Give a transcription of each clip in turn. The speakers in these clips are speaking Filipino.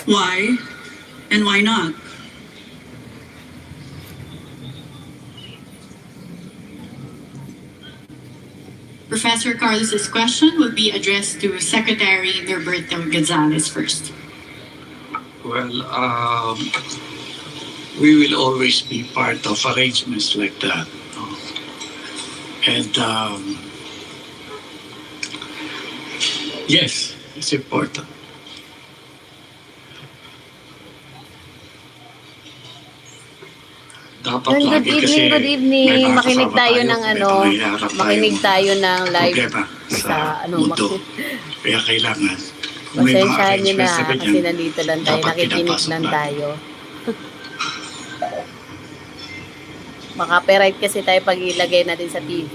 Why and why not? Professor Carlos's question will be addressed to Secretary Norberto Gonzalez first. Well, we will always be part of arrangements like that. No? And yes, it's important. Dapat Good lagi kasi evening, good evening. may mga Makinig kasama tayo tayo, ng may ano, nangyayarap makinig tayong tayo ng live problema sa ano, mundo. Kaya kailangan kung may mga pasensyahan nyo na arrangements na kasi ganyan, nandito lang tayo, dapat nakikinig pinapasok lang natin. tayo. Maka-copyright kasi tayo pag ilagay natin sa TV.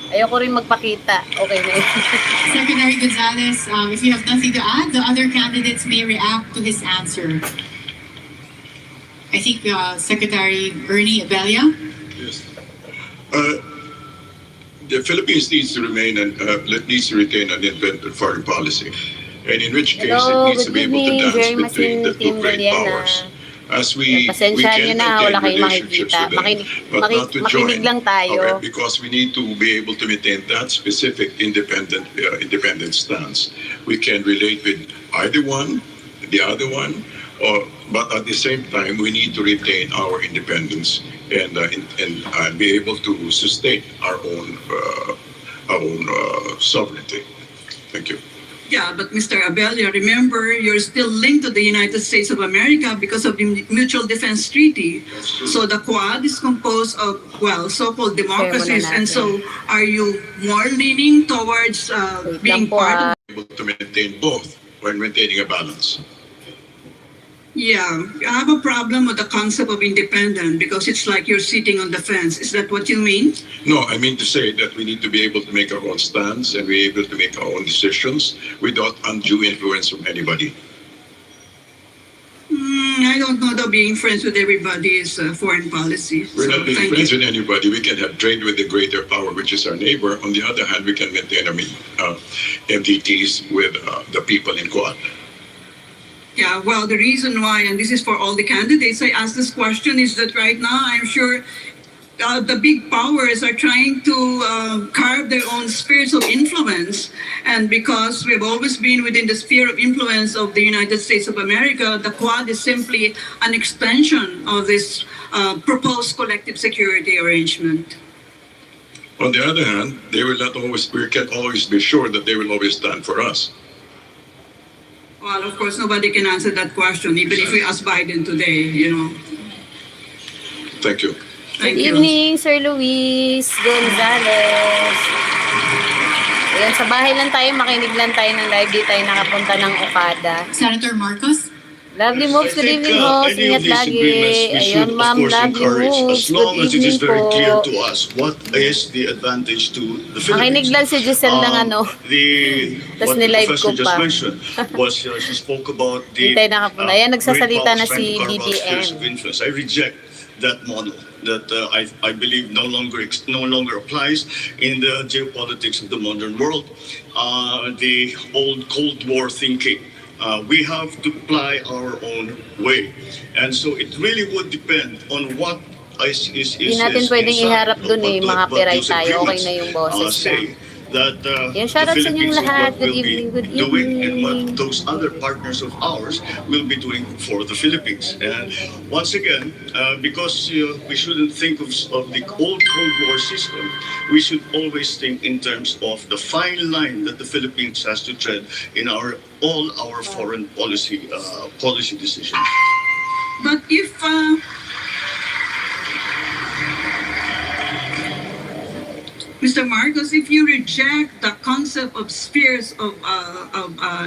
Ayoko rin magpakita. Okay na yun. Secretary Gonzalez, if you have nothing to add, the other candidates may react to his answer. I think Secretary Ernie Abella. Yes. The Philippines needs to remain and needs to retain an independent foreign policy, and in which case Hello, it needs to good be able to evening. dance Very much between the two Team great Galiana. powers. As we Pasensyahan nyo can na, maintain wala kayong relationships makikita. with them, but not to Makinig join. lang tayo. Okay, because we need to be able to maintain that specific independent stance. We can relate with either one, the other one, but at the same time, we need to retain our independence and be able to sustain our own sovereignty. Thank you. Yeah, but Mr. Abella, remember, you're still linked to the United States of America because of the Mutual Defense Treaty. So the Quad is composed of, well, so-called democracies. And so are you more leaning towards being part of... Able to maintain both when maintaining a balance. Yeah, I have a problem with the concept of independent because it's like you're sitting on the fence. Is that what you mean? No, I mean to say that we need to be able to make our own stands and be able to make our own decisions without undue influence from anybody. I don't know that being friends with everybody is foreign policy. We're So, not being thank friends you. with anybody. We can have trade with the greater power, which is our neighbor. On the other hand, we can maintain MDTs with the people in Quad. Yeah, well, the reason why, and this is for all the candidates, I asked this question is that right now I'm sure the big powers are trying to carve their own spheres of influence. And because we've always been within the sphere of influence of the United States of America, the Quad is simply an extension of this proposed collective security arrangement. On the other hand, they will not always. We can always be sure that they will always stand for us. Well, of course, nobody can answer that question, even if we ask Biden today, you know. Thank you. Thank Good you. evening, Sir Luis Gonzalez. Ayan, sa bahay lang tayo, makinig lang tayo ng live. Di tayo nakapunta ng Okada. Senator Marcos. Lovely moves, good evening host. Any Ingat of these lagi. agreements we should, Ayun, of ma'am, course, lovely encourage moves. as long Good as it is evening very po. clear to us what is the advantage to the Makinig Philippines. lang si Giselle ng ano. Tas What the nilive professor ko just pa. mentioned was she spoke about Di the tayo nakapunta. Ayan, nagsasalita great na powers si trying to carve out spheres BBM. of influence. I reject that model that I believe no longer applies in the geopolitics of the modern world. The old Cold War thinking. We have to apply our own way. And so it really would depend on what Hindi natin pwedeng iharap dun eh, mga copyright tayo. Okay na yung boses say lang. that Yan, the shoutout sa inyong Philippines is lahat. what Good will be evening, good doing and what evening. those other partners of ours will be doing for the Philippines. And once again, because we shouldn't think of the old Cold War system, we should always think in terms of the fine line that the Philippines has to tread in all our foreign policy decisions. But if Mr. Marcos, if you reject the concept of spheres of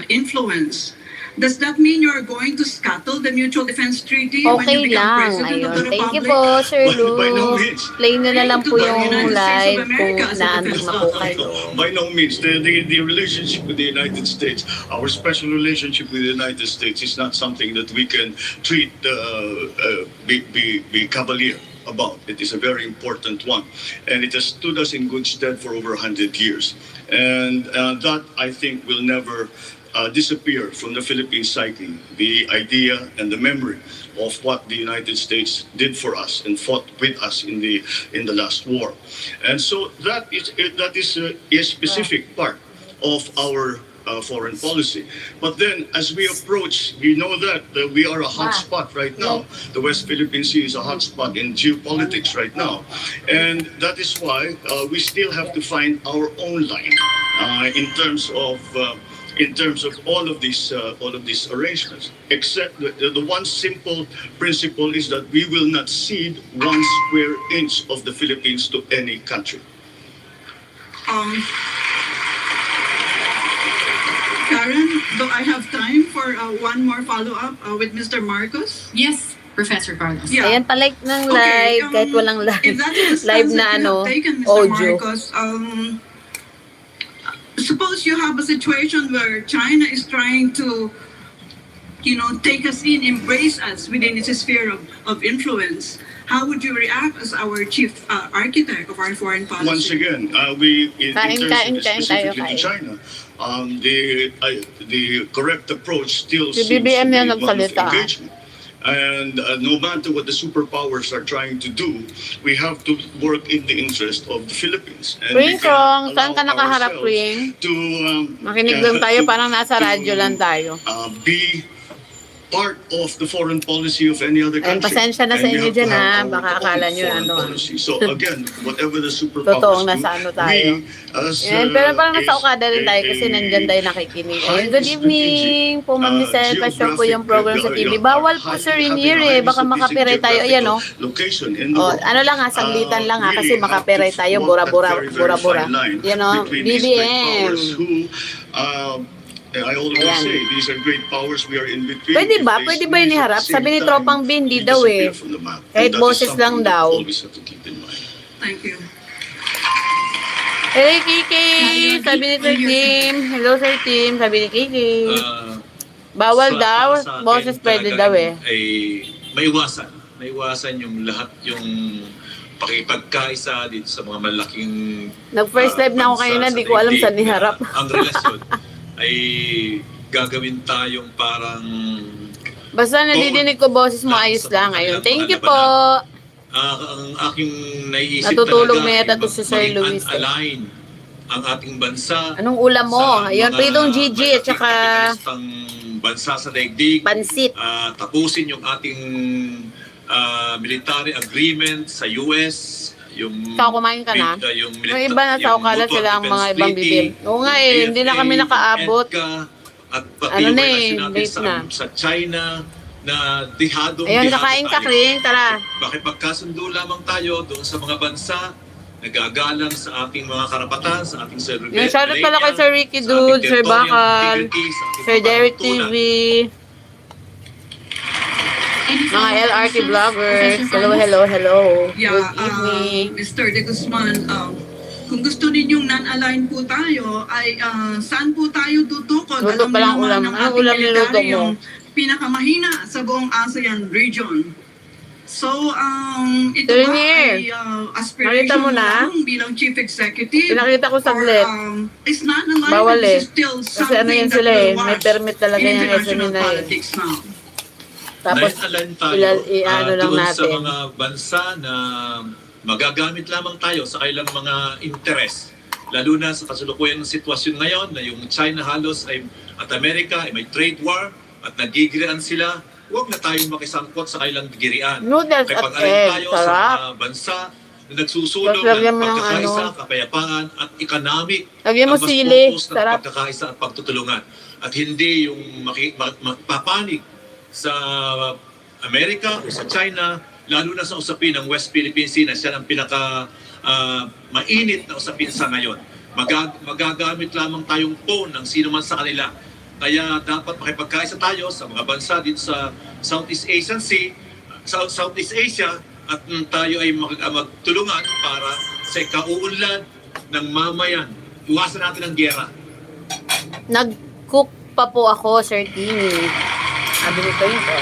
influence, does that mean you're going to scuttle the Mutual Defense Treaty when you Okay become lang. president of the Ayun. Thank you Republic? po, Sir By no Lou. means. Play nyo na lang po yung United States of live kung America as a naandun defense na po power. kayo. By no means. The relationship with the United States, our special relationship with the United States is not something that we can treat, be cavalier about. It is a very important one. And it has stood us in good stead for over 100 years. And that, I think, will never disappear from the Philippine psyche the idea and the memory of what the United States did for us and fought with us in the last war. And so that is a specific part of our foreign policy. But then, as we approach, we know that we are a hot spot right now. The West Philippine Sea is a hot spot in geopolitics right now, and that is why we still have to find our own line in terms of. In terms of all of these arrangements, except the one simple principle is that we will not cede 1 square inch of the Philippines to any country. Karen, do I have time for one more follow-up with Mr. Marcos? Yes, Professor Carlos. Yeah. Ayan, palike ng Okay, live, kahit walang live. If that is the Live stance na that you ano, have taken, Mr. audio. Marcos, suppose you have a situation where China is trying to, take us in, embrace us within its sphere of influence. How would you react as our chief architect of our foreign policy? Once again, we in Kain, terms kain, of kain tayo, specifically to kain. China, the correct approach still Si seems to BBM be yan one of nagsalita. engagement. And no matter what the superpowers are trying to do, we have to work in the interest of the Philippines. And Pring we cannot Krong, saan ka allow nakaharap, ourselves Pring? to Makinig lang tayo, parang nasa radyo lang tayo. Be part of the foreign policy of any other Ayun, country. pasensya na sa And we inyo have to dyan, have ha? our Baka own akala nyo, foreign ano, policy. So again, whatever the superpowers Totoong do, nasa ano tayo. we as Yan, pero parang nasa Okada rin tayo kasi nandyan tayo nakikinig. Ayun, good evening po, Ma'am Michelle. Pasyon po yung program sa TV. Bawal po, Sir Rinier, eh. Baka makapiray tayo. Ayan, oh. Ano lang ha, saglitan lang ha, kasi makapiray tayo. Bura-bura. Yan, oh. BBM. I always Ayan. say these are great powers we are in between. Pwede ba? If they Pwede ba squeeze yun iharap? at the same Sabi ni time, Tropang B, hindi we daw disappear eh. from the map. Kahit And that is boses something lang that daw. we always have to keep in mind. Thank you. Hey, Kiki! Sabi ni Sir Tim. Hello, Sir Tim. Sabi ni Kiki. Bawal daw. Boses pwede daw eh. Ay maiwasan. Maiwasan yung lahat yung pakipagkaisa dito sa mga malaking Nag-first live na ako bansa kanina, sa di ko alam daigdig saan iharap. na ang relasyon ay gagawin tayong parang Basta nadidinig ko boses mo, ayos lang. Ayun, thank you po. ang aking naiisip Natutulog talaga na yata ay to si Sir maging Luis, eh. unalign ang ating bansa. Anong ulam mo? sa Ayun, mga pritong GG at saka kapitalistang bansa sa daigdig. pansit. Tapusin yung ating military agreement sa US, yung Ikaw, kumain ka na? yung Yung iba na sa Okada sila ang mga ibang bibig. Oo nga eh, hindi na kami nakaabot. At pati Ano yung na eh, relasyon natin late na. sa China na dihadong Ayun, kakain ka, Kring. Tara. Bakit magkasundo lamang tayo doon sa mga bansa nagagalang sa ating mga karapatan, sa ating Yung shoutout pala kay Sir Ricky Dude, Sir Bakal, Sir Derek TV, mga LRT vloggers. Hello. Yeah, Good evening. Mr. De Guzman, kung gusto ninyong non-aligned po tayo, ay saan po tayo tutukod? Luto pa lang ulam. ng Anong ating ulam niluto military mo? yung pinakamahina sa buong ASEAN region. So, ito Sir ba Rinier, ay nakita aspiration mo na? lang bilang chief executive? Pinakita ko saglit. Or, is non-alignment Bawal eh. is still Kasi something ano yan that sila will eh. May watch permit talaga in yung international SME na eh. politics now? Tapos, i-ano lang doon natin. sa mga bansa na magagamit lamang tayo sa kailang mga interes. Lalo na sa kasalukuyang sitwasyon ngayon na yung China halos at Amerika ay may trade war at nagigirian sila. Huwag na tayong makisangkot sa kailang girian. Noodles Kaya at pag-alin egg, tayo sa sarap. mga bansa na nagsusulong Tapos lagyan ng mo ng pagkakaisa, ano. kapayapaan at economic. Lagyan mo ang mas sili, focus ng sarap. pagkakaisa at pagtutulungan. At hindi yung mapapanig sa Amerika o sa China, lalo na sa usapin ng West Philippine Sea na siya ang pinaka mainit na usapin sa ngayon. Magagamit lamang tayong phone ng sino man sa kanila. Kaya dapat makipagkaisa tayo sa mga bansa dito sa Southeast Asian Sea, Southeast Asia, at tayo ay magtulungan para sa ikauunlad ng mamayan. Iwasan natin ang giyera. Nag-cook pa po ako, Sir Timmy. Sabi nito yun po.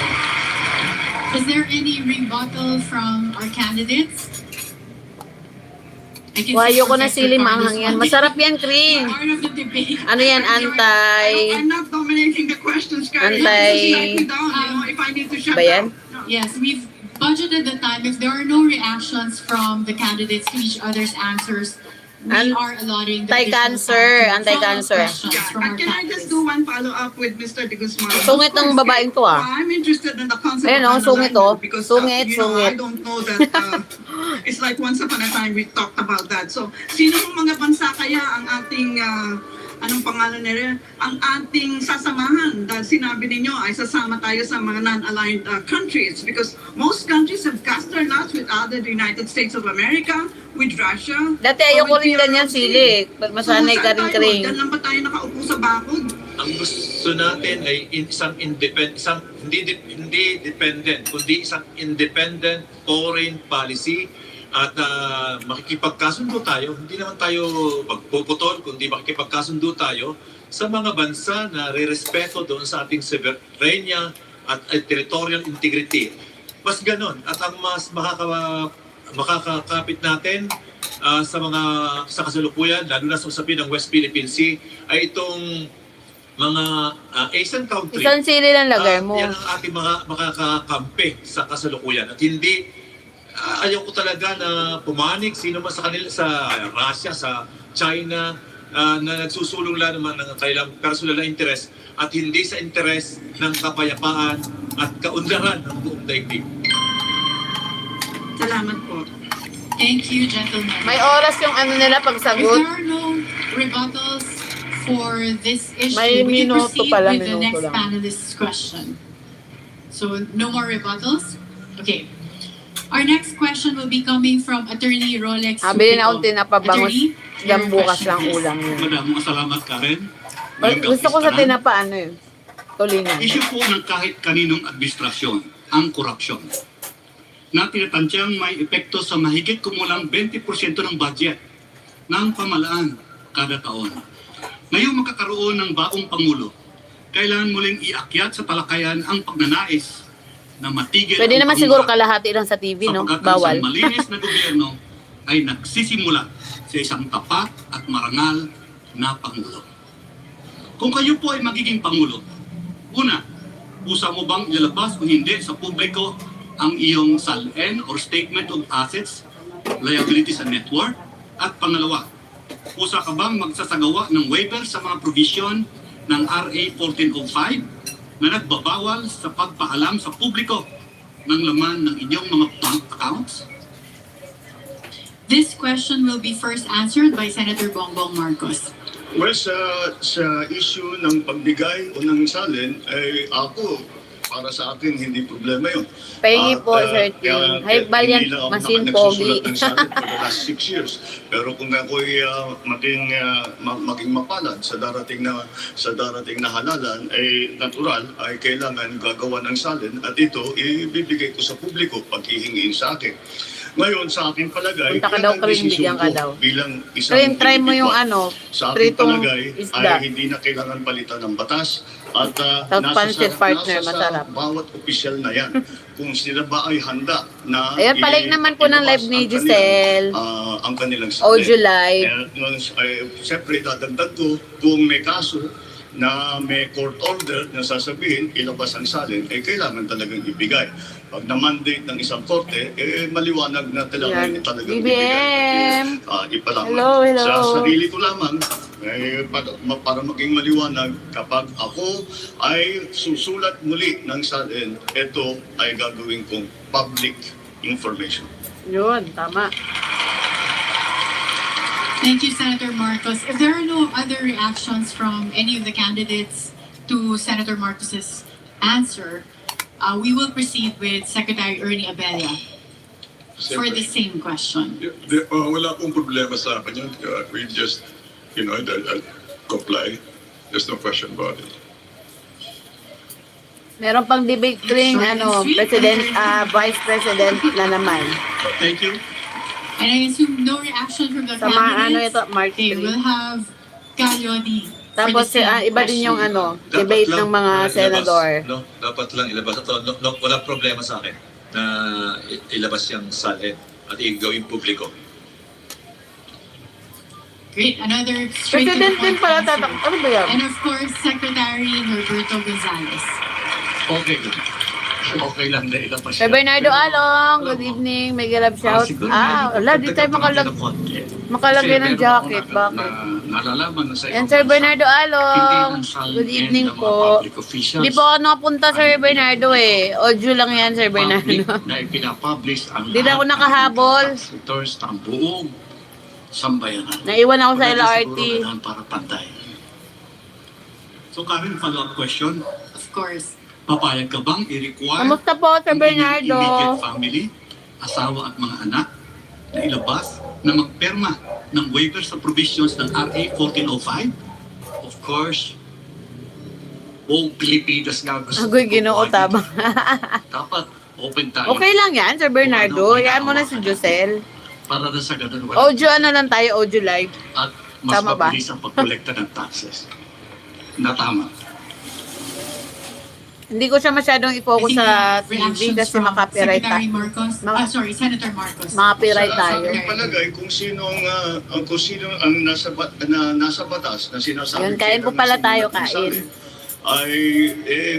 Is there any rebuttal from our candidates? I can Wayo ko na Professor sili, Carlos maanghang yan. wanted Masarap yan, Kring. part of the debate. Ano yan, I'm not dominating the questions, Karen. Antay- Just strike me down, if I need to shut Ba yan? down. No. Yes, we've budgeted the time. If there are no reactions from the candidates to each other's answers, we are allotting the Anti-cancer, additional time to anti-cancer. follow-up questions Yeah, from our can I candidates. just do one follow-up with Mr. De Guzman? Sungit ng babaeng to, ah. I'm interested in the concept Ayan, of oh, sungit, oh. unalignment because Sungit, you know, sungit. I don't know that it's like once upon a time we talked about that. So, sino mong mga bansa kaya ang ating anong pangalan nila? Ang ating sasamahan dahil sinabi ninyo ay sasama tayo sa mga non-aligned countries because most countries have cast their lots with other the United States of America, with Russia. Dati or ayoko with rin ganyan PRC. sili. Masanay ka rin, Kring. Diyan lang ba tayo nakaupo sa bakod? Ang gusto natin ay isang hindi dependent, kundi isang independent foreign policy at makikipagkasundo tayo. Hindi naman tayo magpuputol, kundi makikipagkasundo tayo sa mga bansa na re-respeto doon sa ating sovereignty at territorial integrity. Mas ganon. At ang mas makakakapit natin sa kasalukuyan, lalo na sa usapin ng West Philippine Sea, ay itong mga Asian countries. Isang sili lang lagay mo. Yan ang ating makakakampi sa kasalukuyan. At hindi, ayaw ko talaga na pumanik sino man sa kanila, sa Russia, sa China, na nagsusulong lang naman ng kailang personal na interest at hindi sa interest ng kapayapaan at kaunlaran ng buong daigdig. Salamat po. Thank you, gentlemen. May oras yung ano nila If pagsagot. there are no rebuttals for this issue, May we can minuto proceed pala, with the minuto next lang. panelist's question. So, no more rebuttals? Okay. Our next question will be coming from Attorney Rolex Habili na Supico. akong tinapabangos. Attorney, Diyan your bukas question, lang please. ulam yun. Maraming salamat, Karen. Gusto ko sa tinapa ano yun. Tulingan. Issue po ng kahit kaninong administrasyon, ang korupsyon, na tinatansyang may epekto sa mahigit kumulang 20% ng budget ng pamalaan kada taon. Ngayong magkakaroon ng baong Pangulo, kailangan muling iakyat sa talakayan ang pagnanais na matigil Pwede ang naman pamumuno siguro kalahati lang sa TV, no? sapagkat ang Bawal. isang malinis na gobyerno ay nagsisimula sa isang tapat at marangal na Pangulo. Kung kayo po ay magiging Pangulo, una, usa mo bang ilalabas o hindi sa publiko ang iyong SALN or Statement of Assets, Liabilities and Net Worth? At pangalawa, usa ka bang magsasagawa ng waiver sa mga provision ng RA 1405 na nagbabawal sa pagpaalam sa publiko ng laman ng inyong mga bank accounts? This question will be first answered by Senator Bongbong Marcos. Well, sa issue ng pagbigay o ng salin, ay ako, para sa akin, hindi problema yun. Pahingi po, Sir Ting. Haibal yan, hindi lang ako masin nagsusulat pogi. ng salin for the last 6 years. Pero kung ako'y maging mapalad sa darating na halalan, ay natural, ay kailangan gagawa ng salin at ito ibibigay ko sa publiko pag hihingiin sa akin. Ngayon, sa aking palagay, Punta ka yan daw, ang Kring, desisyon bigyan ka ko daw. bilang isang Kring, try mo yung individual. ano, Sa aking pritong palagay, isda. ay hindi na kailangan palitan ng batas at Pancit partner, nasa masarap. bawat opisyal na yan. Kung sila ba ay handa na Ayan, palike naman po ng live ni Giselle. ang kanilang Audio live. Siyempre, dadagdag ko kung may kaso na may court order na sasabihin ilabas ang salin, kailangan talagang ibigay. Pag na-mandate ng isang korte, maliwanag na Yan. talagang BBM. ibigay. Ipalaman. Hello, hello. Sa sarili ko lamang, para maging maliwanag, kapag ako ay susulat muli ng salin, ito ay gagawin kong public information. Yun, tama. Thank you, Senator Marcos. If there are no other reactions from any of the candidates to Senator Marcos's answer, we will proceed with Secretary Ernie Abella for the same question. Wala akong problema sa akin yun. We just, I'll comply. There's no question about it. Meron pang debate ring, Vice President na naman. Thank you. And I assume no reaction from the Sa mga candidates. March Okay, 3. we'll have Calyoni. Tapos iba din yung debate ng mga senador. No, dapat lang ilabas ito. No, walang problema sa akin na ilabas yung salin at igawin publiko. Great. Another straight to the President din point pala answer. tatak. Ano ba yan? And of course, Secretary Norberto Gonzales. Okay lang. Okay lang na ilabas Sir Bernardo Along, good evening. May galab shout. Wala, di tayo makalagay ng jacket. Bakit? Nalalaman na sa Yan, ibang Sir bansa, Bernardo Along. hindi ng salin Good evening and ng mga po. public officials Hindi po ako nakapunta, Sir Bernardo eh. Audio lang yan, Sir Bernardo. public na ipinapublish ang Hindi na ako nakahabol. tax returns ng buong sambayanan. Naiwan ako sa Wala na LRT. siguro ganun para pantay. So Karen, follow-up question. Of course. Papayag ka bang i-require Kamusta po, Sir ang Bernardo? inyong immediate family, asawa at mga anak na ilabas na magperma ng waiver sa provisions ng RA 1405? Of course, buong Pilipinas nga gusto. Agoy, Ginoo, tabang. Dapat open tayo. Okay lang yan, Sir Bernardo. Yan mo na si Josel. Para na sa ganun wala. Audio ano lang tayo, audio live. At mas Tama ba? mabilis ang pagkolekta ng taxes. Na tama. Hindi ko siya masyadong i-focus sa TV Reactions kasi from makapiright Secretary tayo. Marcos. Senator Marcos. Makapiright tayo. Sa aking palagay, kung sino ang nasa batas na sinasabi Yun, kain po pala tayo, kain. ay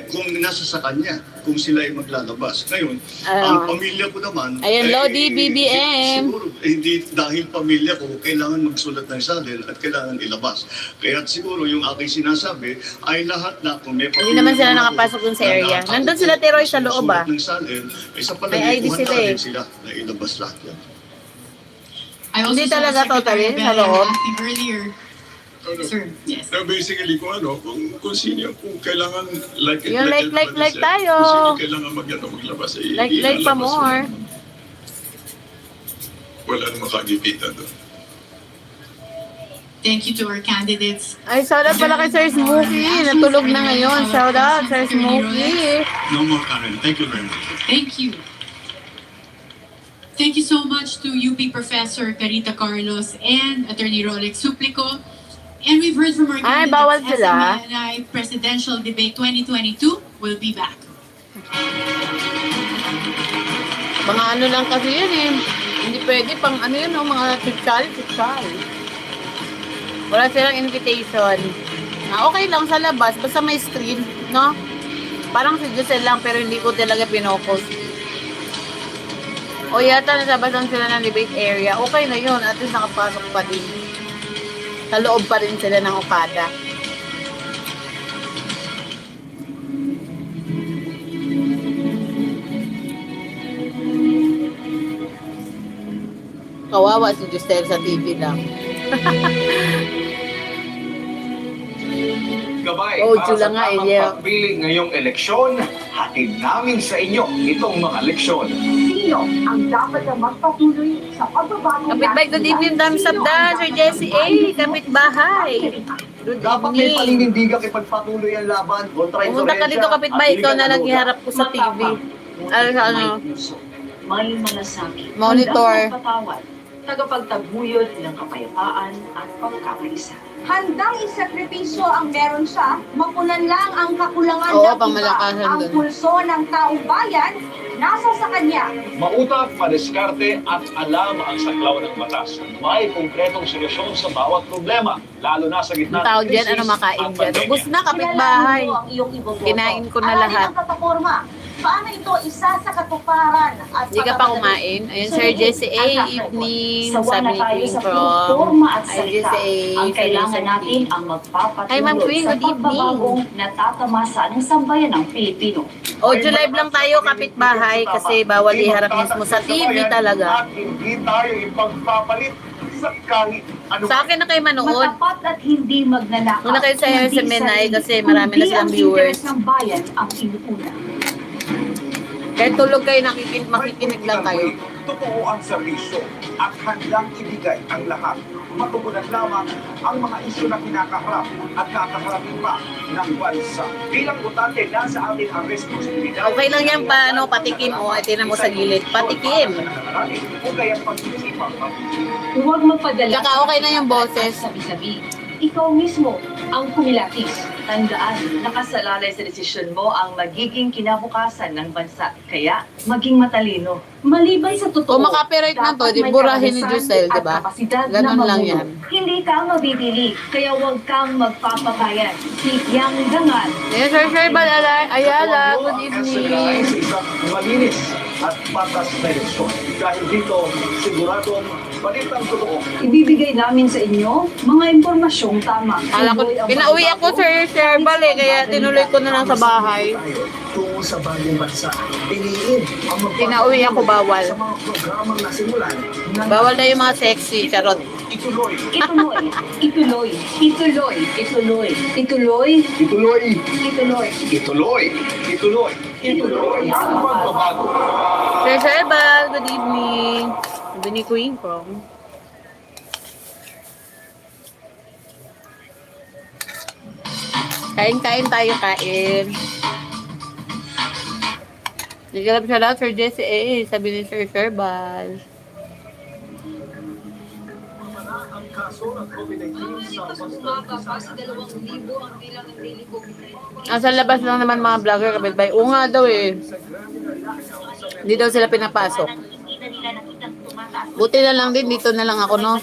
kung nasa sa kanya, kung sila ay maglalabas. Ngayon, ang pamilya ko naman, Ayun, Lodi, BBM. siguro, hindi dahil pamilya ko, kailangan magsulat ng salin at kailangan ilabas. Kaya siguro yung aking sinasabi ay lahat na kung may Hindi naman sila nakapasok dun sa area. Nandun sila, Teroy, sa loob, ah. Ng salin, ay sa May palagay ID ko sila, handa eh. din sila na ilabas lahat yan. I also Hindi saw talaga Secretary totally, sa Abella loob. reacting earlier. Sir, yes. So basically, kung sino, kung kailangan, Yung like tayo. Kung sino kailangan maglabas, Like pa more. Wala namang kagipitan doon. Thank you to our candidates. Ay, shout out pala kay Sir Smokey. Natulog na ngayon. Shout out, Sir Smokey. No more Karen. Thank you very much. Thank you. Thank you so much to UP Professor Carita Carlos and Attorney Rolex Suplico. And we've heard from our Ay, candidates. bawal sila. SMNI Presidential Debate 2022 will be back. Mga ano lang kasi yun eh. Hindi pwede pang ano yun, mga tutsal. Wala silang invitation. Na okay lang sa labas, basta may screen, no? Parang si Giselle lang, pero hindi ko talaga pinopost. O yata nasabas lang sila ng debate area. Okay na yun, at least nakapasok pa din. Sa loob pa rin sila ng Okada. Kawawa si Giselle sa TV lang. Gabay Oh, para Jula sa nga, tamang yeah. pagpili ngayong eleksyon, hatid namin sa inyo itong mga leksyon. Sino ang dapat na magpatuloy sa pagbabago? Kapitbahay, good evening, thumbs up da, Sir Jesse A. Kapitbahay. Good Dapat may evening. paninindigan kapagpatuloy ang laban kontra Pumunta ka dito, kapitbahay, ikaw na lang iharap ko sa TV. Ano? May malasakit. Monitor. Handang magpatawad, tagapagtaguyod ng kapayapaan at pagkakaisa. Handang isakripisyo ang meron siya, mapunan lang ang kakulangan Oo, ng iba. pamalakasan Ang dun. pulso ng taong bayan, nasa sa kanya. Mautak, madiskarte at alam ang saklaw ng batas. May konkretong solusyon sa bawat problema, lalo na sa gitna Ang tawag dyan, ano makain dyan? Ubus na, kapitbahay. Kilalanin mo ang iyong iboboto. Kinain ko na Aralin lahat. ang plataforma. Paano ito isa sa katuparan at Hindi ka pa kumain. Ayun, Sir Jesse A. Evening. Sabi ni Queen from Ay, Jesse A. Ang Sir kailangan Jesse A. natin ang magpapatuloy Hi, Ma'am Queen. sa Good evening. pagbabagong natatamasa ng sambayan ng Pilipino. Audio live lang tayo, kapitbahay, kasi bawal iharap mismo sa TV talaga. At hindi tayo ipagpapalit sa kahit ano. Sa akin na kayo manood. Matapat at hindi magnanakaw. Muna kayo sa Hindi SMNI sarili, kasi marami na kundi silang ang viewers. interes ng bayan ang inuuna. Kahit tulog kayo, makikinig lang kayo. Totoo ang serbisyo at handang ibigay ang lahat. Matugunan lamang ang mga isyu na kinakaharap at kakaharapin pa ng bansa. Bilang botante, nasa atin ang responsibilidad. Okay lang yan pa, ano, patikim o, tinan mo sa gilid. Patikim. Kung kaya pag-isipang Huwag magpadala. Tsaka okay na yung boses. Sabi-sabi. Ikaw mismo ang kumilatis. Tandaan, nakasalalay sa desisyon mo ang magiging kinabukasan ng bansa. Kaya, maging matalino. Maliban sa totoo, Kung makapirate na to, dapat di may burahin ni karanasan Giselle, di at ba? kapasidad na Ganun lang mamuno. yan. Hindi ka mabibili, kaya huwag kang magpapabayan. Si Yang Dangan. Yes, Sir Ayala, good Ang evening. SMNI sa isang malinis at patas na eleksyon. Dahil dito, siguradong balitang totoo. Ibibigay namin sa inyo mga impormasyong tama. Kala ko, Tuloy ang pinauwi ako, pagbabago, Sir Sherbal eh, kaya tinuloy ko na lang sa bahay. Tungo sa bagong bansa. Piliin ang Pinauwi ako, bawal. sa mga programang nasimulan. Bawal na yung mga sexy, charot. Ituloy. Ituloy, ituloy, ituloy, ituloy, ituloy, Ituloy. ituloy. Ituloy. Ituloy. Ituloy ang pagbabago. Sir Sherbal, good evening. Sabi ni Queen from. Kain tayo, kain. Nagalap siya lang, Sir Jesse sabi ni Sir Sherbal. Ang kaso ng COVID-19 sa Nasa labas lang naman mga vlogger, kapitbahay. Oo nga daw eh. Hindi daw sila pinapasok. Buti na lang din, dito na lang ako, no?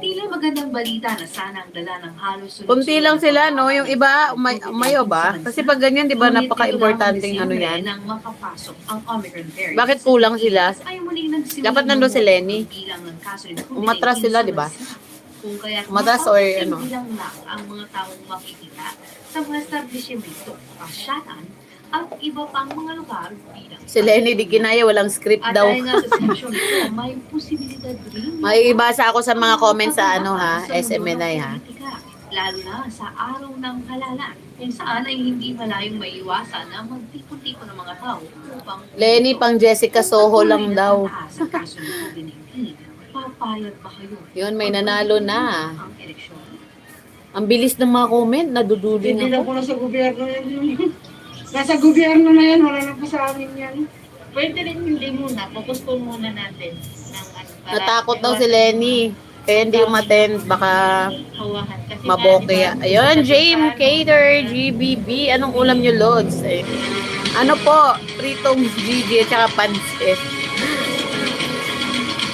Tila magandang balita na sana ang dala ng halos Kunti lang sila, no? Yung iba, umayo ba? Kasi pag ganyan, di ba, napaka-importanting ano yan? Nang makapasok ang Omicron variant. Bakit kulang sila? Ay muling nagsimula Dapat nandun si Lenny. ang bilang ng kaso ng COVID-19 Umatras sila, sa di ba? bansa. Kung kaya Umatras or ano? bilang lang ang mga taong makikita sa mga establishmento, pasyatan, at iba pang mga lugar bilang Si Lenny, di kinaya, walang script at daw. dahil nga sa sitwasyon ito, may posibilidad rin Makikibasa ako sa mga comments sa ano ha, SMNI ha. lalo na sa araw ng halalan, kung saan ay hindi malayong maiwasan na magtipon-tipon ng mga tao upang Lenny, pang Jessica Soho lang daw. Sa kaso ng COVID-19, papayag ba kayo? Yun, may nanalo na. Ang eleksyon. Ang bilis ng mga comment, nadudulin Hindi na ako. po nasa gobyerno yan. Nasa gobyerno na yan, wala na po sa amin yan. Pwede rin hindi muna, focus muna natin. Ng, para Natakot daw si Lenny. Kaya hindi umattend, baka hawahan. Kasi maboke. nga, diba, Ayun, James Cater, GBB. Anong ulam nyo, Lods? Eh, ano po? Pritong GG at saka pansit.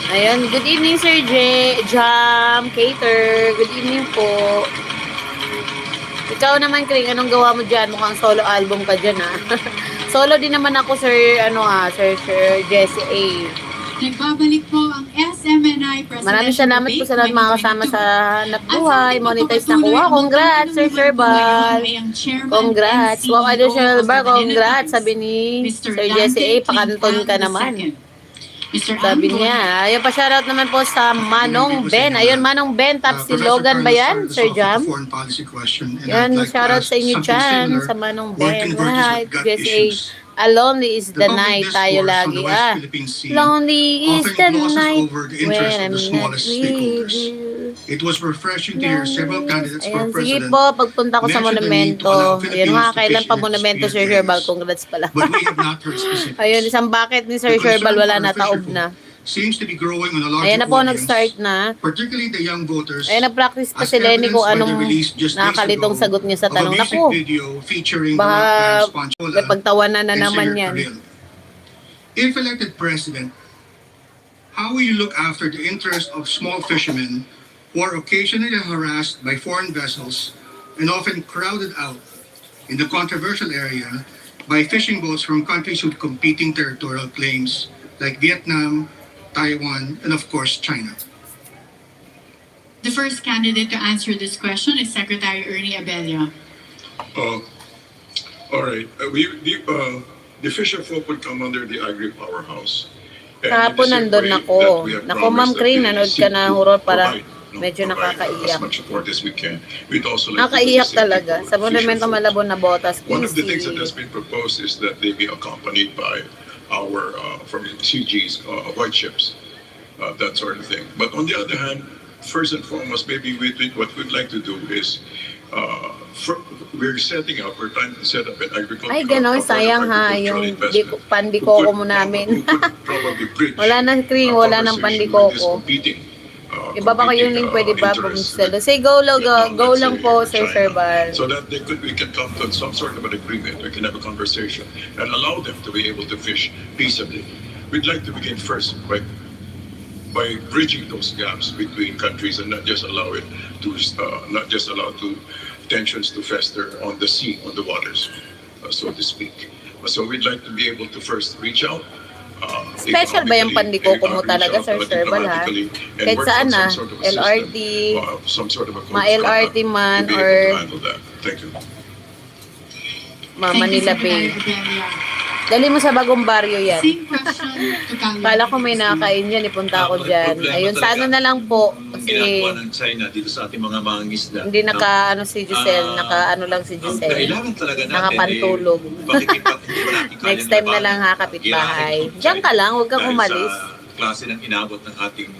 Ayun, good evening, Sir Jam Cater. Good evening po. Ikaw naman, Kring, anong gawa mo dyan? Mukhang solo album ka dyan, ha? Solo din naman ako, Sir Jesse A. Nagbabalik po ang SMNI Presidential Maraming salamat po sa lahat mga kasama sa Hanap Buhay. Monetize na kuha. Congrats, Sir Sherbal. Congrats. Wow, Idol Sherbal, congrats. Sabi ni Sir Jesse A, pakanton ka naman. Sabi niya. Ayun pa, shoutout naman po sa Manong Ben. Ayun, Manong Ben, top si Logan ba yan, Sir Jam? Yan, shoutout sa inyo dyan, sa Manong Ben. Hi, Jesse A. Lonely is the night tayo lagi. Lonely is the night when I'm not with you. It was refreshing to hear several candidates for Ayan, sige president. po, pagpunta ko sa monumento. Ayan, mga kailan pa monumento, Sir Sherbal. Congrats pala. But we have not heard specifics. Ayun, isang bucket ni Sir Sherbal, wala na, taob na. Seems to be growing on a larger Ayan na po, audience, nag-start na. particularly the young voters. Ayan, na-practice pa as si Lenny kung evidenced by the anong release just days nakakalitong ago sagot niya sa of a tanong. music Naku, video featuring baka rock bands Panchola may pagtawanan na and naman singer yan. Karel. If elected president, how will you look after the interest of small fishermen who are occasionally harassed by foreign vessels and often crowded out in the controversial area by fishing boats from countries with competing territorial claims like Vietnam, Taiwan, and of course, China? The first candidate to answer this question is Secretary Ernie Abella. All right. The fisher folk would come under the agri-power house. And Kahapon in the same nandun way ako. that we have Naku, promised Ma'am that Crane, we nanood seek ka na to horror para provide, medyo provide nakakaiyak. as much support as we can. We'd also like to do the Nakaiyak same talaga. thing Sa for fisher monumento folk. malabon na botas. One of the things that Easy. has been proposed is that they be accompanied by our from CG's white ships, that sort of thing. But on the other hand, first and foremost, maybe what we'd like to do is we're trying to set up an agricultural. Ay, gano'n, sayang ha, yung pandikoko mo namin. Wala na, Kring, wala nang pandikoko. Ibaba ko yung link, pwede ba? Say go lang, go lang po, Sir Sherbal. So that we can come to some sort of an agreement. We can have a conversation and allow them to be able to fish peaceably. We'd like to begin first by bridging those gaps between countries and not just allow tensions to fester on the sea, on the waters, so to speak. So we'd like to be able to first reach out. Special ba yung pandikoko mo talaga, Sir Sherbal, ha? Kahit saan na, LRT, ma-LRT man, or Manila Bay. Dali mo sa bagong baryo yan. Same question to Calio. Kala ko may nakakain dyan, ipunta ako dyan. Ayun, sana na lang po. Kasi ginagawa ng China dito sa ating mga mangingisda. hindi naka-ano si Giselle, naka-ano lang si Giselle. Kailangan talaga natin Nakapantulog. Next time na lang ha, kapitbahay. Diyan ka lang, huwag kang umalis. Klase ng inabot ng ating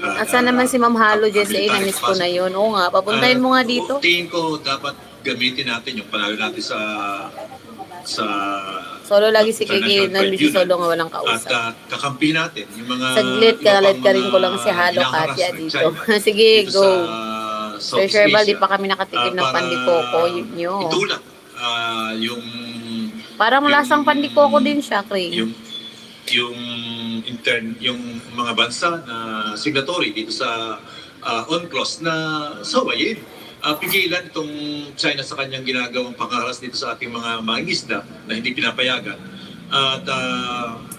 Asa naman si Ma'am Halo, Jesse, na-miss ko na yun. Oo nga, papuntahin mo nga dito. Tingin ko dapat gamitin natin yung panalo natin sa Solo lagi si Kiki, nandun si Solo nga walang kausap. at kakampi natin yung mga Saglit, kagalit ka rin ko lang si Halo Katya dito. Sige, go. Sir Sherbal, di pa kami nakatikim ng pandikoko nyo. Itulak yung Parang lasang pandikoko din siya, Craig. yung mga bansa na signatory dito sa UNCLOS na sawayin. Pigilan itong China sa kanyang ginagawang pangharas dito sa ating mga mangingisda na hindi pinapayagan. At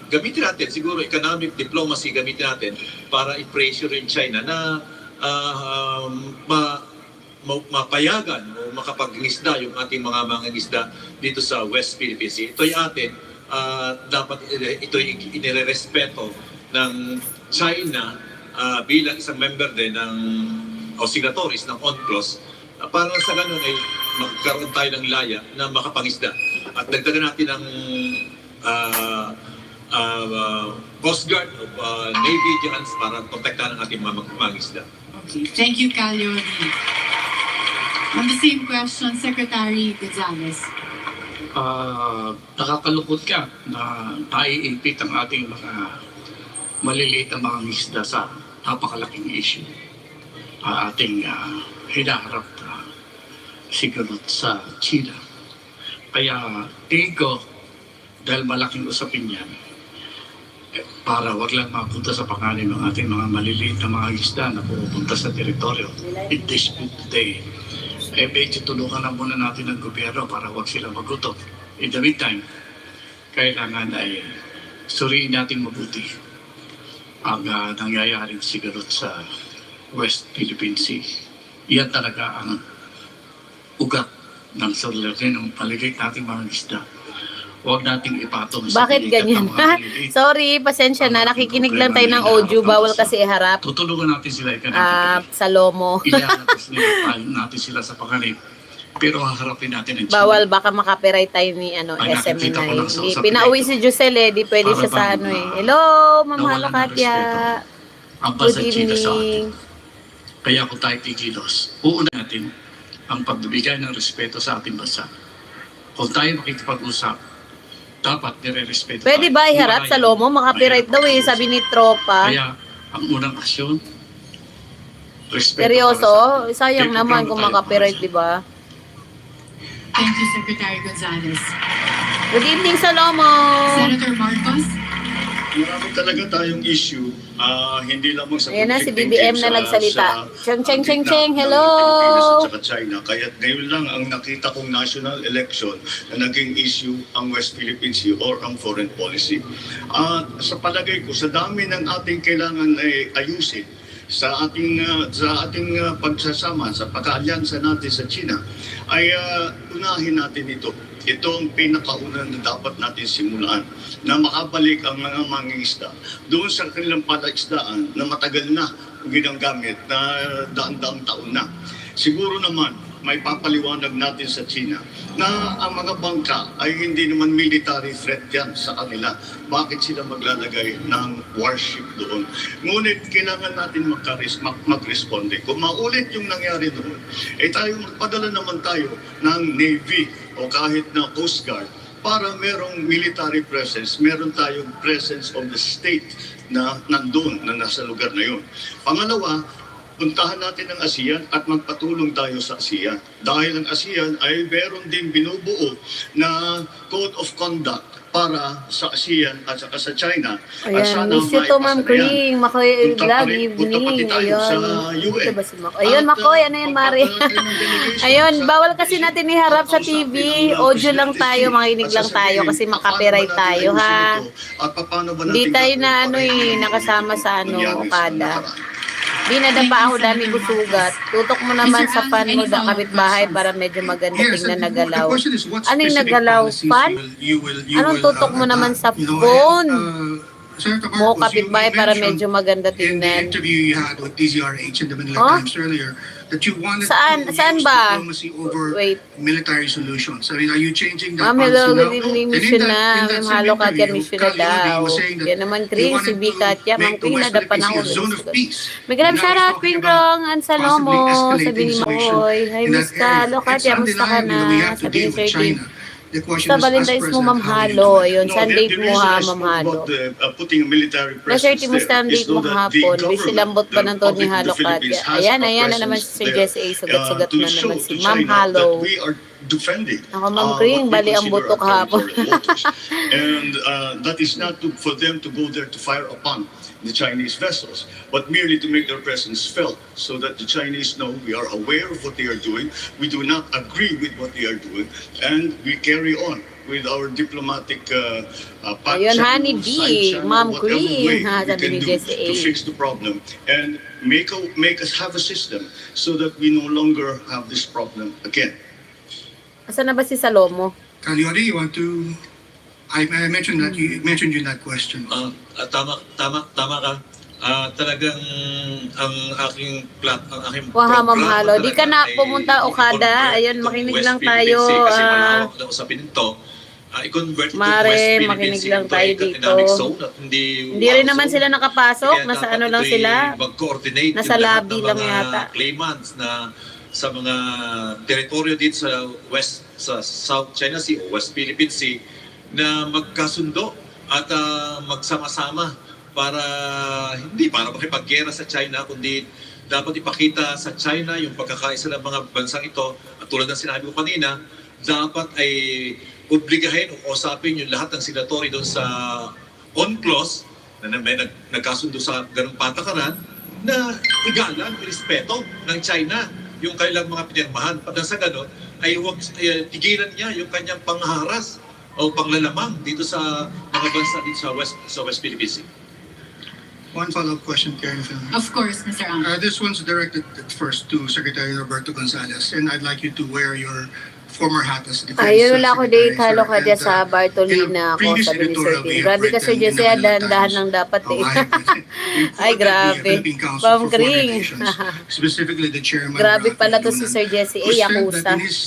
gamitin natin, siguro economic diplomacy gamitin natin para i-pressure yung China na mapayagan o makapag-ngisda yung ating mga mangingisda dito sa West Philippine Sea. Ito'y atin, dapat ito'y inirerespeto ng China bilang isang member din ng o signatories ng UNCLOS. Para sa ganun ay magkaroon tayo ng laya na makapangisda. At dagdagan natin ng Coast Guard o Navy dyan para protektahan ang ating mga mangisda. Okay, thank you, Calio. On the same question, Secretary Gonzales. Nakakalungkot ka na naiipit ang ating mga maliliit na mga isda sa napakalaking issue. Ating hinaharap siguro sa China. Kaya tingin ko, dahil malaking usapin yan, para wag lang mapunta sa pangalan ng ating mga maliliit na mga isda na pupunta sa teritoryo in dispute today, medyo tulungan na muna natin ang gobyerno para wag sila magutom. In the meantime, kailangan ay suriin natin mabuti ang nangyayaring siguro sa West Philippine Sea. Yan talaga ang ugat ng suliranin ng palilit nating mga isda. Huwag nating ipatong sa Bakit ganyan? Sorry, pasensya na. Nakikinig lang tayo ng audio. Bawal kasi iharap. Tutulungan natin sila sa lomo. Ilalabas natin sila sa panganib. Pero haharapin natin ang Bawal, baka makapiright tayo ni SMNI. Pinauwi si Giselle di pwede siya sa Hello, Ma'am Halo Katya. Good evening. Kaya kung tayo tigilos, uuna natin ang pagbibigay ng respeto sa ating bansa. Kung tayo makikipag-usap, dapat nire-respeto. Pwede ba iharap sa lomo? Makapiright daw sabi ni Tropa. Kaya ang unang asyon, respeto. Seryoso? Sayang naman kung makapiright, di ba? Thank you, Secretary Gonzales. Good evening sa lomo. Senator Marcos. Marami talaga tayong issue, hindi lamang sa ayan na, si conflicting BBM teams na nagsalita. Cheng. Hello! At saka China. Kaya ngayon lang ang nakita kong national election na naging issue ang West Philippine Sea or ang foreign policy. Sa palagay ko, sa dami ng ating kailangan ayusin, sa ating pagsasama, sa pagkaalyansa natin sa China, ay unahin natin ito. Ito ang pinakauna na dapat natin simulan, na makabalik ang mga mangingisda doon sa kanilang palaisdaan na matagal na ginagamit, na daan-daang taon na. Siguro naman, may papaliwanag natin sa China na ang mga bangka ay hindi naman military threat yan sa kanila. Bakit sila maglalagay ng warship doon? Ngunit kailangan natin mag-responde. Kung maulit yung nangyari doon, tayo magpadala naman tayo ng Navy o kahit na Coast Guard para merong military presence, meron tayong presence of the state na nandun, na nasa lugar na yun. Pangalawa, puntahan natin ang ASEAN at magpatulong tayo sa ASEAN. Dahil ang ASEAN ay meron din binubuo na code of conduct para sa ASEAN at saka sa China. At Ayan, sana miss you to, Ma'am maipasa na yan. Kring. Makoy, Punta vlog pati evening. tayo sa Ayun. UN. Ito ba si Makoy? Ayun, Makoy. Ano yan, Mari? Ayun, bawal kasi natin iharap sa TV. Audio lang tayo, makinig lang tayo kasi makapiright tayo, ha? Hindi tayo na, nakasama sa, Okada. Di nadapa ako, dami ko sugat. Tutok mo naman sa fan mo sa kapitbahay para medyo maganda tingnan nagalaw. Ano yung nagalaw? Fan? Anong tutok mo naman sa phone? Mo kapitbahay para medyo maganda In the tingnan. interview you had with DZRH in the Manila Huh? Times earlier, that you wanted Saan? to Saan use ba? diplomacy over Wait. military solutions. I mean, are you changing that Ma'am, hello, policy now? good evening, And in mission that- na. in that Ma'am, same halo Katya, interview, mission na Kali Odi daw. was saying that Yan naman, he Chris, si wanted B. to Katya. Ma'am, make the Queen, West nadapan Philippines ako. a zone of peace. May ganap Now shout he's out, talking Queen about Rong, Ansalo mo. possibly Sabi ni escalating Makoy. Hi, in miss that ka. area. Halo, It's Katya, musta ka undeniable na? that we have to Sabi ni deal Sir with Dave. China. The question Sa is, as Valentine's mo, president, Ma'am how do you Halo. do it? Ayun, No, saan the date mo reason ha, I Ma'am spoke Halo? about putting a military Sir, presence timusta there ang is date so mo that the kahapon? Wish government, lambot pa the ng Tony Republic of Halo, the Philippines Katya. has Ayan, a ayan na naman si presence Sir there Jesse A. Sugat-sugat to na show naman to si Ma'am China Halo. that we are defending Ako, Ma'am Kring, what we bali ang consider buto our kahapon. territorial waters. And that is not for them to go there to fire upon the Chinese vessels, but merely to make their presence felt so that the Chinese know we are aware of what they are doing, we do not agree with what they are doing, and we carry on with our diplomatic pact Ayun, channel, Honey B, side channel, Ma'am whatever Queen, way ha, we sabi can ni do Jesse A. to fix the problem and make us have a system so that we no longer have this problem again. Asan na ba si Salomo? Kali Odi, you want to... I mentioned that you mentioned you in that question. Tama ka. Talagang ang aking Waha, Ma'am programa Halo. Di ka na talaga ay pumunta, Okada. i-convert Ayun, itong makinig West lang Philippine tayo. Sea kasi malawak na usapin nito. I-convert itong Mare, West Philippine makinig Sea lang into tayo a dito. economic zone at Hindi rin naman sila nakapasok. Kaya Nasa dapat ano lang ito'y sila. mag-coordinate Nasa yung lahat lobby ng lang mga yata. claimants na sa mga teritoryo dito sa South China Sea o West Philippine Sea na magkasundo at magsama-sama para hindi para makipaggera sa China kundi dapat ipakita sa China yung pagkakaisa ng mga bansang ito at tulad ng sinabi ko kanina dapat ay obligahin o usapin yung lahat ng signatory doon sa UNCLOS na may nagkasundo sa ganung patakaran na igalang, respeto ng China yung kanilang mga pinirmahan. At sa ganon, ay huwag tigilan niya yung kanyang pangharas o panglalamang dito sa mga bansa dito sa West Philippine Sea. One follow-up question, Karen. Of course, Mr. Ang. This one's directed at first to Secretary Roberto Gonzales, and I'd like you to wear your former hat as Defense Ayun, wala ko Secretary, date. Halo ka sir. dyan And, sa Bartolina ako, previous sabi ni Sir editorial we Tim. have Grabe ka, Sir written in Jesse, the Manila dahan-dahan Times, ng dapat eh. I have reported Ay, the grabe. Philippine Council Ma'am for Foreign Kring. Relations, specifically the chairman, Grabe Rafi pala to si Lunan, Sir Jesse A. who said that Yakuza. in his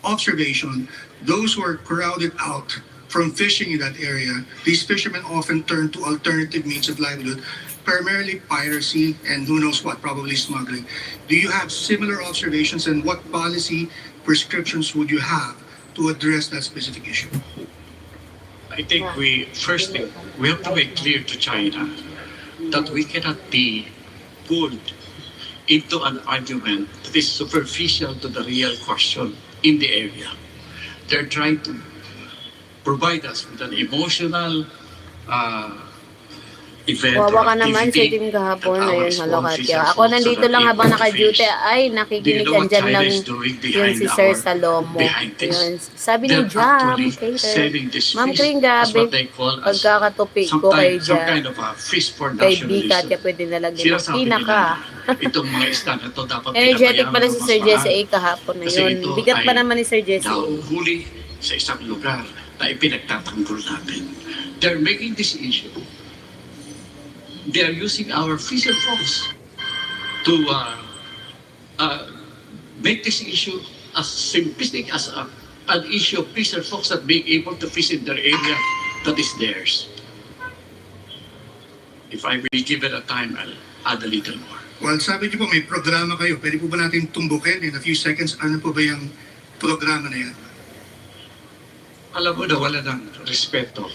observation, those who are crowded out from fishing in that area, these fishermen often turn to alternative means of livelihood, primarily piracy and who knows what, probably smuggling. Do you have similar observations, and what policy prescriptions would you have to address that specific issue? I think we have to make clear to China that we cannot be pulled into an argument that is superficial to the real question in the area. They're trying to provide us with an emotional event or Wawa ka naman, Sir activity Tim, kahapon. that our Ayun, halo response is Katya. Ako also nandito not lang able habang to naka-duty. face. Ay, Do you nakikinig know what andyan China lang is doing yun behind si Sir our Salomo. behind this? Yun. Sabi ni They're Jam, actually Cater. selling this Ma'am fish Kring, as grabe. what they call as Pagkakatupi ko kay some Jam. kind of a fish for Kay B. nationalism. Katya, pwede nalagyan ng Sinasabi pinaka. nila, itong mga isda na ito dapat Energetic binabayaran pala ng si mas Sir Jesse A. mahal. kahapon na Kasi yun. ito Bigat pa ay naman ni Sir Jesse A. nahuhuli sa isang lugar na ipinagtatanggol natin. They're making this issue. They are using our fisher folks to make this issue as simplistic as an issue of fisher folks that being able to fish in their area that is theirs. If I will give it a time, I'll add a little more. Well, sabi niyo po may programa kayo. Pwede po ba natin tumbukin in a few seconds? Ano po ba yung programa na yan? Alam mo na wala ng respeto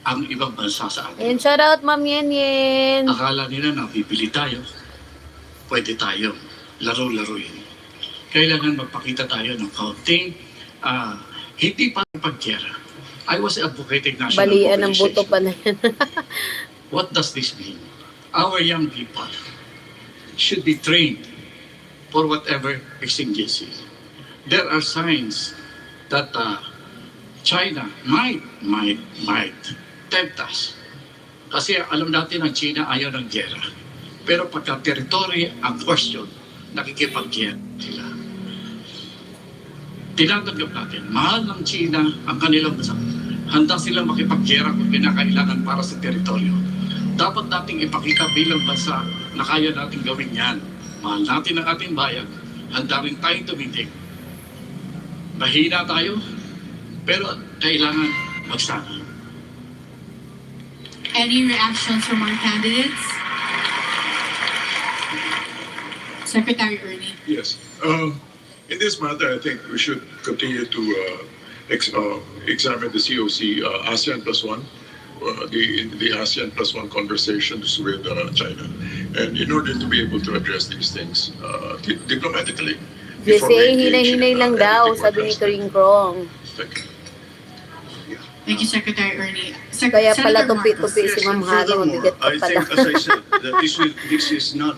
ang ibang bansa sa atin. Ayun, shout out, Ma'am Yen Yen. Akala nila na bibili tayo pwede tayo laro-laruin. Kailangan magpakita tayo ng kaunting hindi pa pagkera. I was advocating national Balian ng mobilization. buto pa na yan. What does this mean? Our young people should be trained for whatever exigency. There are signs that China might tempt us. Kasi alam natin ang China ayaw ng gera. Pero pagka territory ang question, nakikipag-gera sila. Tinatanggap natin, mahal ng China ang kanilang bansa. Handa silang makipag-gera kung kinakailangan para sa teritoryo. Dapat nating ipakita bilang bansa na kaya natin gawin yan. Mahal natin ang ating bayan. Handa rin tayong tumitig. Mahina tayo, pero kailangan magsama. Any reactions from our candidates? Secretary Ernie. Yes. In this matter, I think we should continue to examine the COC ASEAN plus one, the ASEAN plus one conversations with China, and in order to be able to address these things diplomatically. before we Kasi engage in, hinay-hinay lang daw, anything more sabi ni drastic. Turing Krong. Thank you. Thank you, Secretary Ernie. Kaya pala Senator tupi-tupi Marcos. si Ma'am Halo, mabigat ka I pala. think, as I said, that this is not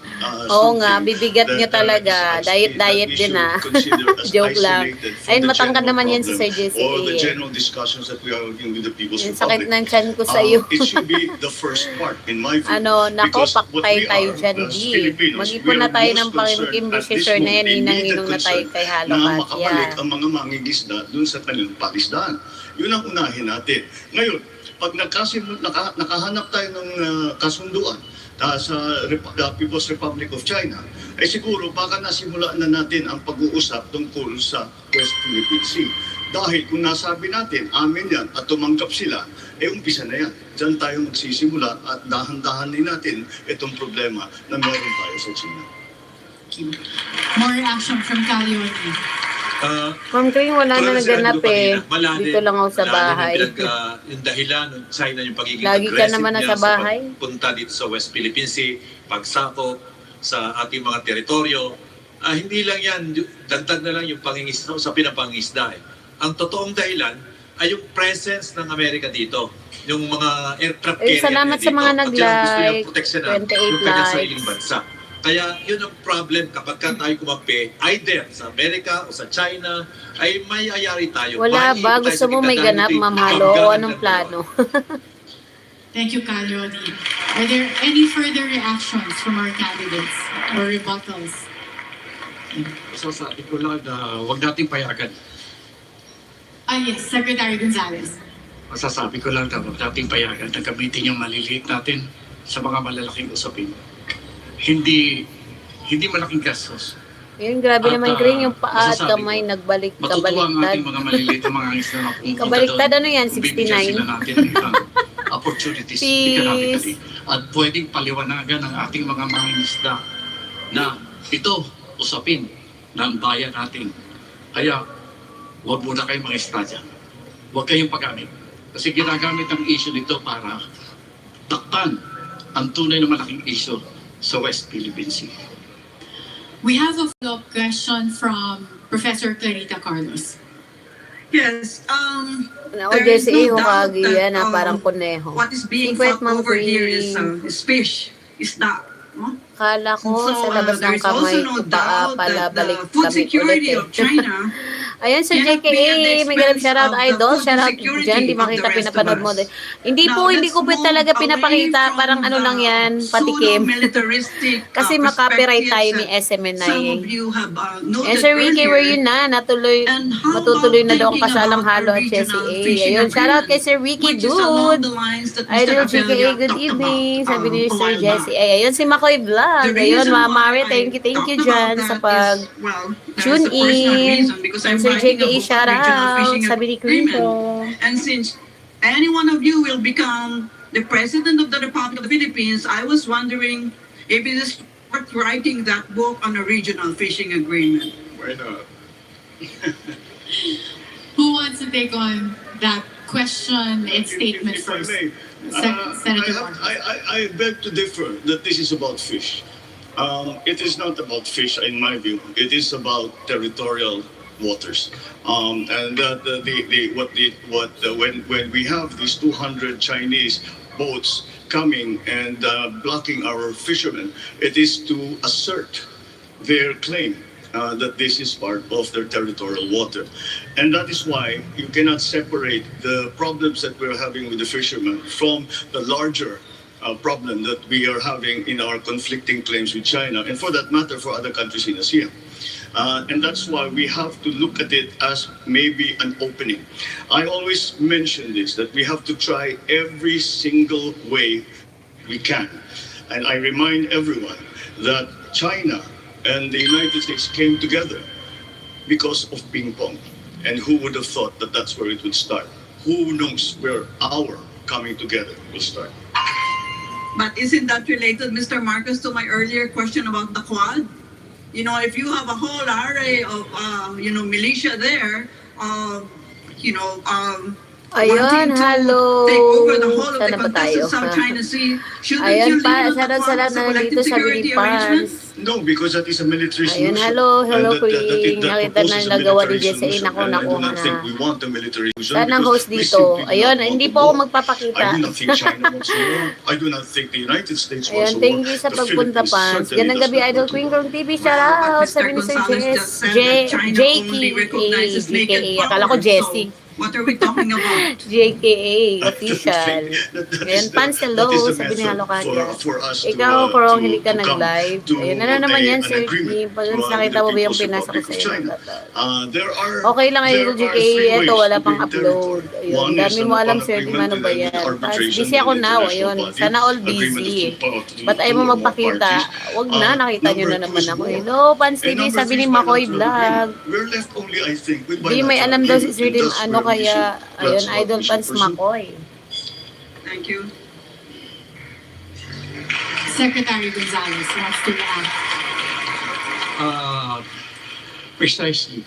Oo nga, something bibigat that, niya talaga. is- Diet-diet that we din should consider as Joke lang. isolated from Ayun, the matangkad general naman yan si problem Sir JCA. or the general discussions that we are having with the People's Yung sakit Republic. ng tiyan ko sa iyo. It should be the first part, in my view. Ano, nako, Because what paktay we tayo are, dyan, as G. Filipinos, Mag-ipon we na are tayo most ng concerned Kim at this Sir na yan, moment, ninang-ninong na tayo immediate kay Halo na Katya. makabalik ang mga mangingisda dun sa kanilang palisdaan. Yun ang unahin natin. Ngayon, pag nakahanap tayo ng kasunduan sa People's Republic of China, ay siguro baka nasimulaan na natin ang pag-uusap tungkol sa West Philippine Sea. Dahil kung nasabi natin, amin yan, at tumanggap sila, umpisa na yan. Diyan tayo magsisimula at dahan-dahan din natin itong problema na meron tayo sa China. More action from Calioni. Ma'am Kring, wala na naganap eh. Dito lang ako sa bahay. Yung dahilan ng China yung pagiging Lagi ka aggressive naman niya nasa bahay. sa pagpunta dito sa West Philippine Sea, pagsakop sa ating mga teritoryo. Hindi lang yan, dagdag na lang yung pangingisda, usapin ang pangingisda eh. Ang totoong dahilan ay yung presence ng Amerika dito. Yung mga aircraft Ayun, carrier salamat niya sa mga dito. At yan, gusto nilang nag-like. proteksyonan 28 yung kanyang sariling likes. bansa. Kaya yun ang problem kapag ka tayo kumampi, either sa Amerika o sa China, ay may ayari tayo. Wala Mahilig ba? tayo Gusto sa mo may kitadahan ganap, natin. Ma'am Halo? O Hangganan anong ng plano? Thank you, Calioni. Are there any further reactions from our candidates or rebuttals? Sasabi ko lang na huwag nating payagan. Yes, Secretary Gonzales. Masasabi ko lang na huwag nating payagan na gamitin yung maliliit natin sa mga malalaking usapin. Hindi malaking gastos. Yun, grabe At, naman Kring, yung paa at masasabi kamay ko, nagbalik, Matutuwa ang kabaliktad. ating mga maliliit na mga isla na pumunta Kabaliktad, doon. ano yan, Kung bibigyan 69? sila natin ng ibang opportunities Peace. economically. At pwedeng paliwanagan ang ating mga isda na ito, usapin ng bayan natin. Kaya, huwag muna kayong mga isda dyan. Huwag kayong paggamit. Kasi ginagamit ang issue nito para takpan ang tunay na malaking issue sa West Philippine Sea. We have a follow-up question from Professor Clarita Carlos. Yes, Ako, there is JCA, no doubt Hokage that, yan na parang kuneho. what is being Secret, fought Ma'am over here Kring. is fish, is that. No? Kala ko So, sa labas there ng is also kamay no ko paa doubt pala that balik the food kami security ulit of China Ayan sa cannot be at the JKA, may ganap expense shoutout of the idol, food shoutout security dyan, di of makita the rest pinapanood of mo us. din. Hindi Now, po, hindi let's ko po move talaga away pinapakita, from parang ano the lang yan, patikim. pseudo-militaristic, Kasi makapiright tayo ni perspectives that SMNI. some of you have noted Yan Sir Ricky, where earlier. yun na, natuloy, And how matutuloy na about daw ang thinking kasalang about halo a at regional JCA. fishing Ayun, shoutout kay agreement, Sir Ricky, which is along dude. the lines that Idol Mr. JKA, Abella good talked evening. about Sabi ni a Sir while JCA. back. Ayun, si Makoy Vlog. The Ayun, reason Mama why Mari, I thank you talked dyan about sa that pag is, well, there tune is a personal in. reason because I'm Sir writing a JKA, book on regional shoutout. fishing Sabi ni agreement. Quinto. And since any one of you will become the president of the Republic of the Philippines, I was wondering if it is worth writing that book on a regional fishing agreement. Why not? Who wants to take on that question and statement If I first? may, Senator Marcos. I beg to differ that this is about fish. It is not about fish, in my view. It is about territorial waters, and when we have these 200 Chinese boats coming and blocking our fishermen, it is to assert their claim that this is part of their territorial water. And that is why you cannot separate the problems that we're having with the fishermen from the larger problem that we are having in our conflicting claims with China, and for that matter, for other countries in Asia. And that's why we have to look at it as maybe an opening. I always mention this, that we have to try every single way we can. And I remind everyone that China and the United States came together because of ping pong. And who would have thought that that's where it would start? Who knows where our coming together will start? But isn't that related, Mr. Marcos, to my earlier question about the Quad? You know, if you have a whole array of, militia there, Ayun, wanting to hello. take over the whole of the Sana ba tayo? contested South China Sea, shouldn't Ayun you pa, leave the shoutout sa Quad lahat as a na collective nandito sa security arrangement? Pilipinas. No, because that is a military Ayun, solution. hello, And Queen. Nakita na proposes a nagawa ni military Jesse. solution. Naku, And I do na. not think we want a military solution. Saan ang because host we dito? simply do Ayun, not want hindi to po ako war. magpapakita. I do not think China wants to war. I do not think the United States wants Ayun, to war. thank you sa The pagpunta, Philippines Pans. certainly Ganang does gabi, not Idol want to Queen war. from TV. Shout out, sabi ni Sir Gonzalez Jess. just said that China only recognizes naked JKA. Akala ko power. Jessie. So, what are we talking about? JKA, I don't official. think that Ayun, is Pans, that hello, is the sabi ni method Halo Katya. for us to, Ikaw, Krong, to- hindi ka to come nag-live. to Ayun, ano naman yan, an Sir agreement Kim? Pag with nakita mo ba yung People's pinasa ko Republic sa of iyo? China. Okay lang, There Idol are JKA. three Ito, ways wala to pang gain upload. territory. Ayun, One is dami an mo alam, open Sir Kim, agreement ano ba and yan? Tapos, arbitration busy ako with now. international Ayun, body. sana all Agreement busy. of two Ba't ayaw mo or more magpakita? parties. Wag na, nakita nyo na Number naman two is ako. war. Hello, Pans And TV, number sabi three ni is Makoy bilateral Vlog. agreement. We're left only, I think, with Di may bilateral alam daw si agreement. Sir And Dim, that's ano where we kaya, should- ayun, that's what Idol we should Pans pursue. Makoy. Thank you. Secretary Gonzalez wants to react. Precisely.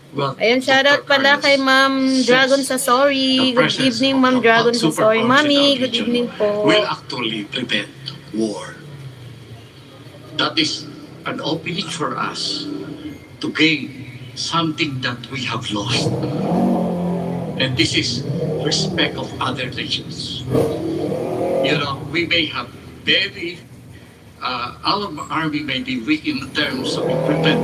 Well, Ayun, shoutout pala kay Ma'am Dragon sa Sorry. Good evening, Ma'am Dragon sa Sorry. Mami, good evening po. Will actually prevent war. That is an opening for us to gain something that we have lost. And this is respect of other nations. You know, we may have our army may be weak in terms of equipment,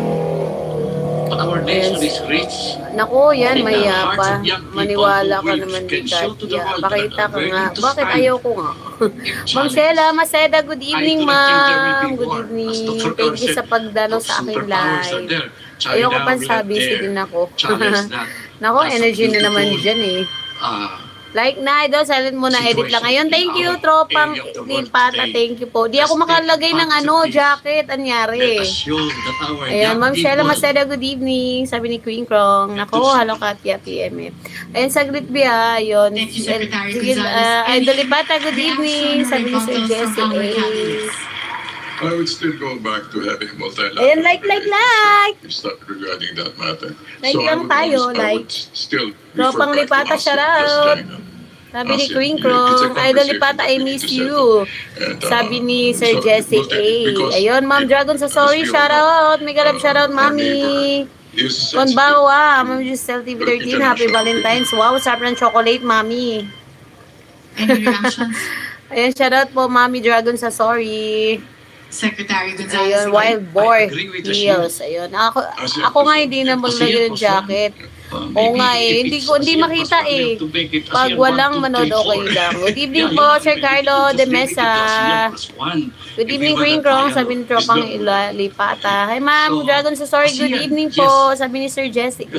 but our nation is rich. Naku, yan, In the maya hearts pa. of young people Maniwala who ka will naman can di show to the Katya. world Pakita that ka are nga. ready to Bakit stand ayaw ko nga? Ma'am Sheila Maceda, good evening, Ma'am. Good evening. Thank you sa pagdalo sa aking live. Ayoko pa sabi, sige na ako. Naku, energy na naman dyan eh. Like na, Idol, silent mo na, edit lang. Ayun, thank you, tropang Lipata, thank you po. Di ako makalagay ng jacket, anyari. Ayun, Ma'am Sheila Maceda, good evening. Sabi ni Queen Krong. Nako, halo Katya, PM. Ayun, saglit biya, ayun. Thank you, Secretary Sige, Gonzalez. Idol Lipata, good evening. Sabi ni Sir Jesse A. I would still go back to having multilateral. Ayun, like. Start regarding that matter. Like so lang I would tayo, I like. would still Tropang refer back Lipata, to shout ASEAN, just out. China. Sabi ni ASEAN, Queen it's a Krong, Idol conversation Lipata, that I we need miss to you. settle. And, Sabi ni Sir so, Jesse A. because Ayun, Ma'am Dragon sa Sorry, because we shout all out. Mega love shout out, our Mami. neighbor is sensitive Konbawa, to Ma'am Giselle TV13, international Happy Valentine's. Wow, sarap ng chocolate, Mami. Any reactions? Ayun, shout out po, Mami Dragon sa Sorry. Secretary Gonzalez. Ayun, Wild Boar I agree with the Heels. Ayun, ako nga hindi na maglagay ng jacket. Oo nga eh, hindi makita eh. Pag walang manood, okay lang. Good evening po, Sir Carlo de Mesa. Good evening, Queen Krong. Sabi ni Tropang Lipata. Hi, Ma'am Dragon sa Sorry. Good evening po. Sabi ni Sir Jesse A.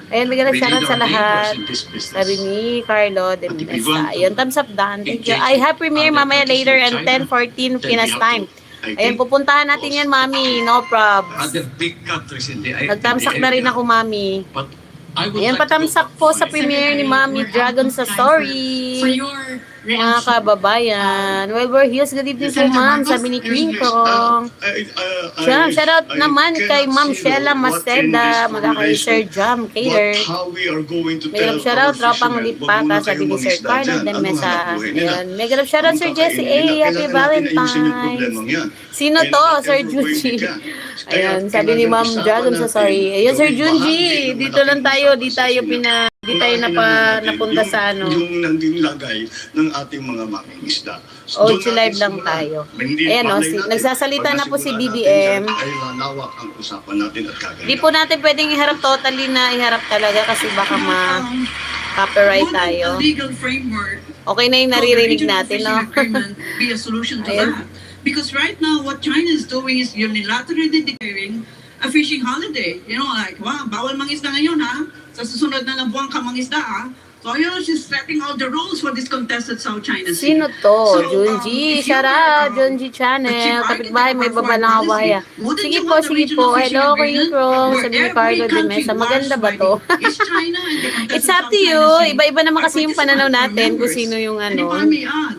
Ayun, bigyan shoutout sa lahat. Sabi ni Carlo de Mesa. Ayun, thumbs up Dan. Thank you. I have premiere mamaya later and 10:14 Pinas time. Ayun, pupuntahan natin yan, Mami. No probs. Other big countries in the Nagtamsak na rin ako, Mami. But I would Ayan, like to patamsak po sa premiere ni Mami Dragon sa For Sorry. your Mga kababayan. Well, we're here. Good evening po, ma'am. Sabi ni Queen Kong. Jam, shoutout naman kay Ma'am Sheila Maceda. Mula kay Sir Jam Cater. May ganap shoutout, tropang lipata. Sabi ni Sir Carlo de Mesa. Ayan. May ganap shoutout, Sir Jesse A. Happy Valentine's. Sino to? Sir Junji. Ayan. Sabi ni Ma'am Dragon sa sorry. Ayan, Sir Junji. Dito lang tayo. Di tayo napunta sa ano. Yung nanding lagay ng ating mga mangingisda. OG live lang tayo. Ayan o, nagsasalita na po si BBM. Ay lalawak ang usapan natin at kagaya. Di po natin pwedeng iharap totally na iharap talaga kasi baka ma-copyright tayo. Legal framework. Okay na yung naririnig natin, no? Be a solution to that. Because right now, what China is doing is unilaterally declaring a fishing holiday. You know, like, wow, bawal mangisda ngayon, ha? Sa susunod na lang buwan ka mangisda, ha? So, you know, she's setting all the rules for this contested South China Sea. Sino to? Junji, Shara, Junji Channel. Kapitbahay, may baba ng awaya. Sige po, sige po. Hello, Queen Krong. Sabi ni Carlo de Mesa. Maganda ba to? It's up to you. Iba-iba naman kasi yung pananaw natin kung sino yung ano.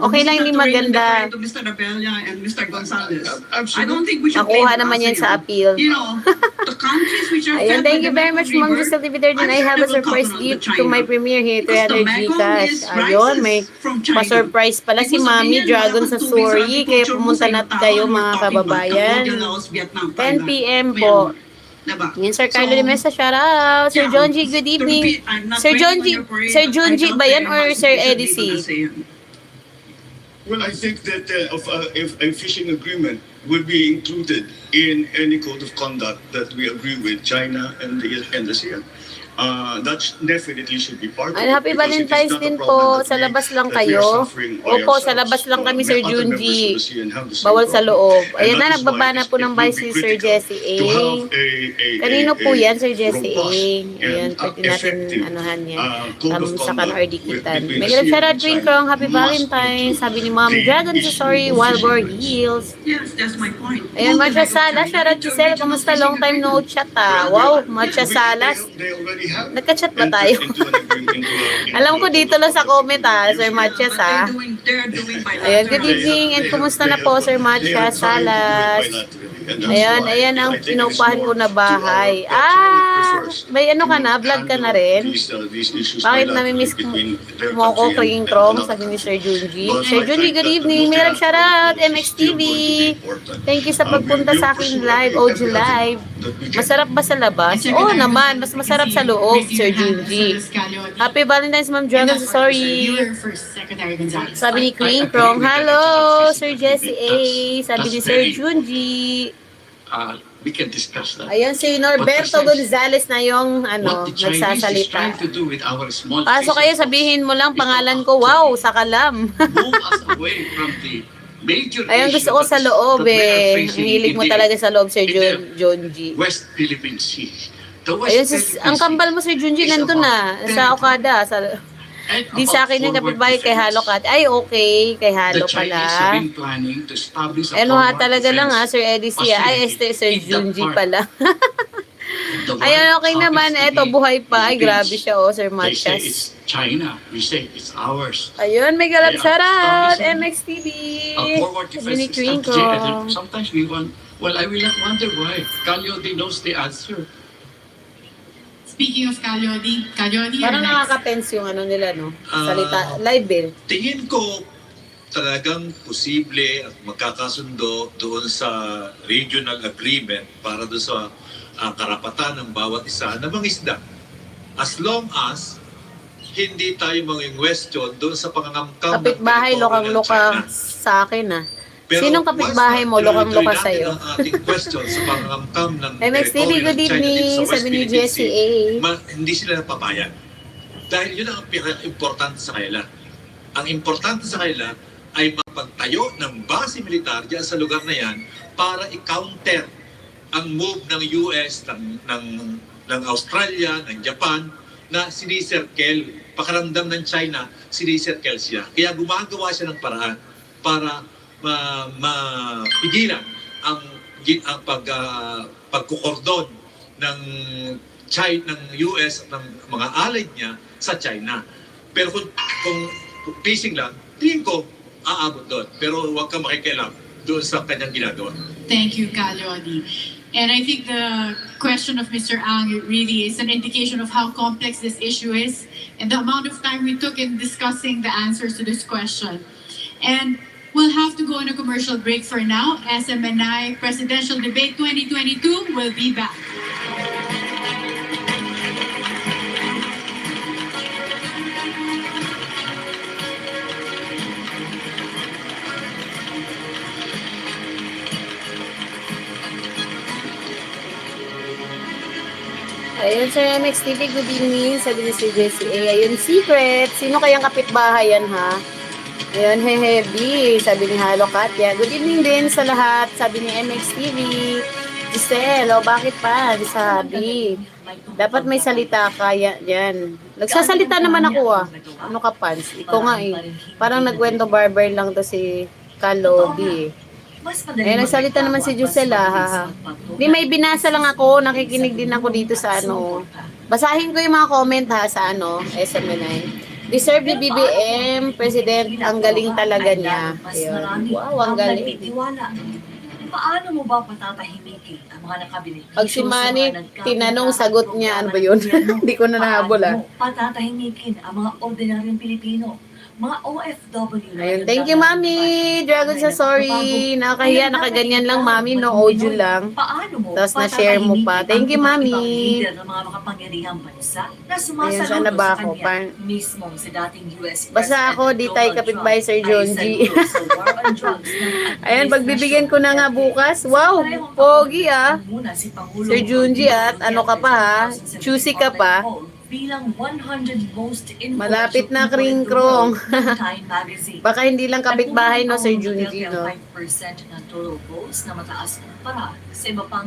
Okay lang hindi maganda. Mr. Rabella and Mr. Gonzales. I don't think we should Nakuha naman yan sa appeal. You know, the countries which are Ayun, thank you very much, Ma'am Giselle TV. I have a surprise gift to my premiere here. 300 Gcash. Ayun, may pa-surprise pala si Mami Dragon sa Sorry. Kaya pumunta na kayo mga kababayan. 10 p.m. po. Yan, Sir Carlo de Mesa, shout out. Sir Jonji, good evening. Sir Jonji ba yan or Sir Eddie C? Well, I think that if a fishing agreement would be included in any code of conduct that we agree with China and the ASEAN. That definitely should be part of it. Happy Valentine's din po. Sa labas lang kayo. Opo, sa labas lang kami, Sir Junji. Bawal sa loob. Ayan na, nagbaba na po ng vice si Sir Jesse A. Kanino po yan, Sir Jesse A? Ayan, pwede natin anuhan yan. Sa kanor dikitan. May ganap shoutout, Queen Krong. Happy Valentine's. Sabi ni Ma'am Dragon sa sorry, Wildboard Heels. Yes, that's my point. Ayan, Matcha Salas. Shoutout, Giselle. Kamusta? Long time no chat, ah. Wow, Matcha Salas. Nagka-chat ba tayo? Alam ko dito lang sa comment, Sir Matches, Ayan, good evening and kumusta na po, Sir Matches, Salas? Ayan ang inupahan ko na bahay. May ano ka na? Vlog ka na rin? Bakit nami-miss mo ko, Queen Krong? Sabi ni Sir Junji. Sir Junji, good evening. Merang shoutout, MXTV. Thank you sa pagpunta sa akin live, OG live. Masarap ba sa labas? Oo naman, mas masarap sa loob, Sir Junji. Happy Valentine's, Ma'am Dragon. Sorry. Sabi ni Queen Krong, hello, Sir Jesse A. Sabi ni Sir Junji. We can discuss that. Ayun, si Norberto Gonzales na yung nagsasalita. Pasok kayo, sabihin mo lang pangalan ko. Wow, sa kalam. Ayun, gusto ko sa loob eh. Ang hilig mo talaga sa loob, Sir Jonji. West Philippine Sea. Ayun, ang kambal mo, Sir Junji, nandun na. Sa Okada. Di sa akin yung kapitbahay kay Halo Kat. Ay, okay. Kay Halo pala. Ano ha, talaga lang Sir Eddie siya. Ay, Sir Junji pala. Ayun, okay naman. Eto, buhay pa. Ay, grabe siya, Sir Matchas. China. We say it's ours. Ayun, may galap shoutout. MXTV. Sabi ni Sometimes we want, well, I will not wonder why. Calyodi knows the answer. Speaking of Calyodi, parang nakaka-tense yung ano nila, no? Salita, live eh. Tingin ko talagang posible at magkakasundo doon sa regional agreement para doon sa karapatan ng bawat isa na mangisda. As long as hindi tayo mga-question doon sa pangangamkam kapitbahay, lokang-loka sa akin Sinong kapitbahay mo, lokang-loka sa'yo? Ating question sa pangangamkam ng MXTV, good evening. Sabi ni Jesse A. Hindi sila napapayag. Dahil yun ang importante sa kanila. Ang importante sa kanila ay mapagtayo ng base militar dyan sa lugar na yan para i-counter ang move ng US, ng Australia, ng Japan, na sinisirkel, pakaramdam ng China, sinisirkel siya. Kaya gumagawa siya ng paraan para mapigilan ang pagkukordon ng US at ng mga allied niya sa China. Pero kung fishing lang, tingin ko, aabot doon. Pero huwag kang makikialam doon sa kanyang ginagawa. Thank you, Kalodi. And I think the question of Mr. Ang really is an indication of how complex this issue is and the amount of time we took in discussing the answers to this question. And we'll have to go on a commercial break for now. SMNI Presidential Debate 2022 will be back. Ayun, Sir MXTV, good evening. Sabi ni si Jessie A. Ayun, secret. Sino kayang kapitbahay yan, ha? Ayun, heavy. Sabi ni Halo Katya. Good evening din sa lahat. Sabi ni MXTV. Giselle, bakit pa? Sabi. Dapat may salita kaya yan. Nagsasalita naman ako, Ano ka, Pans? Ikaw nga, Parang nagkwento barber lang to si Kalodi, nagsalita naman si Giselle, Di, may binasa lang ako, nakikinig din ako dito sa Basahin ko yung mga comment, sa SMNI. Deserve ni BBM, President, ang galing talaga niya. Ayun. Wow, ang galing. Paano mo ba patatahimikin ang mga nakabili? Pag si Manny, tinanong, sagot niya, ano ba yun? Hindi ko na nahabol, Patatahimikin ang mga ordinaryong Pilipino, mga OFW. Ayun, thank you, Mami. Dragon sa sorry. Nakakahiya, nakaganyan lang, Mami, no audio lang. Tapos na-share mo pa. Thank you, Mami. Leader ng mga makapangyarihang bansa na sumasaludo sa kanya, mismong si dating US President Basta ako, di tayo kapitbahay, Sir John G. Ayan, pagbibigyan ko na nga bukas. Wow, pogi, Sir John G, at ano ka pa, choosy ka pa. Bilang 100 most malapit na kring-krong. Baka hindi lang kapitbahay, no, Sir Junji, no? 5% ng total votes na mataas kumpara sa iba pang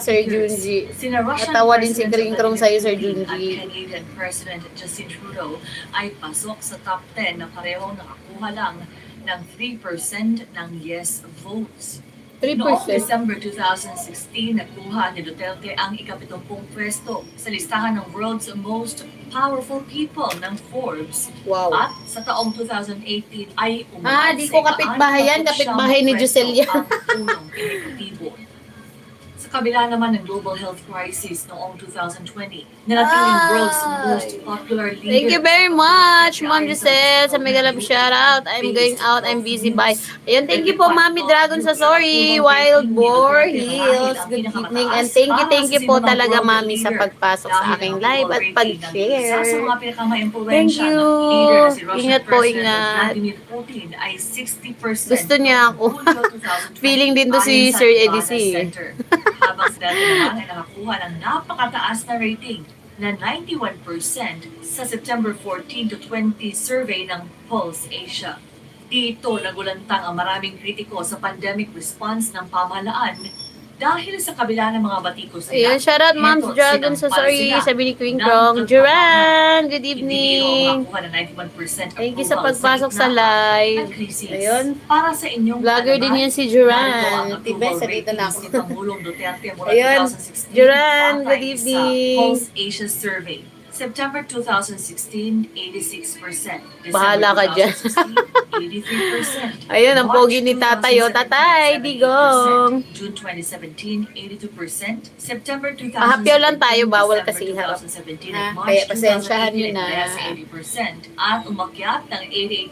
Sir Junji. Natawa din si kring-krong sa'yo, Sir Junji. Canadian President Justin Trudeau ay pasok sa top 10 na parehong nakakuha lang ng 3% ng yes votes. 3%. Noong December 2016, nakuha ni Duterte ang ika-70 pwesto sa listahan ng world's most powerful people ng Forbes. Wow. At sa taong 2018 ay umalis di ko kapitbahay yan. Kapitbahay ni Giselle yan. Sa kabila naman ng global health crisis noong 2020, nanatiling world's most popular leader. Thank you very much, Ma'am Giselle, sa mega love shoutout. I'm going out, I'm busy, bye. Ayun, thank you po, Mami Dragon sa sorry. Wild Boar Hills, good evening. And thank you po talaga, Mami, sa pagpasok sa aking live at pag-share. Thank you. Ingat po, ingat. Gusto niya ako. Feeling din to si Sir Eddie. Habang si dati naman ay nakakuha ng napakataas na rating na 91% sa September 14 to 20 survey ng Pulse Asia. Dito nagulantang ang maraming kritiko sa pandemic response ng pamahalaan dahil sa kabila ng mga batikos nila. Ayan, shoutout Mom's Dragon sa sorry, sabi ni Queen Krong. Duran, good evening. Thank you sa pagpasok sa live. Ayun, para sa inyong vlogger din yan si Duran. Tibe, salita na ako. Ayun, Duran, good evening. Pulse Asia Survey. September 2016, 86%. Bahala ka dyan. 83%. Ayun, ang pogi ni tatay. Tatay, digong. June 2017, 82%. September 2017, hapyaw lang tayo, bawal kasi harap. Kaya pasensyahan nyo na. 80%. At umakyat ng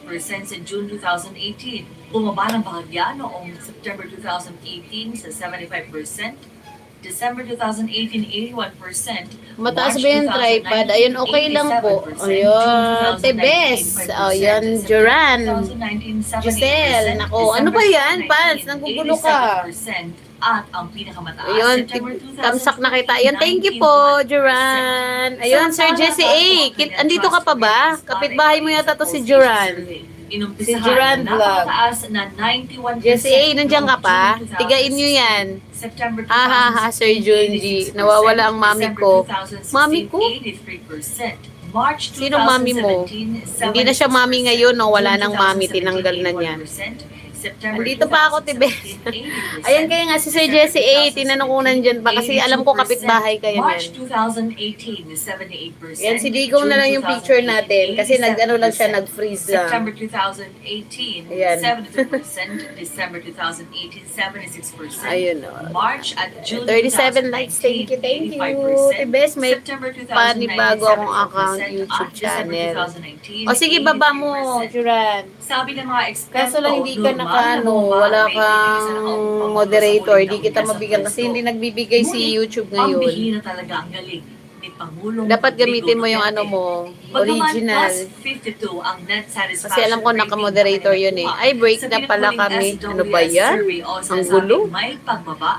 88% sa June 2018. Bumaba ng bahagya noong September 2018 sa 75%. December 2018, 81%. Mataas ba yung tripod? Ayun, okay lang po. Ayun, Tebes. Ayun, Duran. Giselle. Nako, ano ba yan, Pans? Nanggugulo ka. At ang pinakamataas, ayun, tamsak na kita. Ayun, thank you po, Duran. Ayun, Sir Jessie A. Andito ka pa ba? Kapitbahay mo yata to si Duran. Si Duran Vlog. Jessie A, nandiyan ka pa? Tigain nyo yan. Sir Junji. Nawawala ang mami ko. Mami ko? Sino mami mo? Hindi na siya mami ngayon, no? Wala nang mami, tinanggal na niya. September Nandito pa ako, Tibes. 2017, 80%. Ayan kaya nga si Sir Jesse A. Tinanong ko nandyan pa kasi alam ko kapitbahay kayo March yan. 2018 is 78%. Yan, si Digong na lang yung picture natin kasi nag-ano lang siya, 87%. nag-freeze lang. September 2018, Ayan. 72%. December 2018, 76%. Ayun, o. March at June 37 likes. Thank you, thank you. 85%. Tibes, may September 2019, panibago akong account, 74%. YouTube December channel. 2019, O sige, baba mo, 83%. Juran. Sabi ng mga eksperto, Kaso lang hindi ka normal naka-ano, na wala may pinag-isa na kang kaupang moderator, sa di huling kita taong mabigyan nasa kasi hindi pwesto. nagbibigay si Ngunit, YouTube ang ngayon. bihira talaga ang galing ni Pangulong Dapat Rodrigo gamitin mo yung Duterte. ano mo, Bagaman original. plus 52 ang net satisfaction Kasi alam ko rating naka-moderator na yun eh. nakuha Ay, break sa na pala pinagmuling kami. SWS Ano ba yan? survey o Ang sinasabing gulo. may pagbaba.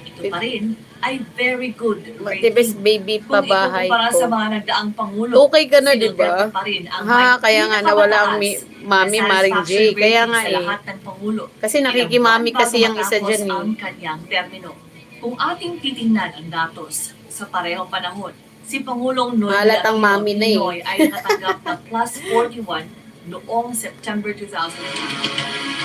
Ito pa rin ay very good Tibes, rating. baby pa Kung bahay ikukumpara ko. sa mga nagdaang Pangulo, Okay ka na, si di ba? Duterte pa rin ang Ha, may kaya nga nawala ang pinakamataas mami, na Maring J. satisfaction Kaya rating nga sa eh. lahat ng Pangulo. Kasi nakikimami Ilang buwan kasi bago yung isa matapos dyan eh. ang kanyang termino. Kung ating titingnan ang datos sa parehong panahon, si Pangulong Noy Malat ang mami na eh. Pinoy ay nakatanggap ng plus 41 noong September 2018.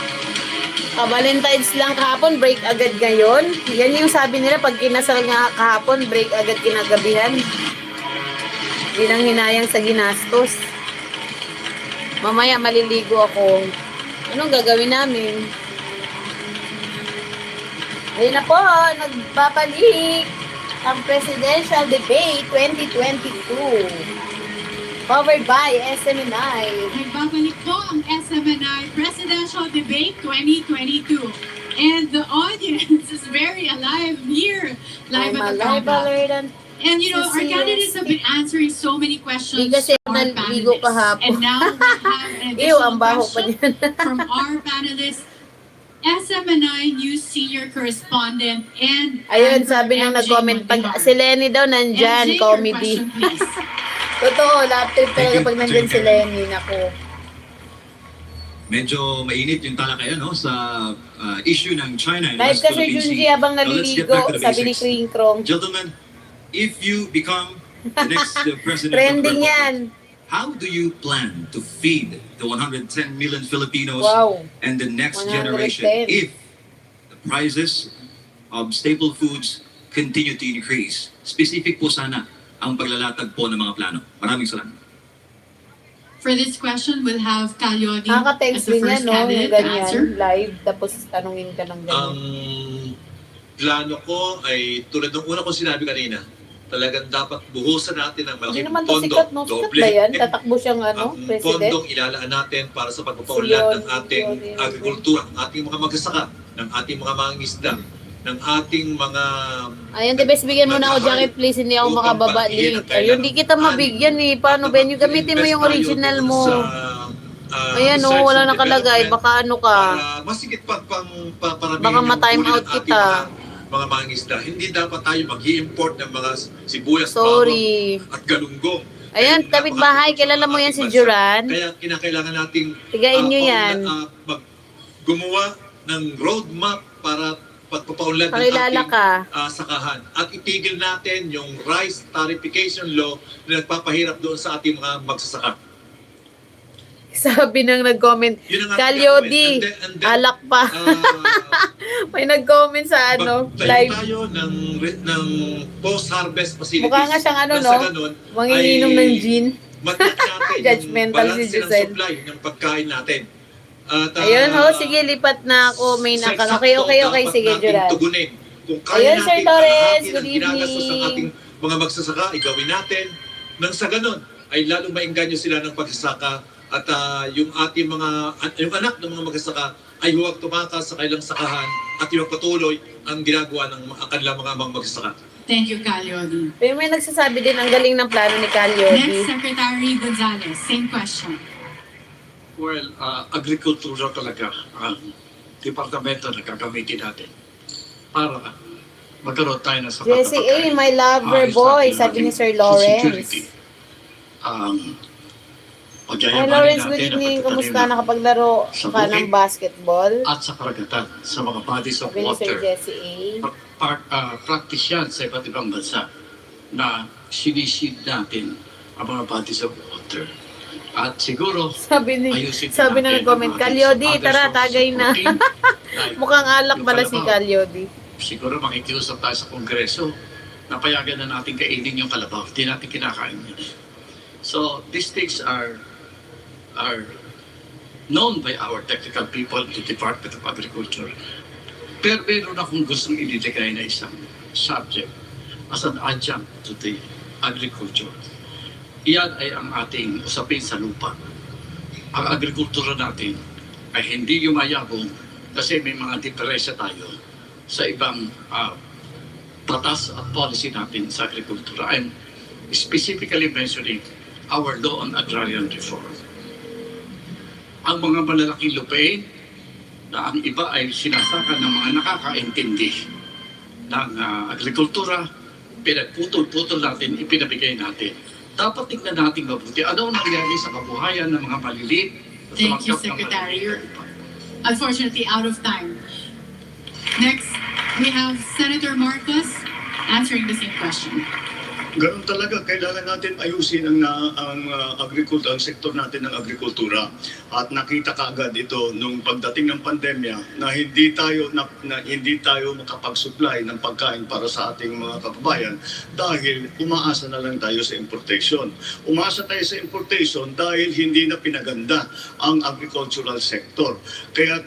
Valentine's lang kahapon, break agad ngayon. Yan yung sabi nila, pag kinasal nga kahapon, break agad kinagabihan. Hindi lang hinayang sa ginastos. Mamaya maliligo ako. Anong gagawin namin? Ayun na po, nagbabalik ang Presidential Debate 2022. Covered by SMNI. Nagbabalik po ang SMNI Presidential Debate 2022. And the audience is very alive here, live I'm at the alive, Okada. alert, and And you know, our candidates have been answering so many questions Di kasi from our naligo panelists. kahapon. And now we have an Ew, additional ang baho pa question niyan. from our panelists. SMNI News Senior Correspondent and Ayun, anchor sabi nang MJ nag-comment, pag Montejano. si Lenny daw nandyan, MJ, your comedy. question, please. Totoo, lahat trip talaga Thank you, pag nandyan si Jen. Lenny, nako. Medyo mainit yung talakayan no sa issue ng China and Live West ka Sir Philippine Junji Sea. habang Now, let's get naliligo, back to the sabi ni basics. Kring Krong. Gentlemen, if you become the next president Trending of the yan. Republic, how do you plan to feed the 110 million Filipinos Wow. and the next 110. generation if the prices of staple foods continue to increase? Specific po sana ang paglalatag po ng mga plano. Maraming salamat. For this question, we'll have Calyodi as Nakaka-text the din yan, first no? candidate Yung to ganyan, answer. live, tapos tanungin ka ng ganyan. Ang plano ko ay tulad ng una ko sinabi kanina, talagang dapat buhusan natin ang Hindi malaking naman to pondo, sikat, no? Sikat doble. ba yan? Tatakbo siyang ano, Ang president? pondong ilalaan natin para sa pagpapaunlad ng ating Leon. agrikultura, ng ating mga magsasaka, ng ating mga mangingisda, ng ating mga Ayun, the best, bigyan mo na ako jacket, please. Hindi ako upang makababa paghihin link. ang kailangan Ayun, di kita mabigyan eh. Paano ba yun? Gamitin mo yung original mo. Ayan, research wala and nakalagay. development Baka ano ka. para masigit pa paramihin Baka yung ma-time huli ng out ating kita. mga mangingisda. Hindi dapat tayo mag-i-import ng mga sibuyas, Sorry. bawang at galunggong. Ayun, Dahil kapitbahay, napakatipid kilala sa mo yan ating si bansa. Juran? Kaya kinakailangan nating Tigain nyo yan. gumawa ng roadmap para pagpapaunlad ng Pakilala ating ka. sakahan. At itigil natin yung rice tarification law na nagpapahirap doon sa ating mga magsasaka. Sabi nang nag-comment, Yun ang ating Kalyodi, gagawin. And then, alak pa. May nag-comment sa ano, Magtayo live. tayo ng post-harvest facilities. Mukha nga siyang ano, Na no? sa ganun, Manginginom ay ng gin. Matiyak natin Judgmental yung si balance ng Giselle. supply ng pagkain natin. At, Ayun, sige, lipat na ako. May sa nakang. eksakto, Okay, dapat sige, natin Juran. tugunin. Kung kaya Ayun, Sir natin Torres, kalahati good ng ginagastos ng evening. ating mga magsasaka, igawin natin. Nang sa ganun, ay lalong maengganyo sila ng pagsasaka at yung ating yung anak ng mga magsasaka ay huwag tumakas sa kailang sakahan at yung patuloy ang ginagawa ng kanilang mga magsasaka. Thank you, Calyodi. Pero may nagsasabi din, ang galing ng plano ni Next, Kalyodi. Secretary Gonzales, same question. Well, agricultura talaga ang departamento na gagamitin natin para magkaroon tayo ng sapat na Jesse A, pagkain. my lover Ayos boy, natin sabi ni maging Sir food Lawrence. security. Hi Pagyayamanin Lawrence, good natin ang evening. pagtatanim Kumusta? ng- Nakapaglaro sa ka ng bukid basketball? at sa karagatan sa mga bodies of Sabi ni Sir water. Jesse A. Practice yan sa iba't ibang bansa na sinisid natin ang mga bodies of water. At siguro, Sabi ayusin sabi na natin nag-comment, ang mga Kalyodi, other tara, sources tagay of na. protein, like Mukhang alak yung pala si kalabaw. Kalyodi. Siguro makikiusap tayo sa Kongreso, napayagan na natin kainin yung kalabaw. Hindi natin kinakain yun. So, these things are known by our technical people in the Department of Agriculture. Pero meron akong gustong iniligay na isang subject as an adjunct to the agriculture. Iyan ay ang ating usapin sa lupa. Ang agrikultura natin ay hindi yumayabong kasi may mga diferensya tayo sa ibang batas at policy natin sa agrikultura. I'm specifically mentioning our law on agrarian reform. Ang mga malalaking lupain na ang iba ay sinasaka ng mga nakakaintindi ng agrikultura, pinagputol-putol natin, ipinabigay natin. Dapat tignan natin mabuti ano ang nangyari sa kabuhayan ng mga maliliit. Thank you, Secretary. You're unfortunately out of time. Next, we have Senator Marcos answering the same question. Ganun talaga, kailangan natin ayusin ang sektor natin ng agrikultura. At nakita kaagad ito nung pagdating ng pandemya na hindi tayo makapag-supply ng pagkain para sa ating mga kababayan dahil umaasa na lang tayo sa importation. Umaasa tayo sa importation dahil hindi na pinaganda ang agricultural sector. Kaya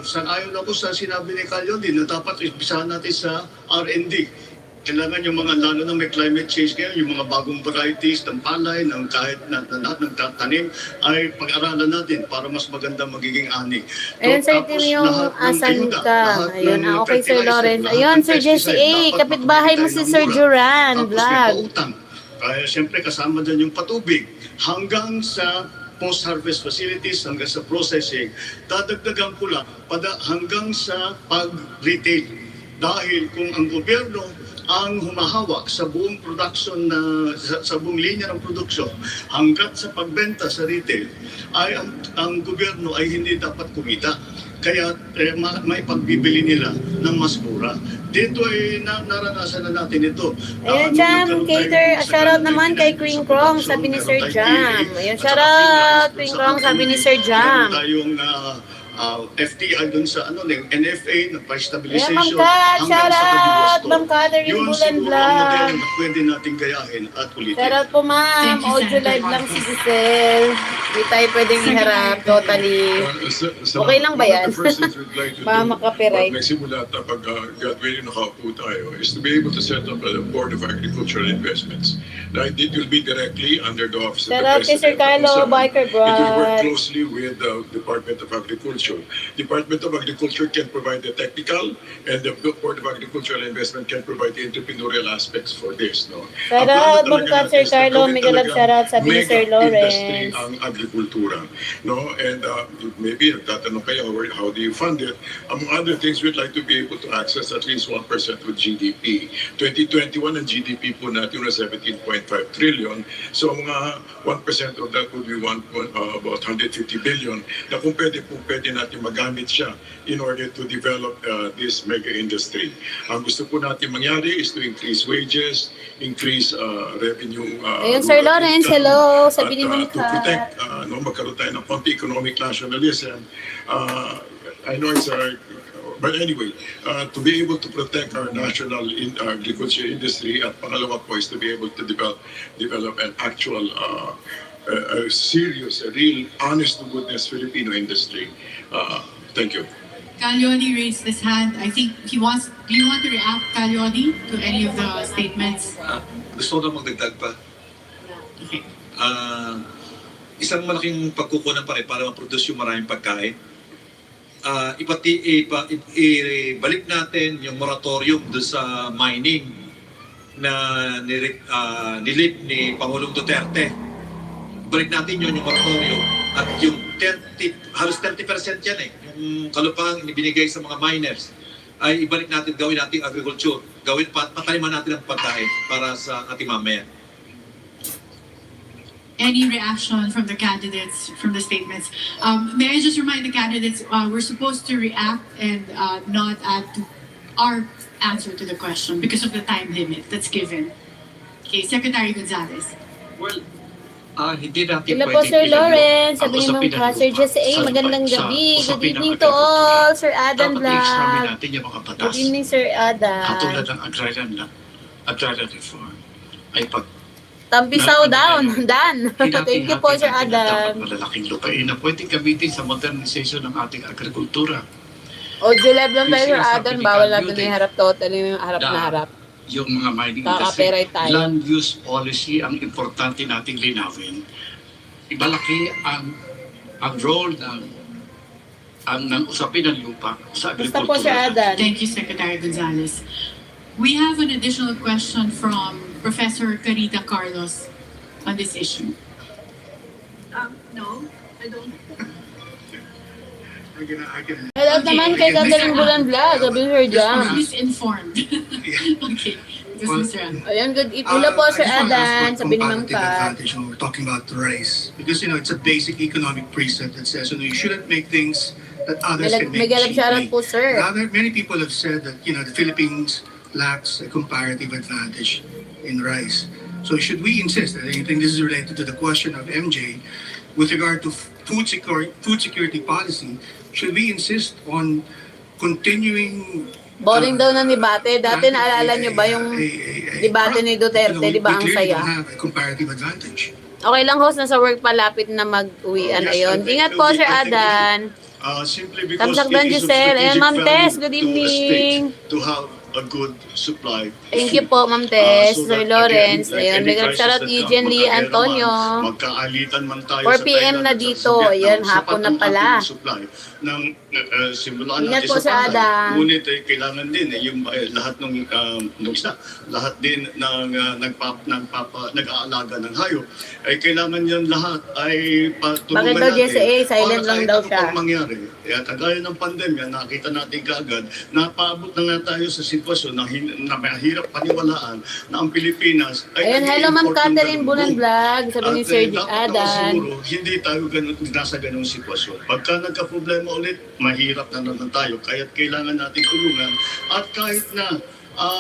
sang-ayon ako sa sinabi ni Kalyodi na dapat ibisahan natin sa R&D. Kailangan yung mga, lalo na may climate change ngayon, yung mga bagong varieties ng palay, ng kahit na ng tanim, ay pag-aralan natin para mas maganda magiging ani. Ayun, Sir Tim, yung asan ka. Ayun, okay, Sir Lawrence. Ayun, Sir Jesse A. Kapitbahay mo si Sir Duran, vlog. Kaya siyempre kasama dyan yung patubig hanggang sa post-harvest facilities, hanggang sa processing. Dadagdagan ko lang hanggang sa pag-retail. Dahil kung ang gobyerno ang humahawak sa buong production sa buong linya ng produksyon hanggat sa pagbenta sa retail ay ang gobyerno ay hindi dapat kumita. Kaya may pagbibili nila ng mas mura. Dito ay naranasan na natin ito. Ayun, Jam, cater, shoutout naman kay Queen Krong, sabi ni Sir Jam. Ayun, shoutout, Queen Krong, sabi ni Sir Jam. Tayong FTI dun sa NFA, na price stabilization, Ma'am Kat, hanggang sa shoutout, Ma'am Catherine yun Bulan siguro ang Vlog. modelo na pwede natin gayahin at ulitin. Shoutout po, ma'am. Audio live lang si Giselle. Hindi tayo pwedeng iharap totally. Okay lang ba yan? Baka makapiright. Nagsimula pag God willing nakaupo tayo is to be able to set up a Board of Agricultural Investments. Now, it will be directly under the Office of the Shoutout kay Sir President. Carlo Biker It will work Brad. closely with the Department of Agriculture. Department of Agriculture can provide the technical, and the Board of Agricultural Investment can provide the entrepreneurial aspects for this. No? Shoutout, Ma'am Kat, Sir Carlo. Mega love shoutout, sabi ni Sir Industry Lawrence. ang agrikultura. No? And maybe tatanong kayo, how do you fund it? Among other things, we'd like to be able to access at least 1% of GDP. 2021, ang GDP po natin was 17.5 trillion. So mga 1% of that would be about 150 billion na kung pwede natin magamit siya in order to develop this mega industry. Ang gusto po natin mangyari is to increase wages, increase revenue. Ayun, Sir Lawrence, hello. Sabi ni Ma'am To protect, Kat. magkaroon tayo ng konti economic nationalism. I know it's but anyway, to be able to protect our national agriculture industry, at pangalawa po is to be able to develop an actual a serious, a real, honest-to-goodness Filipino industry. Thank you. Calyodi raised his hand. I think he wants. Do you want to react, Calyodi, to any of the statements? Gusto ko na magdagdag pa. Okay. Isang malaking pagkukunan pa rin para ma-produce yung maraming pagkain. Ibalik natin yung moratorium doon sa mining na nilip ni Pangulong Duterte. Balik natin yung moratorium at yung halos 30% yan yung kalupang binigay sa mga miners ay ibalik natin, gawin natin agriculture, pataliman natin ang pagkain para sa ating mamaya. Any reaction from the candidates from the statements? May I just remind the candidates, we're supposed to react and not add to our answer to the question because of the time limit that's given. Okay, Secretary Gonzalez. Well, Hindi natin Hello po, pwedeng Sir ilayo Lawrence. ang Sabi niyo usapin mong ng Sir lupa Jesse A. sa Magandang sa gabi. Good usapin ng evening to agrikultura. all, Sir Adam Dapat i-examine Vlog. natin yung mga batas. Good evening, Sir Katulad Adam. ng agrarian reform ay pag Tampisaw down. Dan. Thank you po, Sir dapat Adam. malalaking lupain na pwedeng gamitin sa modernization ng ating agrikultura. Audio live lang tayo, Sir Yung sinasabi Adam. ni Bawal Carl natin Yude, iharap totally yung harap na na harap. yung mga mining industry, Kakaperay tayo. land use policy ang importante nating linawin. Ibalaki ang role ng usapin ng lupa sa Basta po, Sir agrikultura. Adam. Thank you, Secretary Gonzales. We have an additional question from Professor Carita Carlos on this issue. No, I don't. Hello naman kay Catherine Bulan Vlog. Sabi ni Sir Jam. Misinformed. Okay. This is Mr. An. Ayan, good evening. Hello po, Sir I just wanna ask Adan. what Sabi ni Ma'am comparative Kat. advantage when we're talking about rice. Because, it's a basic economic precept that says, you shouldn't make things that others can May make galap shoutout cheaply. po, Sir. Now, many people have said that, the Philippines lacks a comparative advantage in rice. So should we insist, and I think this is related to the question of MJ, with regard to food security policy, should we insist on continuing Boring daw ng debate. Dati naalala nyo ba yung debate ni Duterte, di ba ang we clearly saya? don't have a comparative advantage. Okay lang, host. Nasa work palapit na mag-uwian. Yes, Ayun. I think Ingat po, it'll be- Sir I think Adan. Simply because Tamsakdan it is of Giselle. Ayan, strategic Ma'am Tess. value Good to a evening. state to have a good supply. Thank you po, Ma'am Tess. So Sir that, Lawrence. again, Ayun. like any Big up crisis shoutout that Eugene comes, Lee magkagera Antonio. man, magkaalitan man tayo 4 sa PM Thailand na at sa dito. Vietnam, Ayan, sapat hapon na ang pala. ating supply ng simulaan Ingat natin po, sa Sir palay. Adam. Ngunit kailangan din yung lahat ng isda, lahat din ng nag-aalaga ng hayop, ay kailangan yan lahat ay patulungan Bakit daw, natin. Jesse A? Silent Para lang kahit daw ano siya. pang mangyari. Kaya kagaya ng pandemya, nakita natin kaagad, napaabot na nga tayo sa sitwasyon na mahirap paniwalaan na ang Pilipinas ay Ayun, hello, Ma'am nag-i-import ng Catherine ganung Bulan boom. Vlog. Sabi ni Sir dapat naman Adan. siguro, hindi tayo nasa ganung sitwasyon. Pagka nagka-problema ulit, mahirap na naman tayo. Kaya't kailangan natin tulungan. At kahit na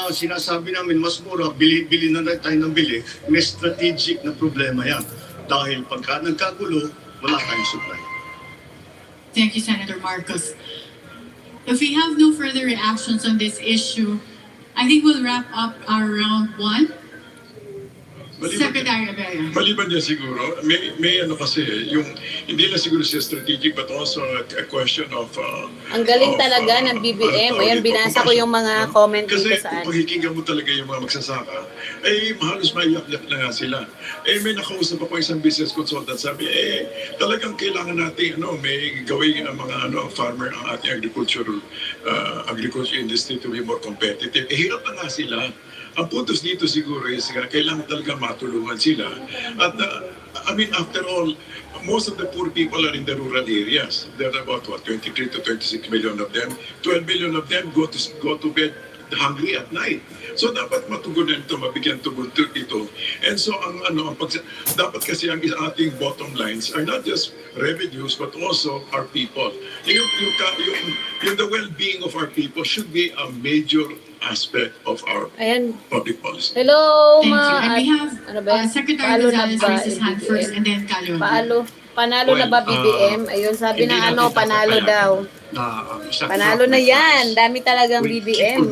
sinasabi namin mas mura, bili na tayo ng bili, may strategic na problema yan. Dahil pagka nagkagulo, wala tayong supply. Thank you, Senator Marcos. If we have no further reactions on this issue, I think we'll wrap up our round one. Secretary Abella. Maliban niya siguro, may ano kasi, yung hindi lang siguro siya strategic but also a question of... Ang galing talaga ng BBM. Ayan, binasa ko yung mga comment Kasi dito sa kung pakikinggan mo talaga yung mga magsasaka, halos maiyak-yak na nga sila. May nakausap ako isang business consultant, sabi, talagang kailangan natin, may gawin ang mga farmer ang ating agriculture industry to be more competitive. Hirap na nga sila. Ang puntos dito siguro is kailangan talaga matulungan sila. At after all, most of the poor people are in the rural areas. There are about 23 to 26 million of them. 12 million of them go to bed hungry at night. So dapat matugunan ito, mabigyan tugon ito. And so dapat kasi ang ating bottom lines are not just revenues but also our people. Yung the well-being of our people should be a major aspect of our public policy. Hello, Thank you. And we have ano ba? Secretary Paalo na Gonzales ba raised his hand BBM? first and then Calio. Panalo na ba BBM? Ayun, sabi ng panalo daw. Panalo na yan. Dami talagang BBM.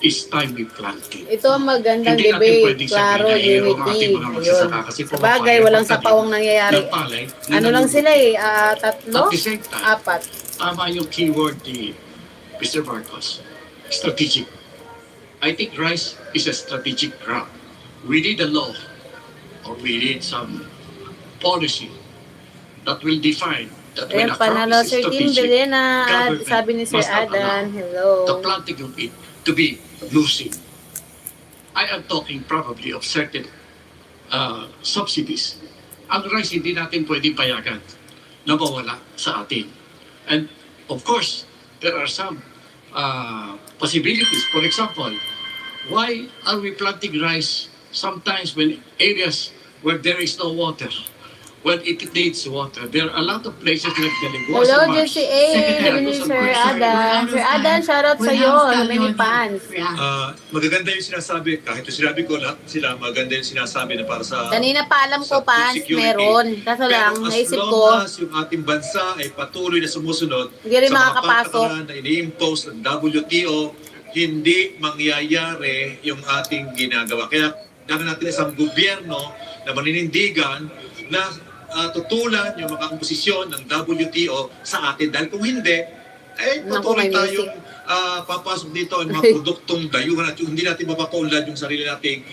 It's time we planting. Ito ang magandang Hindi natin debate. pwedeng Klaro, sabihin na unity. ating mga magsasaka kasi Sa bagay, walang sapawang nangyayari. Ano lang sila tatlo? At the same time, 4. tama yung keyword ni Mr. Marcos. Strategic. I think rice is a strategic crop. We need a law or we need some policy that will define that when Ayan, a crop panalo is Sir Tim strategic, Belena at government sabi ni Sir must not Adan. allow Hello. the planting of it to be losing. I am talking probably of certain subsidies. Ang rice hindi natin pwedeng payagan na mawala sa atin. And of course, there are some possibilities. For example, why are we planting rice sometimes when areas where there is no water? Well, it needs water. There are a lot of places na nagkaligwa Hello, sa Mars. Jesse A. Good evening, Sir Adan. Sir Adan, shoutout sa'yo. Many fans. Magaganda yung sinasabi, kahit yung sinabi ko lahat sila, maganda yung sinasabi na para sa Kanina pa alam ko, sa fans, security. meron. Kaso lang, Pero naisip as ko, long as yung ating bansa ay patuloy na sumusunod hindi rin sa mga makakapasok. patakaran na ini-impose ng WTO, hindi mangyayari yung ating ginagawa. Kaya kailangan natin isang gobyerno na maninindigan na tutulan yung mga komposisyon ng WTO sa atin. Dahil kung hindi, patuloy tayong papasok dito ang mga produktong dayuhan at hindi natin mapapaunlad yung sarili nating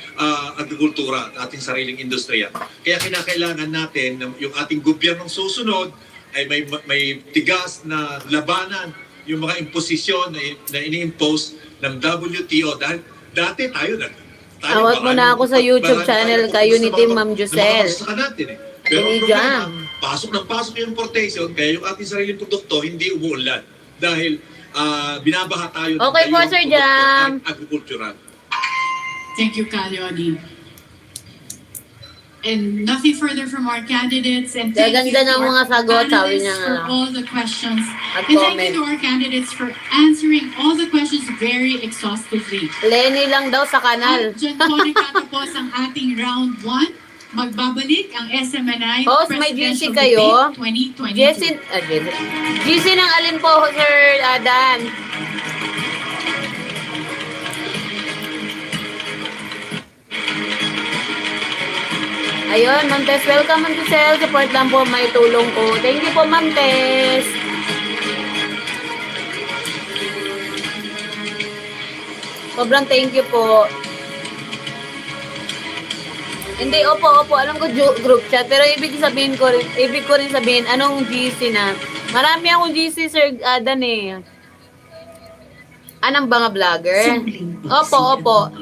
agrikultura, ating sariling industriya. Kaya kinakailangan natin yung ating gobyernong susunod ay may tigas na labanan yung mga imposisyon na ini-impose ng WTO. Dahil dati tayo awat mo na ako sa YouTube channel kay Unity Ma'am Josel. Pero ang problema, pasok ng pasok yung importation, kaya yung ating sariling produkto hindi umuunlad. Dahil binabaha tayo ng Okay po, dayuhang Sir produkto Jam. agricultural. Thank you, Kalyodi. And nothing further from our candidates. And thank you Gaganda ng to mga our sagot, sabi panelists niya for nga. all the questions. At And thank comment. you to our candidates for answering all the questions very exhaustively. Lenny lang daw sa kanal. At dyan po nagtatapos ang ating round 1. Magbabalik ang SMNI Host, may GC Presidential kayo? Debate 2022. GC ng alin po, Sir Adan? Ayun, Ma'am Tess, welcome Ma'am Tess. Support lang po, may tulong ko. Thank you po, Ma'am Tess. Sobrang thank you po. Hindi, opo. Alam ko group chat. Pero ibig ko rin sabihin, anong GC na? Marami akong GC, Sir Adan eh. Anong mga vlogger? Opo.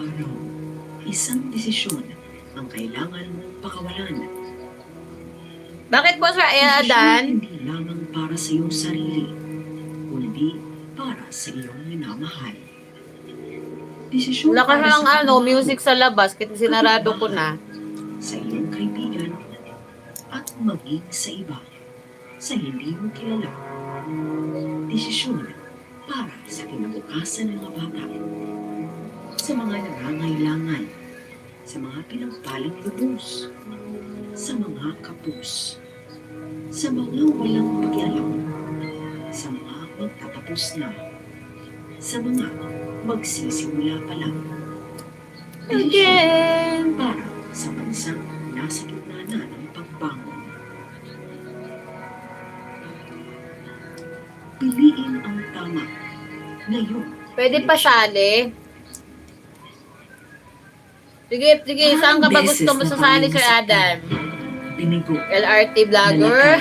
Isang desisyon ang kailangan mong pakawalan. Bakit po, Sir Adan? Hindi lamang para sa iyong sarili, kundi para sa iyong minamahal. Desisyon Lakas para lang sa music sa labas, kahit sinarado ko na. sa iyong kaibigan at maging sa iba, sa hindi mo kilala. Desisyon para sa kinabukasan ng mga bata, sa mga nangangailangan, sa mga pinagpalang lubos, sa mga kapos, sa mga walang pakialam, sa mga magtatapos na, sa mga magsisimula pa lang. Again! Para sa bansang nasa gitna na ng pagbangon. Piliin ang tama ngayon. Pwede pa sali? Sige, saan ka ba gusto mo sasali, Sir Adan? Binigo. LRT vlogger?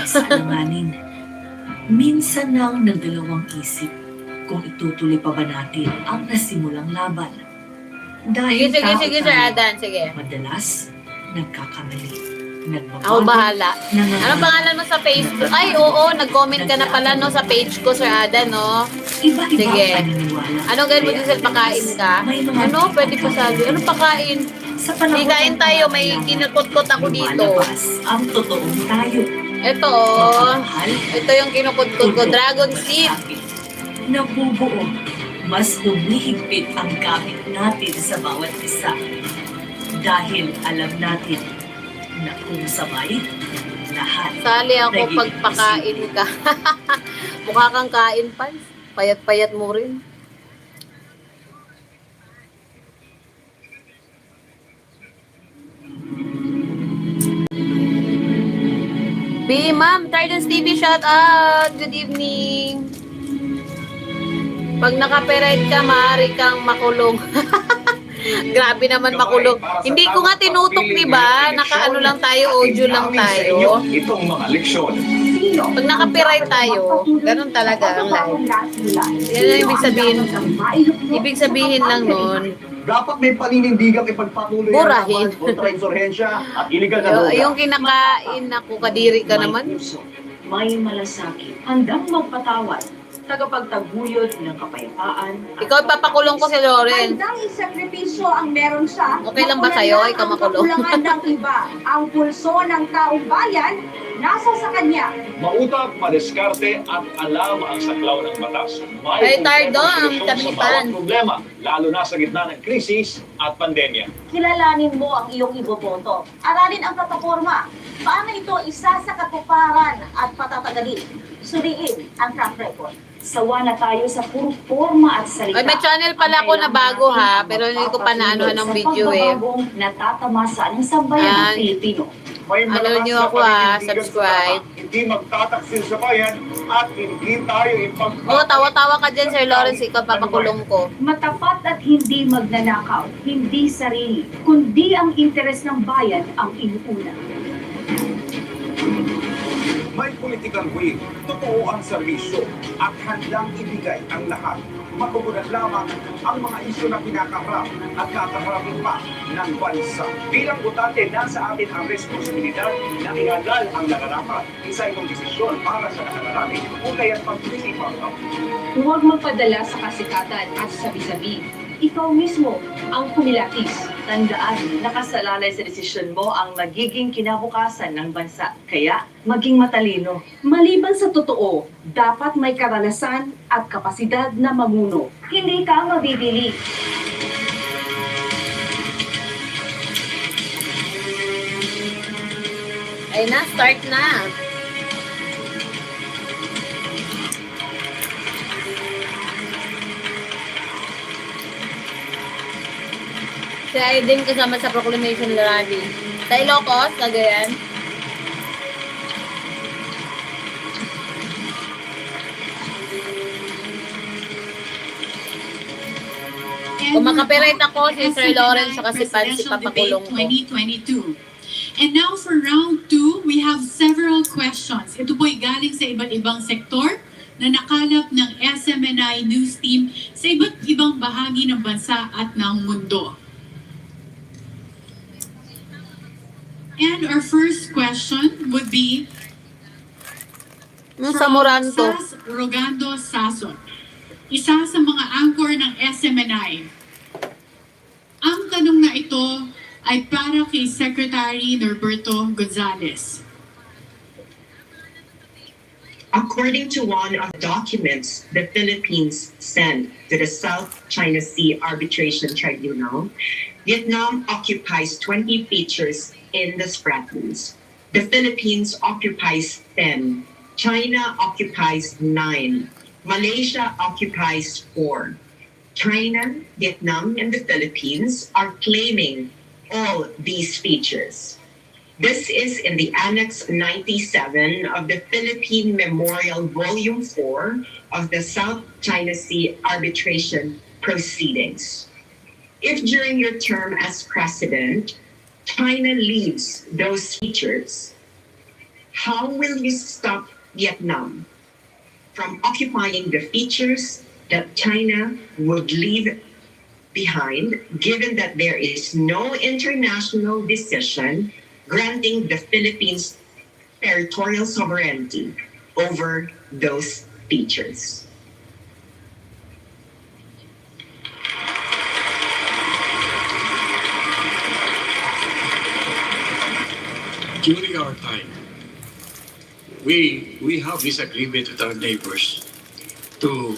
Minsan nang nagdalawang isip kung itutuloy pa ba natin ang nasimulang laban. Dahil Sige, Sir Adan, sige. madalas nagkakamali. Ako bahala. Anong pangalan mo sa Facebook? Ay, oo, nag-comment ka na pala no sa page ko, Sir Adan, no? Sige. Anong gawin mo din sa pakain ka? Ano? Pwede pa sabi. Anong pakain? Hindi kain tayo, may kinukot-kot ako dito. Ang totoong tayo. Ito, ito yung kinukot-kot ko. Dragon seed. Nabubuo. Mas humihigpit ang gamit natin sa bawat isa. Dahil alam natin na kung sabay, lahat. Sali ako pagpakain ka. Mukha kang kain pa. Payat-payat mo rin. Ma'am, Tardens TV, shout out. Good evening. Pag naka-copyright ka, maaari kang makulong. Grabe naman makulong. Hindi ko nga tinutok, diba? Naka-ano lang tayo, audio lang tayo. Itong mga leksyon. Pag naka-copyright tayo, ganun talaga ang live. Yan ang ibig sabihin. Ibig sabihin lang nun, Dapat may paninindigang ipagpatuloy ang Murahin. laban kontra insurhensya at iligal na droga. yung kinakain ako, kadiri ka naman. May malasakit, handang magpatawad tagapagtaguyod ng kapayapaan. at Ikaw, papakulong ko si Lauren. Handang isakripisyo ang meron siya. Okay lang ba sa'yo? Ikaw makulong. Ang kakulangan ng iba. Ang pulso ng taong bayan, nasa sa kanya. Mautak, madiskarte at alam ang saklaw ng batas. Ay, tardo ang solusyon tabi sa ni bawat Pan. problema, lalo na sa gitna ng krisis at pandemya. Kilalanin mo ang iyong iboboto. Aralin ang plataforma. Paano ito isa sa katuparan at patatagalin? Suriin ang track record. Sawa na tayo sa puro forma at salita. Ay, may channel pala ako na bago ha, pero hindi ko pa naanuhan ng video eh. Pagbabagong natatamasa ng sambayan ng Pilipino. May Ano malakas nyo na ako ha, paninindigan sa subscribe. tama, hindi magtataksil sa bayan at hindi tayo Oo, tawa-tawa ka dyan, Sir Lawrence, ikaw papakulong ko. Matapat at hindi magnanakaw, hindi sarili, kundi ang interes ng bayan ang inuuna. May political will, totoo ang serbisyo, at handang ibigay ang lahat. Matugunan lamang ang mga isyu na kinakaharap at kakaharapin pa ng bansa. Bilang botante, nasa atin ang responsibilidad na ihalal ang nararapat. Isa itong desisyon para sa nakararami. Kulay at pag-isipan. Huwag magpadala sa kasikatan at sabi-sabi. Ikaw mismo ang kumilatis. Tandaan, nakasalalay sa desisyon mo ang magiging kinabukasan ng bansa. Kaya, maging matalino. Maliban sa totoo, dapat may karanasan at kapasidad na mamuno. Hindi ka mabibili. Ay na, start na. Si Aiden kasama sa proclamation rally. Sa Ilocos, Cagayan. Kung makapirate ako, si Sir Lawrence at si Pansy papakulong ko. 2022. And now for round 2, we have several questions. Ito po'y galing sa iba't ibang sektor na nakalap ng SMNI News Team sa iba't ibang bahagi ng bansa at ng mundo. And our first question would be Sa Moranto. Sas Rogando Sason, isa sa mga anchor ng SMNI. Ang tanong na ito ay para kay Secretary Norberto Gonzales. According to one of the documents the Philippines sent to the South China Sea Arbitration Tribunal, Vietnam occupies 20 features in the Spratlys. The Philippines occupies 10. China occupies 9. Malaysia occupies 4. China, Vietnam, and the Philippines are claiming all these features. This is in the Annex 97 of the Philippine Memorial Volume 4 of the South China Sea Arbitration Proceedings. If during your term as president, China leaves those features, how will you stop Vietnam from occupying the features that China would leave behind, given that there is no international decision granting the Philippines territorial sovereignty over those features? During our time, we have this agreement with our neighbors to,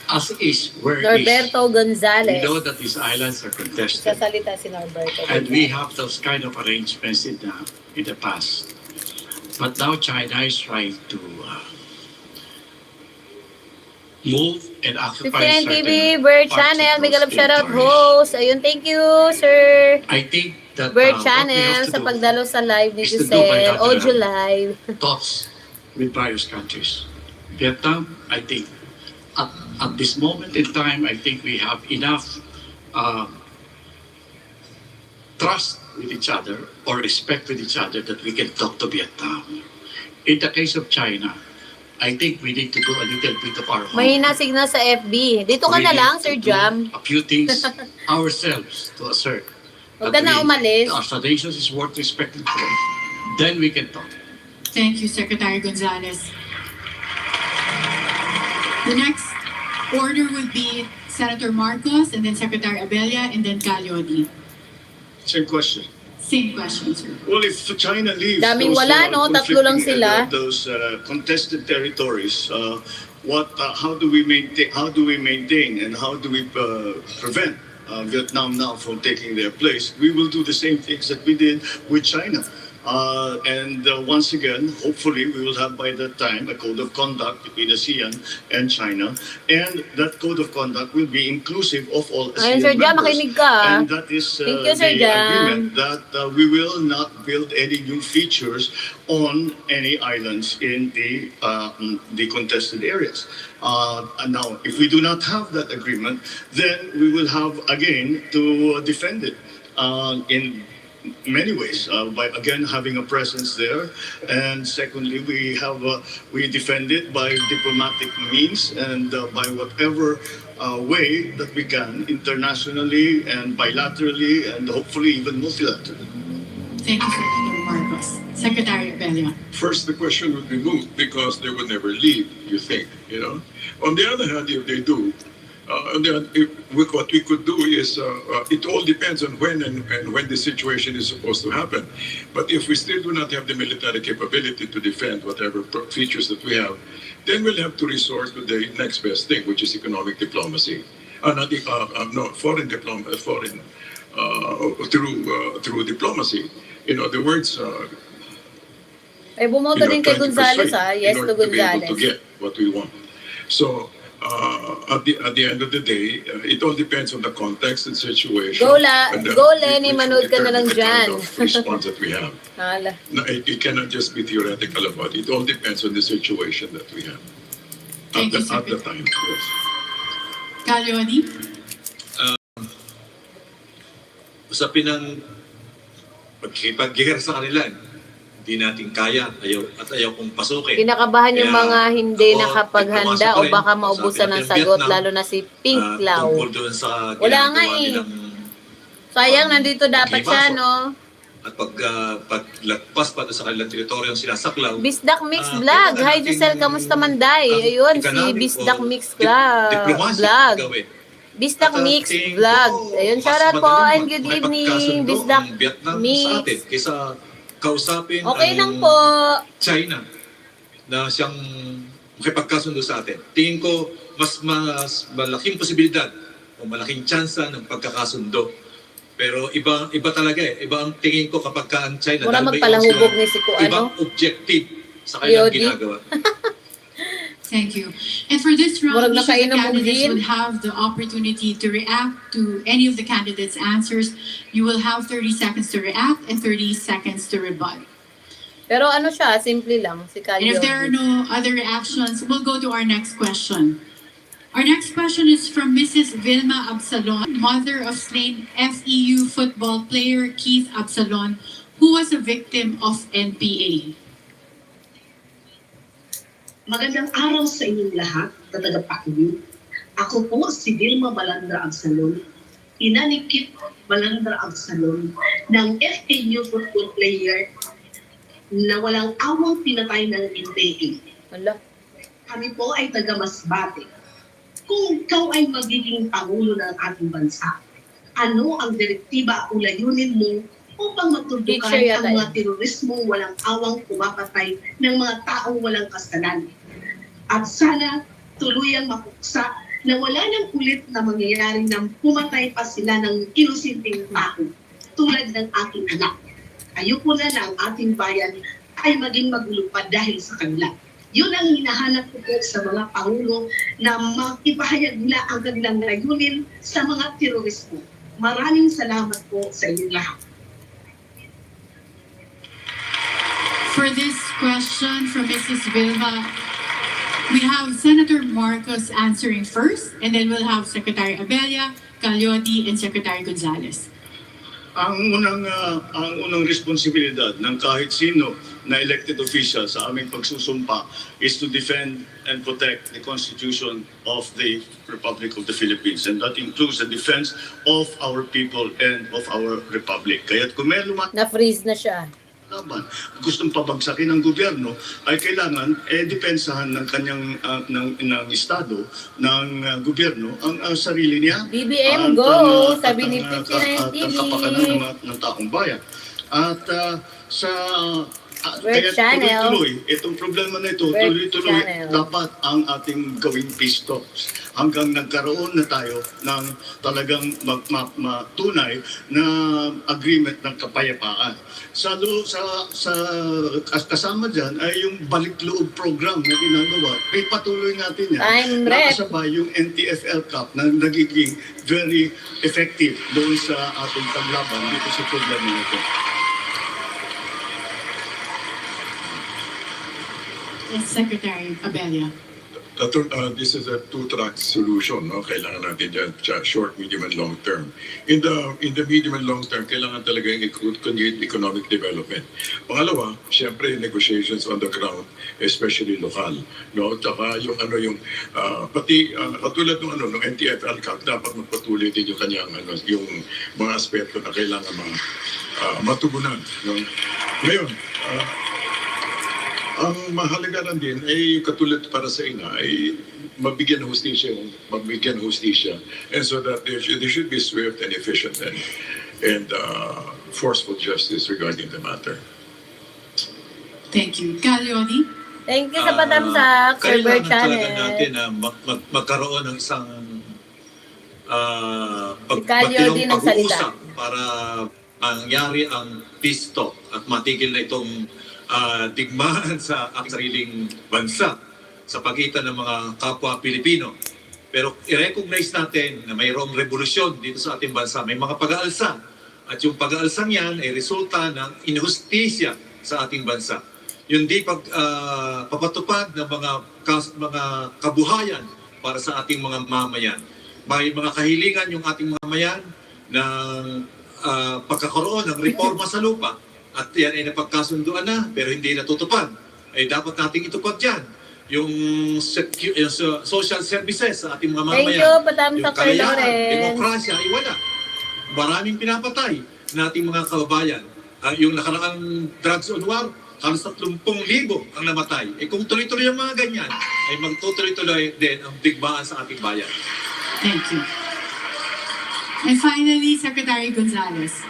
as is, where it Norberto is. Gonzales. We know that these islands are contested, Sasalita si Norberto and we Gonzales. have those kind of arrangements in the past. But now China is trying to move and occupy 59 TV, certain Bird parts Channel, of big those love shoutout territories. host. Ayun, thank you, sir. I think that Bird what we Channel have to sa do pagdalo sa live ni is to do Giselle. bilateral Audio live. talks with various countries. Vietnam, I think, at this moment in time, I think we have enough trust with each other or respect with each other that we can talk to Vietnam. In the case of China, I think we need to do a little bit of our Mahina signal sa FB. Dito ka We na need lang, to Sir do Jam. a few things ourselves to assert Huwag ka na umalis. our traditions is worth respecting for. Then we can talk. Thank you, Secretary Gonzales. The next order would be Senator Marcos, and then Secretary Abella, and then Calyodi. Same question. Same question, sir. Well, if China leaves Daming wala, no? Tatlo lang sila. those contested territories, how do we maintain and how do we prevent Vietnam now from taking their place? We will do the same things that we did with China. Once again, hopefully, we will have by that time a code of conduct between ASEAN and China, and that code of conduct will be inclusive of all ASEAN Sir Jam, members. makinig ka. And that is Thank you, Sir the Jam. agreement that we will not build any new features on any islands in the contested areas. And now, if we do not have that agreement, then we will have again to defend it in many ways by again having a presence there, and secondly we defend it by diplomatic means and by whatever way that we can, internationally and bilaterally and hopefully even multilaterally. Thank you, Senator Marcos. Secretary Abella. First, the question would be moot because they would never leave, you think, you know. On the other hand, if they do, what we could do is, it all depends on when and when the situation is supposed to happen. But if we still do not have the military capability to defend whatever features that we have, then we'll have to resort to the next best thing, which is economic diplomacy. Foreign diplomacy, through diplomacy. In other words, Ay, bumoto din kay Gonzales, ha? Yes to in order to be able Gonzales. to get what we want. So, at the end of the day, it all depends on the context and situation. Go, and go Lenny, manood ka na lang dyan. The kind of response that we have. Hala. No, it cannot just be theoretical about it. It all depends on the situation that we have. Thank you, At the time, yes. Calyodi. Usapin ng pagkipag-gihira sa kanila, hindi natin kaya ayaw kong pasukin. Kinakabahan yung Kaya mga hindi ako, nakapaghanda diplomasi pa o rin. baka maubusan ng Sabi natin, sagot, Vietnam, lalo na si Pink Lau. tungkol doon sa Wala nga ginagawa eh. nilang Sayang, nandito dapat siya, paghimasok. no? At paglagpas pa doon sa kanilang teritoryong sinasaklaw. Bisdak Mix Vlog. kailangan Hi, natin Giselle. Kamusta Manday? Ayun, si economic Bisdak o Mix Vlog. diplomasi Vlog. Bisdak Mix tingin Vlog. ko, Ayun, mas shoutout po madaling and good evening, makipagkasundo Bisdak ang Vietnam sa Mix. atin kaysa kausapin Okay ang lang po. China na siyang makipagkasundo sa atin. Tingin ko mas malaking posibilidad o malaking tsansa ng pagkakasundo. Pero iba talaga eh. Iba ang tingin ko kapag ka ang China. Mura dahil may magpalahubog silang ni si Kuano. ibang objective sa kanilang Yodi. ginagawa. Thank you. And for this round, Murag each of the nakainom mo candidates din. would have the opportunity to react to any of the candidates' answers. You will have 30 seconds to react and 30 seconds to rebut. Pero ano siya, simple lang. Si And if there are Calyodi. no other reactions, we'll go to our next question. Our next question is from Mrs. Vilma Absalon, mother of slain FEU football player Keith Absalon, who was a victim of NPA. Magandang araw sa inyong lahat na tagapakinig. Ako po si Vilma Balandra Absalon, ina ni Keith Balandra Absalon, ng FEU football player na walang awang pinatay ng NPA. Hala. Kami po ay taga-Masbate. Kung ikaw ay magiging pangulo ng ating bansa, ano ang direktiba o layunin mo upang matuldukan Teacher yata ang yun. mga terorismong walang awang pumapatay ng mga taong walang kasalanan? At sana tuluyang mapuksa na wala nang ulit na mangyayari nang pumatay pa sila ng inosenteng tao tulad ng aking anak. Ayoko na ang ating bayan ay maging magulo pa dahil sa kanila. Yun ang hinahanap ko po sa mga pangulo na makipahayag nila ang kanilang layunin sa mga terorismo. Maraming salamat po sa inyong lahat. For this question from Mrs. Vilma, we have Senator Marcos answering first, and then we'll have Secretary Abella, Calyodi, and Secretary Gonzales. Ang unang responsibilidad ng kahit sino na elected official sa aming pagsusumpa is to defend and protect the Constitution of the Republic of the Philippines, and that includes the defense of our people and of our republic. Kaya't kung may Na-freeze na siya. laban, gustong pabagsakin ng gobyerno, ay kailangan depensahan ng kanyang ng estado, ng gobyerno ang sarili niya. BBM At, go! at Sabi ni ang, Pichi at ang kapakanan ng taong bayan. At sa Red kaya Channel. tuloy-tuloy, itong problema na ito, Red tuloy-tuloy, Channel. dapat ang ating gawing pisto hanggang nagkaroon na tayo ng talagang matunay na agreement ng kapayapaan. Kasama dyan ay yung balik loob program na ginagawa. Patuloy natin yan. Time rep. Nakasabay yung NTFL Cup na nagiging very effective doon sa ating paglaban dito sa problema nito. Yes, Secretary Abella. This is a two-track solution. No? Kailangan natin dyan, short, medium, and long term. In the medium and long term, kailangan talaga yung continued economic development. Pangalawa, siyempre, negotiations on the ground, especially lokal. No? Tsaka yung pati katulad ng NTFL Cup, dapat magpatuloy din yung kanyang yung mga aspeto na kailangan matugunan. No? Ngayon, ang mahalaga lang din ay katulad para sa ina ay mabigyan ng hustisya, and so that there should be swift and efficient and forceful justice regarding the matter. Thank you. Calioni? Thank you sa patamsak, Sir Red Kailangan talaga Channel. natin na magkaroon ng isang Kalyo din ang salita. pag-uusap para mangyari ang peace talk at matigil na itong digmaan sa ating sariling bansa sa pagitan ng mga kapwa Pilipino. Pero i-recognize natin na mayroong revolusyon dito sa ating bansa. May mga pag-aalsa. At yung pag-aalsang yan ay resulta ng injustisya sa ating bansa. Yung di papatupad ng mga kabuhayan para sa ating mga mamayan. May mga kahilingan yung ating mamayan ng pagkakaroon ng reforma sa lupa. At yan ay napagkasunduan na pero hindi natutupad. Ay dapat nating itupad yan. Yung social services sa ating mga mamayan. Thank you, patamsak, yung Sir kalayahan, Lawrence. demokrasya ay wala. Maraming pinapatay na ating mga kababayan. Yung nakaraang drugs on war, halos 30,000 ang namatay. Kung tuloy-tuloy ang mga ganyan, ay magtutuloy-tuloy din ang digmaan sa ating bayan. Thank you. And finally, Secretary Gonzales.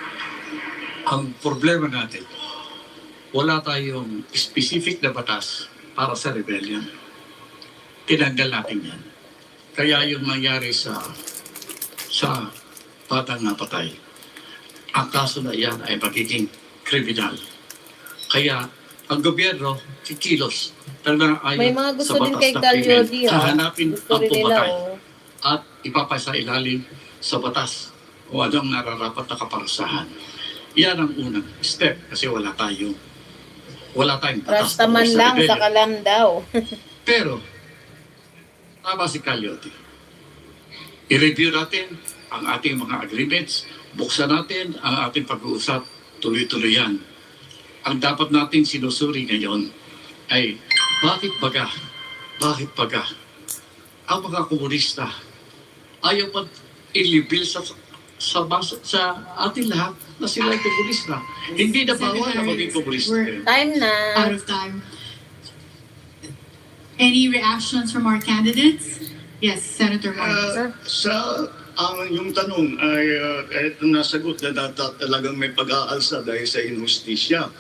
Ang problema natin, wala tayong specific na batas para sa rebellion. Tinanggal natin yan. Kaya yung nangyari sa batang napatay, ang kaso na yan ay magiging kriminal. Kaya ang gobyerno kikilos talaga May ayon mga gusto sa din batas kay na Calyo krimen. di, Hahanapin Gusto ang rin nila, pumatay at ipapasa ilalim sa batas o anong nararapat na kaparasahan. Yan ang unang step kasi wala tayong batas Rastaman tungkol lang sa rebellion. kalam daw. Pero, tama si Calyote. I-review natin ang ating mga agreements, buksan natin ang ating pag-uusap, tuloy-tuloy yan. Ang dapat natin sinusuri ngayon ay bakit baga ang mga komunista ayaw mag-ilibil sa ating lahat na sila ay komunista. Hindi na bawal na maging komunista. Time na. Out of time. Any reactions from our candidates? Yes, Senator Marcos. Yung tanong ay nasagot na talagang may pag-aalsa dahil sa injustisya.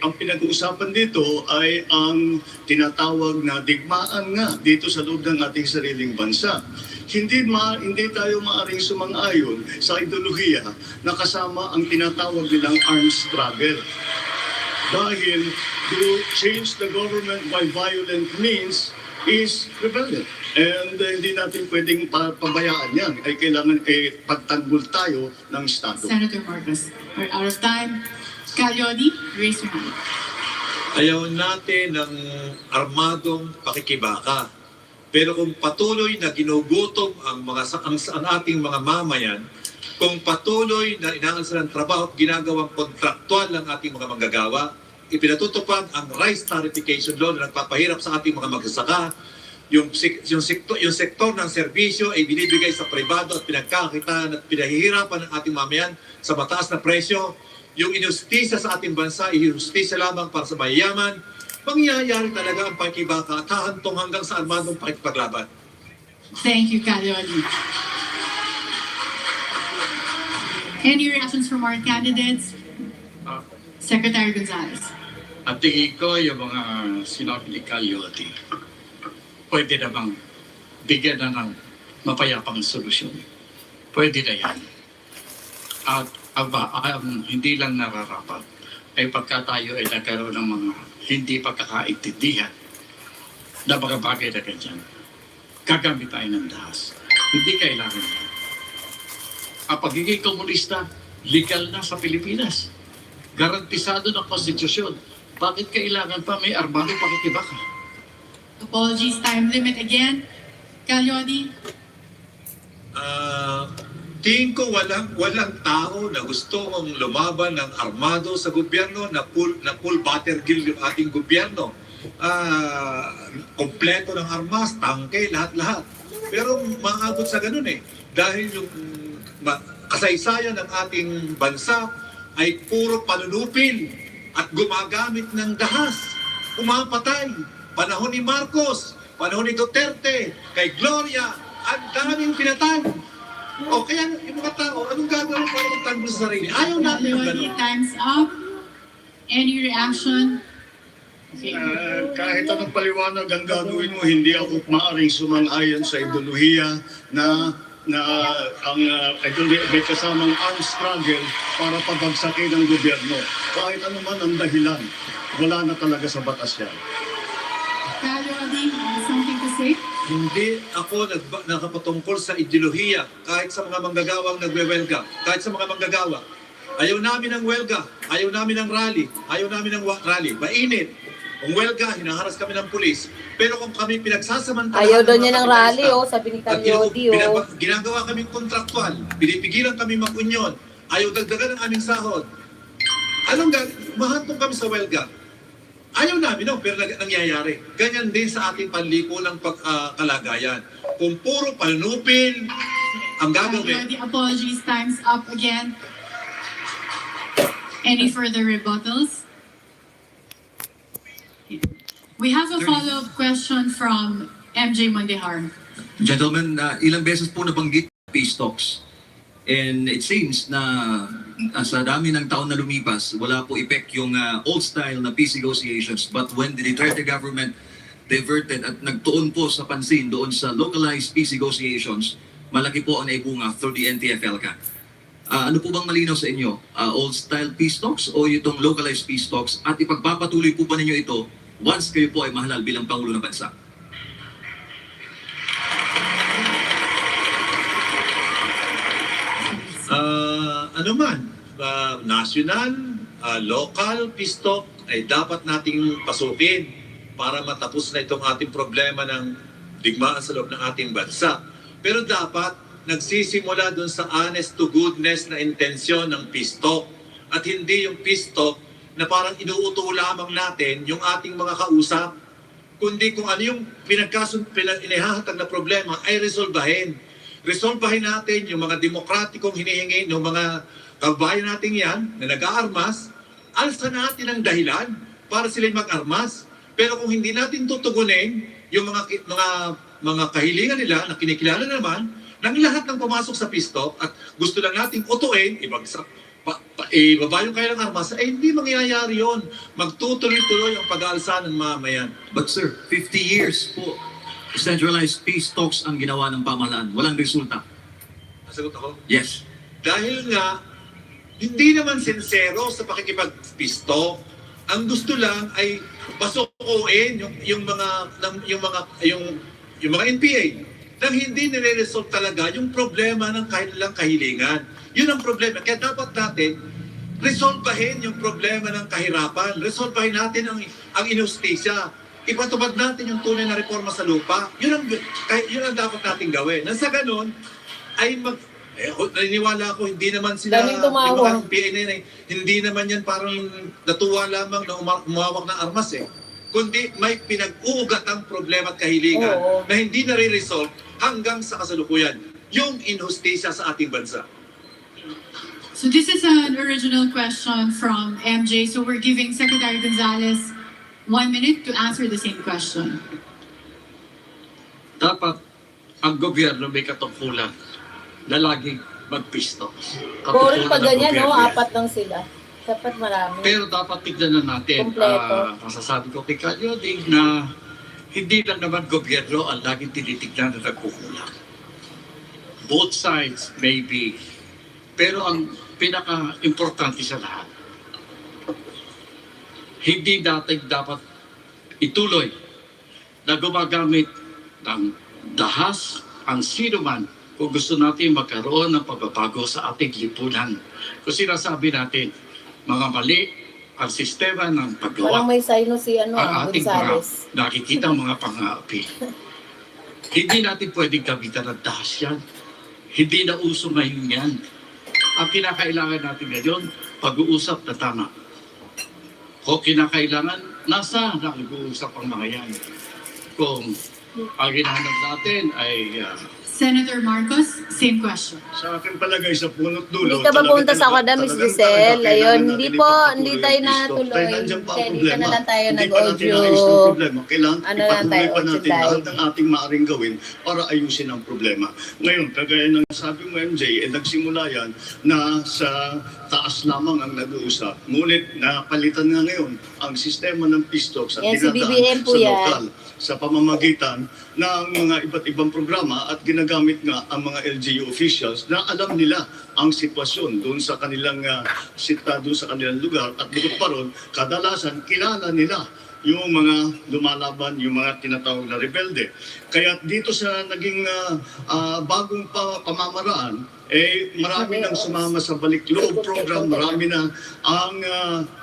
Ang pinag-uusapan dito ay ang tinatawag na digmaan nga dito sa loob ng ating sariling bansa. Hindi tayo maaring sumang-ayon sa ideolohiya na kasama ang tinatawag nilang armed struggle. Dahil to change the government by violent means is rebellion. And hindi natin pwedeng pabayaan yan. Ay kailangan pagtanggol tayo ng Estado. Senator Marcos, we're out of time. Calioni, raise your hand. Ayaw natin ng armadong pakikibaka. Pero kung patuloy na ginugutom ang ating mga mamayan, kung patuloy na inaansa ng trabaho at ginagawang kontraktual ng ating mga manggagawa, ipinatutupad ang rice tarification law na nagpapahirap sa ating mga magsasaka, yung sektor ng serbisyo ay binibigay sa pribado at pinagkakitaan at pinahihirapan ng ating mamayan sa mataas na presyo, yung inustisya sa ating bansa, inustisya lamang para sa mayayaman, mangyayari talaga ang pakibaka at hahantong hanggang sa armadong pakipaglaban. Thank you, Kalyoni. Any reactions from our candidates? Secretary Gonzales. At tingin ko yung mga sinabi ni Calyoti, pwede namang bigyan na ng mapayapang solusyon. Pwede na yan. At ang hindi lang nararapat ay pagka tayo ay nagkaroon ng mga hindi pagkakaintindihan na mga bagay na ganyan. Gagamit tayo ng dahas. Hindi kailangan yan. Ang pagiging komunista, legal na sa Pilipinas. Garantisado ng konstitusyon. Bakit kailangan pa may armadong pakikibaka? Apologies, time limit again. Kalyoni. Tingin ko walang tao na gusto mong lumaban ng armado sa gobyerno na full battlefield yung ating gobyerno. Kompleto ng armas, tangke, lahat-lahat. Pero maabot sa ganun eh. Dahil yung kasaysayan ng ating bansa ay puro panunupil at gumagamit ng dahas. Umapatay. Panahon ni Marcos, panahon ni Duterte, kay Gloria, ang daming pinatay. O kaya yung mga tao, anong gagawin para magtanggol sa sarili? Ayaw natin yung Kalyoni, gano'n. time's up. Any reaction? Kahit anong paliwanag ang gagawin mo, hindi ako maaaring sumang-ayon sa ideolohiya na ang may kasamang armed struggle para pabagsakin ang gobyerno. Kahit ano man ang dahilan, wala na talaga sa batas yan. Kalyoni, something to say? Hindi ako nakapatungkol sa ideolohiya kahit sa mga manggagawang nagwewelga, kahit sa mga manggagawa. Ayaw namin ng welga, ayaw namin ng rally, ayaw namin ng rally. Mainit. Kung welga, hinaharas kami ng pulis. Pero kung kami pinagsasamantala... Ayaw daw niya ng rally, sabi ni Calyoti, Ginagawa kaming kontraktual, pinipigilan kami mag-union, ayaw dagdagan ng aming sahod. Anong mahantong kami sa welga? Ayaw namin, pero nangyayari. Ganyan din sa ating panlikulang kalagayan. Kung puro panupil ang gagawin. Kalyoni, apologies, time's up again. Any further rebuttals? We have a follow-up question from MJ Mondehar. Gentlemen, ilang beses po nabanggit peace talks. And it seems na sa dami ng taon na lumipas, wala po effect yung old-style na peace negotiations. But when the Duterte government diverted at nagtuon po sa pansin doon sa localized peace negotiations, malaki po ang naibunga through the NTF-ELCA. Ano po bang malinaw sa inyo? Old-style peace talks o itong localized peace talks? At ipagpapatuloy po ba ninyo ito once kayo po ay mahalal bilang Pangulo ng Bansa? National, local peace talk ay dapat nating pasukin para matapos na itong ating problema ng digmaan sa loob ng ating bansa. Pero dapat nagsisimula dun sa honest to goodness na intensyon ng peace talk at hindi yung peace talk na parang inuuto lamang natin yung ating mga kausap, kundi kung ano yung inihahatag na problema ay resolbahin. Resolbahin natin yung mga demokratikong hinihingi ng mga kabayan natin yan na nag-aarmas, alsa natin ang dahilan para sila mag-armas. Pero kung hindi natin tutugunin yung mga kahilingan nila na kinikilala naman ng lahat ng pumasok sa peace talk at gusto lang nating utuin, ibagsak, ibaba yung kailang armas, hindi mangyayari yun. Magtutuloy-tuloy ang pag-aalsa ng mamayan. But sir, 50 years po, centralized peace talks ang ginawa ng pamahalaan. Walang resulta. Nasagot ako? Yes. Dahil nga, hindi naman sincero sa pakikipag-peace talk. Ang gusto lang ay pasukuin yung mga NPA nang hindi nire-resolve talaga yung problema ng kanilang kahilingan. Yun ang problema. Kaya dapat natin resolbahin yung problema ng kahirapan. Resolbahin natin ang inustisya. Ipatupad natin yung tunay na reforma sa lupa. Yun ang dapat nating gawin. Nang sa ganun, ay naniniwala ko, hindi naman sila, yung mga PNN, hindi naman yan parang natuwa lamang na umawak ng armas kundi may pinag-uugatang problema at kahilingan na hindi nare-resolve hanggang sa kasalukuyan. Yung inhustisya sa ating bansa. So this is an original question from MJ. So we're giving Secretary Gonzales 1 minute to answer the same question. Dapat ang gobyerno may katungkulan na laging magpisto. Boring Katungkulan pa ng ganyan, no? gobyerno yan. Apat lang sila. Dapat marami. Pero dapat tignan na natin, Kompleto. masasabi ko kay Kalyoding na hindi lang naman gobyerno ang laging tinitignan na nagkukulang. Both sides maybe. Pero ang pinaka-importante sa lahat, hindi natin dapat ituloy na gumagamit ng dahas ang sino man kung gusto natin magkaroon ng pagbabago sa ating lipunan. Kung sinasabi natin, mga mali ang sistema ng paggawa. Walang may sino si Ang ating Gonzales. nakikita mga pang-aapi. Hindi natin pwedeng gamitan ng dahas yan. Hindi na uso ngayon yan. Ang kinakailangan natin ngayon, pag-uusap na tama. Kung kinakailangan, nasa nag-uusap ang mga yan. Kung ang hinahanap natin ay Senator Marcos, same question. Sa akin palagay sa punot dulo. Hindi ka ba pumunta sa Okada, Miss Giselle? Ayun, hindi po, hindi tayo Kaya natuloy. nandiyan pa ang Hindi ka na lang tayo Hindi pa natin nag-audio. naayos ng problema. Kailangan Ano lang ipatuloy tayo, pa audio natin live. lahat ng ating maaaring gawin para ayusin ang problema. Ngayon, kagaya ng sabi mo MJ, nagsimula yan na sa taas lamang ang nag-uusap. Ngunit napalitan nga ngayon ang sistema ng PISTOX at Yan, si dinadaan BBM po sa yan. lokal sa pamamagitan ng mga iba't ibang programa at ginagamit nga ang mga LGU officials na alam nila ang sitwasyon doon sa kanilang doon sa kanilang lugar at bukod pa ron, kadalasan kilala nila yung mga lumalaban, yung mga tinatawag na rebelde. Kaya dito sa naging bagong pamamaraan, marami nang sumama sa balik loob program, marami na ang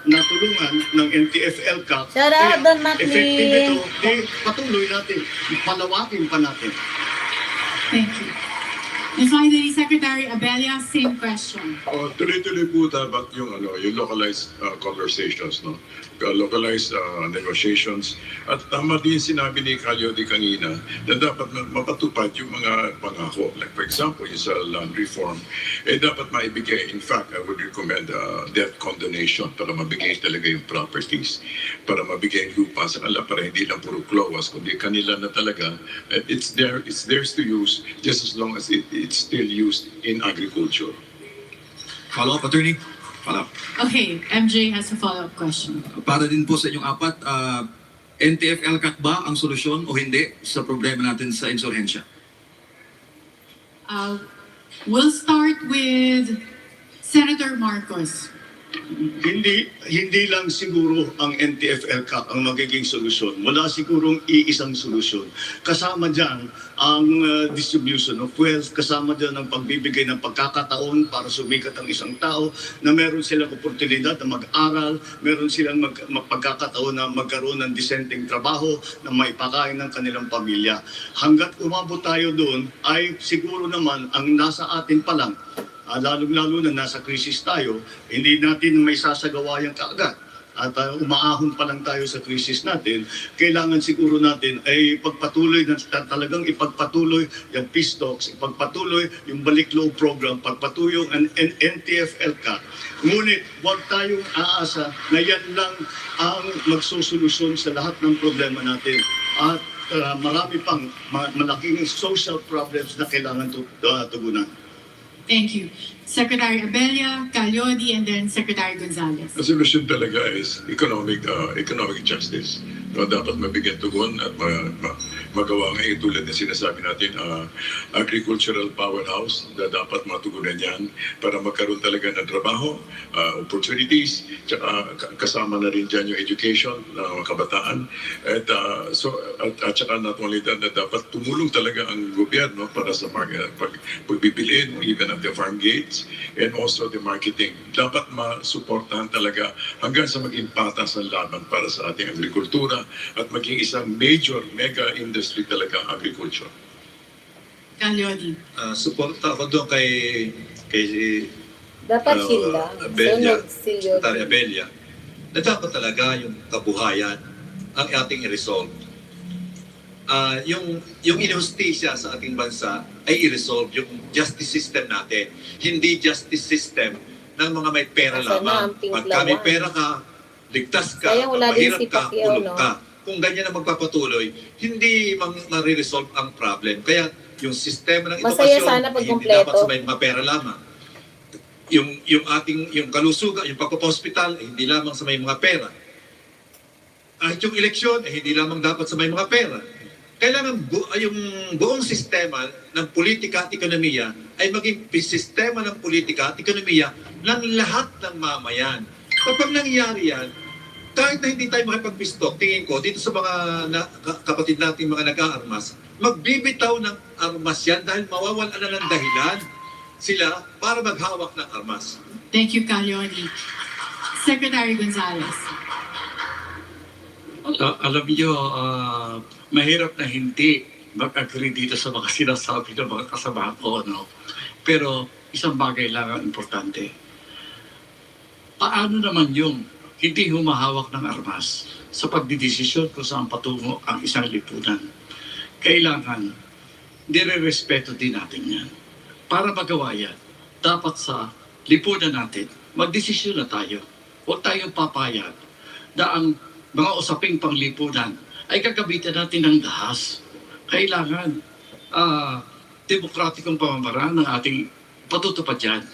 natulungan ng NTF-ELCAC. Shout out, Don Effective Maclean. ito, patuloy natin, palawakin pa natin. Thank you. And finally, Secretary Abella, same question. Tuloy-tuloy po dapat yung localized conversations, no? Localized negotiations. At tama din sinabi ni Calyodi kanina na dapat mapatupad yung mga pangako. Like for example, yung sa land reform, dapat maibigay. In fact, I would recommend death condonation para mabigay talaga yung properties. Para mabigay yung lupa sa kanila para hindi lang puro klowas, kundi kanila na talaga. It's theirs to use just as long as it's still used in agriculture. Follow-up, attorney? Follow-up. Okay, MJ has a follow-up question. Para din po sa inyong apat, NTF-ELCAC ba ang solusyon o hindi sa problema natin sa insurhensya? We'll start with Senator Marcos. Hindi lang siguro ang NTF-ELCAC ang magiging solusyon. Wala sigurong iisang solusyon. Kasama dyan ang distribution of wealth, kasama dyan ang pagbibigay ng pagkakataon para sumikat ang isang tao na meron silang oportunidad na mag-aral, meron silang pagkakataon na magkaroon ng disenteng trabaho na maipakain ng kanilang pamilya. Hanggat umabot tayo doon ay siguro naman ang nasa atin pa lang, lalong-lalo na nasa krisis tayo, hindi natin may sasagawa yung kaagad. At umaahon pa lang tayo sa krisis natin, kailangan siguro natin ay ipagpatuloy na talagang ipagpatuloy yung peace talks, ipagpatuloy yung balik loob program, pagpatuloy ang NTF-ELCAC. Ngunit huwag tayong aasa na yan lang ang magsusolusyon sa lahat ng problema natin. At marami pang malaking social problems na kailangan tugunan. Thank you. Secretary Abella, Calyodi, and then Secretary Gonzales. Ang solusyon talaga is economic justice. No, dapat mabigyan tugon at magawa ngayon tulad ng sinasabi natin, agricultural powerhouse na dapat matugunan yan para magkaroon talaga ng trabaho, opportunities, tsaka kasama na rin dyan yung education ng mga kabataan. At tsaka not only that, na dapat tumulong talaga ang gobyerno para sa pagbibilin, even at the farm gates, and also the marketing. Dapat masuportahan talaga hanggang sa maging patas ang laban para sa ating agrikultura at maging isang major mega industry talaga ang agriculture. Calyodi. Suporta ako doon kay Dapat sila. Abella, Sunod silyo. Secretary Abella, na dapat talaga yung kabuhayan ang ating i-resolve. Yung injustisya sa ating bansa ay i-resolve yung justice system natin. Hindi justice system ng mga may pera Asa na lamang. ang pink Pagka may lawan? pera ka, ligtas ka, Sayang wala din mahirap si ka, Pacquiao, kulong no? ka. Kung ganyan ang magpapatuloy, hindi mariresolve ang problem. Kaya yung sistema ng Masaya edukasyon sana pag hindi kumpleto. dapat sa may mga pera lamang. Yung kalusugan, yung pagpapahospital, hindi lamang sa may mga pera. At yung eleksyon, hindi lamang dapat sa may mga pera. Kailangan yung buong sistema ng politika at ekonomiya ay maging sistema ng politika at ekonomiya ng lahat ng mamayan. Kapag nangyari yan, kahit na hindi tayo makipagpistok, tingin ko, dito sa mga kapatid nating mga nag-aarmas, magbibitaw ng armas yan dahil mawawalan na ng dahilan sila para maghawak ng armas. Thank you, Calioni. Secretary Gonzales. Alam niyo, mahirap na hindi mag-agree dito sa mga sinasabi ng mga kasama ko, no? Pero isang bagay lang ang importante. Paano naman yung hindi humahawak ng armas sa pagdidesisyon kung saan patungo ang isang lipunan? Kailangan, nire-respeto din natin yan. Para magawa yan, dapat sa lipunan natin, magdesisyon na tayo. Huwag tayong papayag na ang mga usaping panglipunan ay gagamitin natin ng dahas. Kailangan demokratikong pamamaraan ng ating patutupad yan.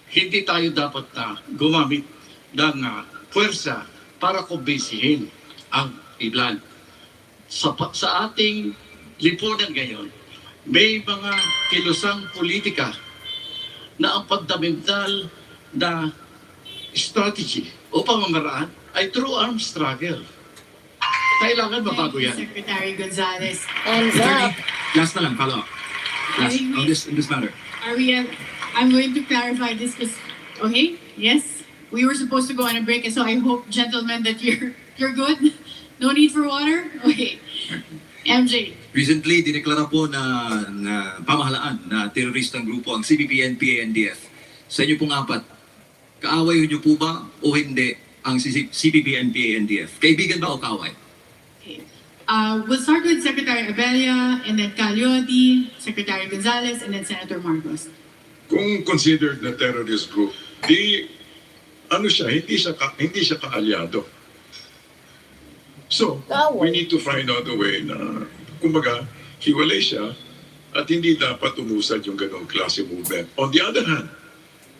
Hindi tayo dapat na gumamit ng puwersa para kumbinsihin ang ilan. Sa ating lipunan ngayon, may mga kilusang politika na ang fundamental na strategy o pamamaraan ay through armed struggle. Kailangan mabago yan. Secretary Gonzales. Hands up. Last na lang, follow up. Last, on this matter. Are we? I'm going to clarify this because, okay, yes, we were supposed to go on a break, so I hope, gentlemen, that you're good. No need for water. Okay. MJ. Recently, dineklara po na pamahalaan na teroristang grupo ang CPP, NPA, NDF. Sa inyo pong apat, kaaway niyo po ba o hindi ang CPP, NPA, NDF? Kaibigan ba o kaaway? Okay. We'll start with Secretary Abella, and then Caliodi, Secretary Gonzales, and then Senator Marcos. Kung considered na terrorist group, hindi siya kaalyado. So, we need to find out a way na, kumbaga, hiwalay siya at hindi dapat umusad yung ganong klase movement. On the other hand,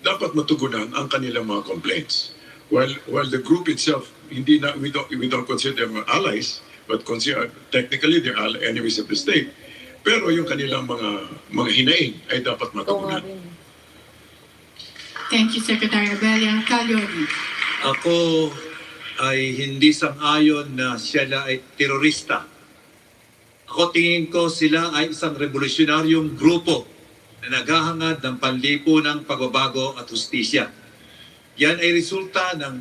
dapat matugunan ang kanilang mga complaints. While the group itself, we don't consider them allies, but technically they're enemies of the state. Pero yung kanilang mga hinaing ay dapat matugunan. Thank you, Secretary Abella. Caliodi. Ako ay hindi sang-ayon na sila ay terorista. Ako tingin ko sila ay isang revolusyonaryong grupo na naghahangad ng panlipunang pagbabago at hustisya. Yan ay resulta ng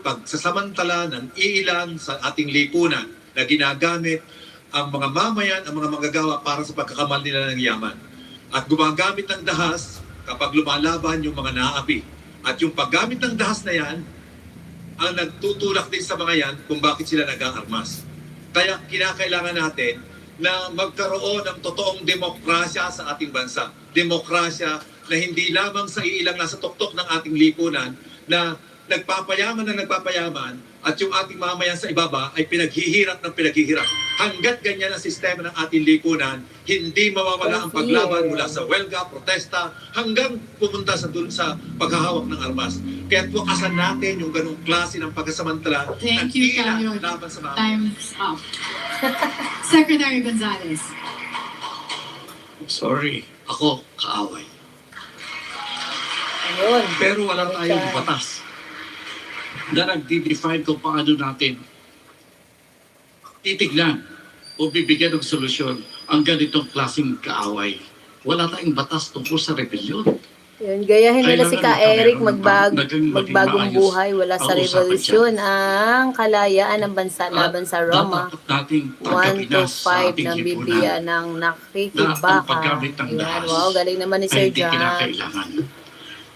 pagsasamantala ng iilan sa ating lipunan na ginagamit ang mga mamayan, ang mga manggagawa para sa pagkakamal nila ng yaman. At gumagamit ng dahas kapag lumalaban yung mga naapi. At yung paggamit ng dahas na yan, ang nagtutulak din sa mga yan kung bakit sila nag-aarmas. Kaya kinakailangan natin na magkaroon ng totoong demokrasya sa ating bansa. Demokrasya na hindi lamang sa iilang nasa tuktok ng ating lipunan na nagpapayaman at yung ating mamayan sa ibaba ay pinaghihirap ng pinaghihirap. Hanggat ganyan ang sistema ng ating lipunan, hindi mawawala ang paglaban mula sa welga, protesta, hanggang pupunta sa paghahawak ng armas. Kaya tuwakasan natin yung ganung klase ng pagkasamantala. Thank you, Caliodi. Time's up. Secretary Gonzales. Sorry, ako kaaway. Ayun. Pero wala tayong batas na nag-define kung paano natin titignan o bibigyan ng solusyon ang ganitong klaseng kaaway. Wala tayong batas tungkol sa rebellion. Yun, gayahin nila si Ka Eric, magbagong buhay, wala sa revolusyon, ang kalayaan ng bansa laban sa Roma. 1 to 5 ng Biblia ng nakikibaka. Yan, wow, galing naman ni Sir John.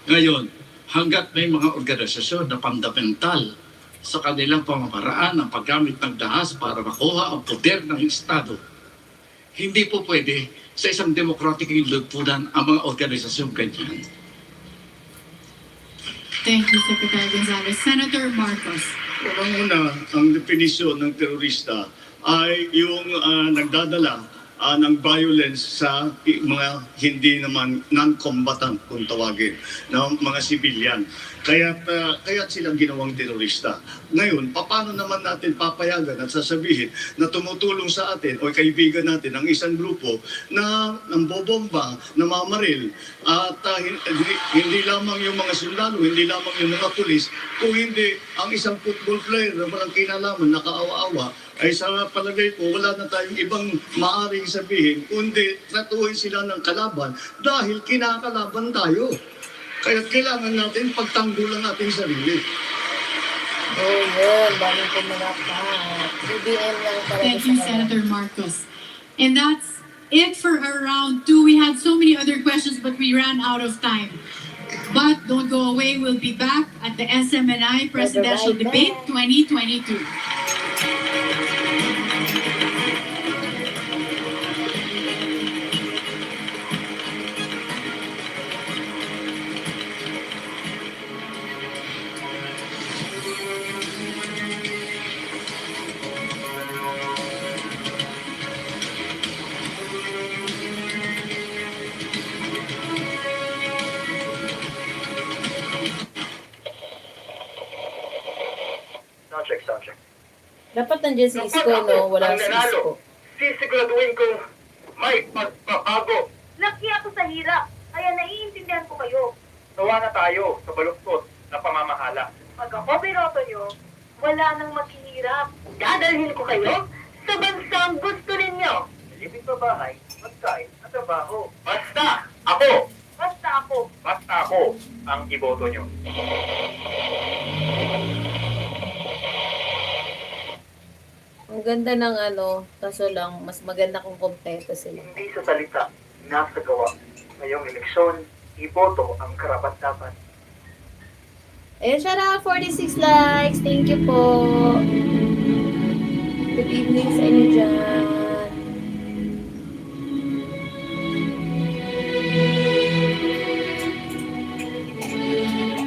Ngayon, hanggat may mga organisasyon na fundamental sa kanilang pamamaraan ng paggamit ng dahas para makuha ang poder ng Estado, hindi po pwede sa isang demokratikong lipunan ang mga organisasyon ganyan. Thank you, Secretary Gonzalez. Senator Marcos. Unang-una, ang definisyon ng terorista ay yung nagdadala ng violence sa mga hindi naman non-combatant kung tawagin, na mga civilian. Kaya silang ginawang terorista. Ngayon, paano naman natin papayagan at sasabihin na tumutulong sa atin o kaibigan natin ang isang grupo na nambobomba, namamaril, at hindi lamang yung mga sundalo, hindi lamang yung mga pulis, kung hindi ang isang football player na walang kinalaman, nakaawa-awa, ay sa palagay ko, wala na tayong ibang maaring sabihin, kundi tratuhin sila ng kalaban dahil kinakalaban tayo. Kaya kailangan natin pagtanggulan natin sarili. Oh, yun. Daming pumunapad. BBM lang talaga. Thank you, Senator Marcos. And that's it for our round 2. We had so many other questions, but we ran out of time. But don't go away. We'll be back at the SMNI Presidential Debate 2022. Subject. Dapat nandiyan si Isko, no? Wala si Isko. Sisiguraduhin kong may pagbabago. Laki ako sa hirap, kaya naiintindihan ko kayo. Nawa na tayo sa baluktot na pamamahala. Pag ako biroto nyo, wala nang maghihirap. Dadalhin ko kayo sa bansang gusto ninyo. Silipin sa bahay, magkain at trabaho. Basta ako! Basta ako. Basta ako ang iboto nyo. Ang ganda ng kaso lang, mas maganda kung kompleto sila. Hindi sa salita, nasa gawa. Ngayong eleksyon, iboto ang karapat-dapat. Ayun siya na, 46 likes. Thank you po. Good evening sa inyo dyan.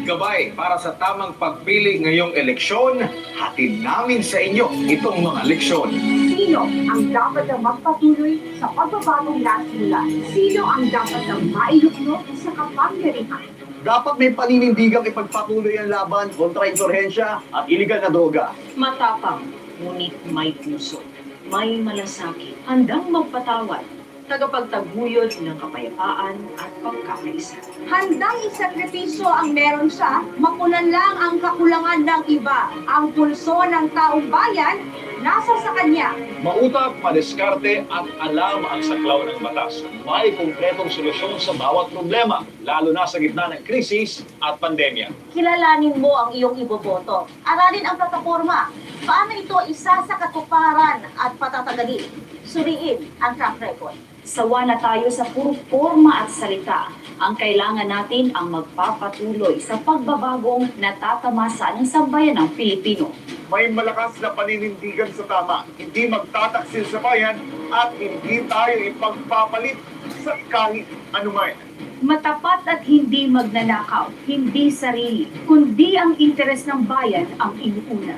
Gabay para sa tamang pagpili ngayong eleksyon, hatid namin sa inyo itong mga leksyon. Sino ang dapat na magpatuloy sa pagbabagong nasimula? Sino ang dapat na mailukno sa kapangyarihan? Dapat may paninindigang ipagpatuloy ang laban kontra insurhensya at iligal na droga. Matapang, ngunit may puso. May malasakit, handang magpatawad, tagapagtaguyod ng kapayapaan at pagkakaisa. Handang isakripisyo ang meron siya, makulan lang ang kakulangan ng iba. Ang pulso ng taong bayan, nasa sa kanya. Mautak, madiskarte at alam ang saklaw ng batas. May konkretong solusyon sa bawat problema, lalo na sa gitna ng krisis at pandemya. Kilalanin mo ang iyong iboboto. Aralin ang plataforma. Paano ito isa sa katuparan at patatagalin? Suriin ang track record. Sawa na tayo sa puro forma at salita. Ang kailangan natin ang magpapatuloy sa pagbabagong natatamasa ng sambayan ng Pilipino. May malakas na paninindigan sa tama, hindi magtataksil sa bayan at hindi tayo ipagpapalit sa kahit anuman. Matapat at hindi magnanakaw, hindi sarili, kundi ang interes ng bayan ang inuuna.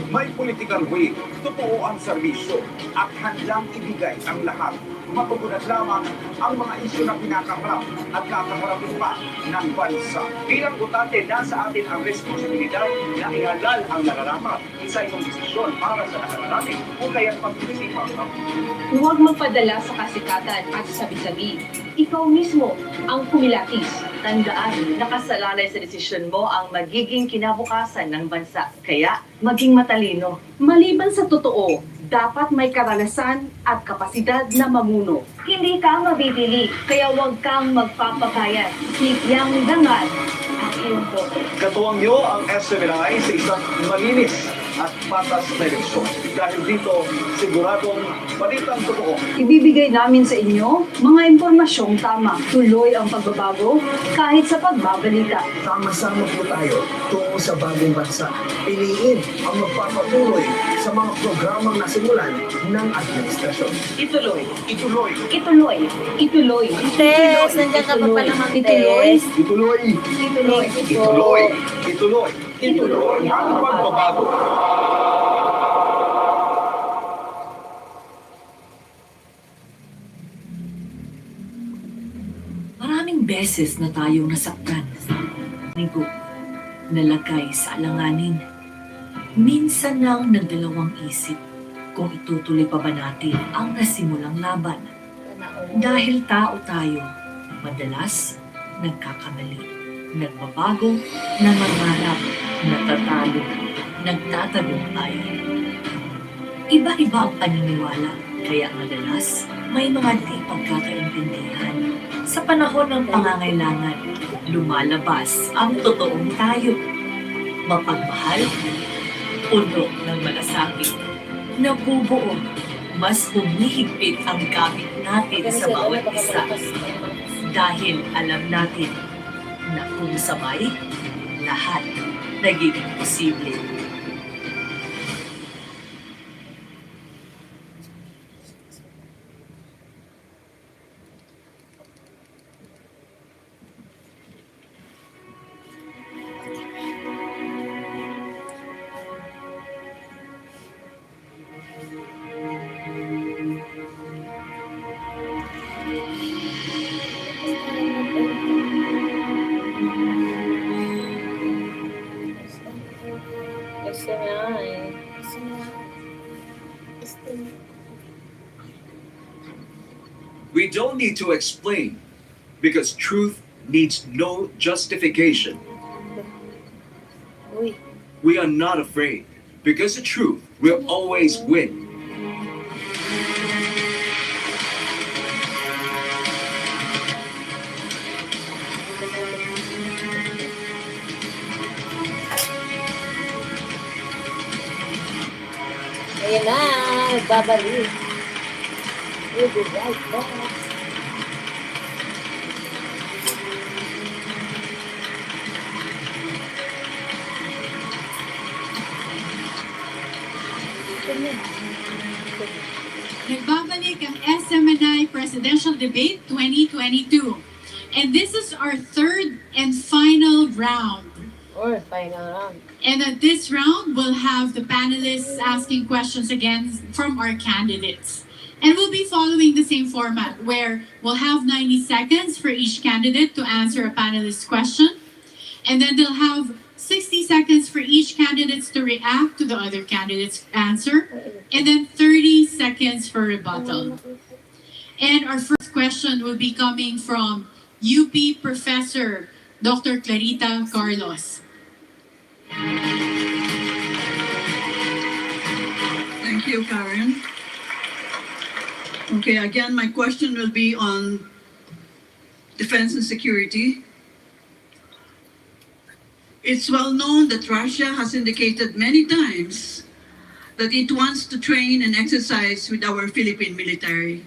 May political will, totoo ang serbisyo, at handang ibigay ang lahat. Matugunan lamang ang mga isyu na kinakaharap at kakaharapin pa ng bansa. Bilang botante, nasa atin ang responsibilidad na ihalal ang nararapat sa iyong desisyon para sa nakararating o kaya't pag-isipan. Huwag magpadala sa kasikatan at sabi-sabi. Ikaw mismo ang kumilatis. Tandaan, nakasalalay sa desisyon mo ang magiging kinabukasan ng bansa. Kaya, maging matalino. Maliban sa totoo, dapat may karanasan at kapasidad na mamuno. Hindi ka mabibili, kaya huwag kang magpapakayat. Sigyang dangal ang iyong boto. Katuwang niyo ang SMNI sa isang malinis at patas na eleksyon. Dahil dito, siguradong balitang totoo. Ibibigay namin sa inyo mga impormasyong tama. Tuloy ang pagbabago kahit sa pagbabalita. Sama-sama po tayo tungo sa bagong bansa. Piliin ang magpapatuloy sa mga programang nasimulan ng administrasyon. Ituloy. Ituloy. Ituloy. Ituloy. Tess, nandiyan ka pa pala, Ma'am Tess. Ituloy. Ituloy. Ituloy. Ituloy. Ituloy ang pagbabago. Maraming beses na tayong nasaktan. Nigo, nalagay sa alanganin. Minsan lang nagdalawang isip kung itutuloy pa ba natin ang nasimulang laban. Dahil tao tayo, madalas nagkakamali, nagbabago, nangangarap, natatalo, nagtatagumpay. Iba-iba ang paniniwala, kaya madalas may mga di pagkakaintindihan. Sa panahon ng pangangailangan, lumalabas ang totoong tayo. Mapagmahal, puno ng malasakit, nabubuo, mas humihigpit ang gamit natin sa bawat isa. Dahil alam natin na kung sabay, lahat nagiging posible. Gusto niya eh. We don't need to explain because truth needs no justification. Uy. We are not afraid because the truth will always win. Ayan na, nagbabalik. We'll be right back. Nagbabalik ang SMNI Presidential Debate 2022. And this is our third and final round. Or final round. And at this round, we'll have the panelists asking questions again from our candidates. And we'll be following the same format where we'll have 90 seconds for each candidate to answer a panelist question. And then they'll have 60 seconds for each candidate to react to the other candidate's answer. And then 30 seconds for rebuttal. And our first question will be coming from UP Professor Dr. Clarita Carlos. Thank you, Karen. Okay, again, my question will be on defense and security. It's well known that Russia has indicated many times that it wants to train and exercise with our Philippine military.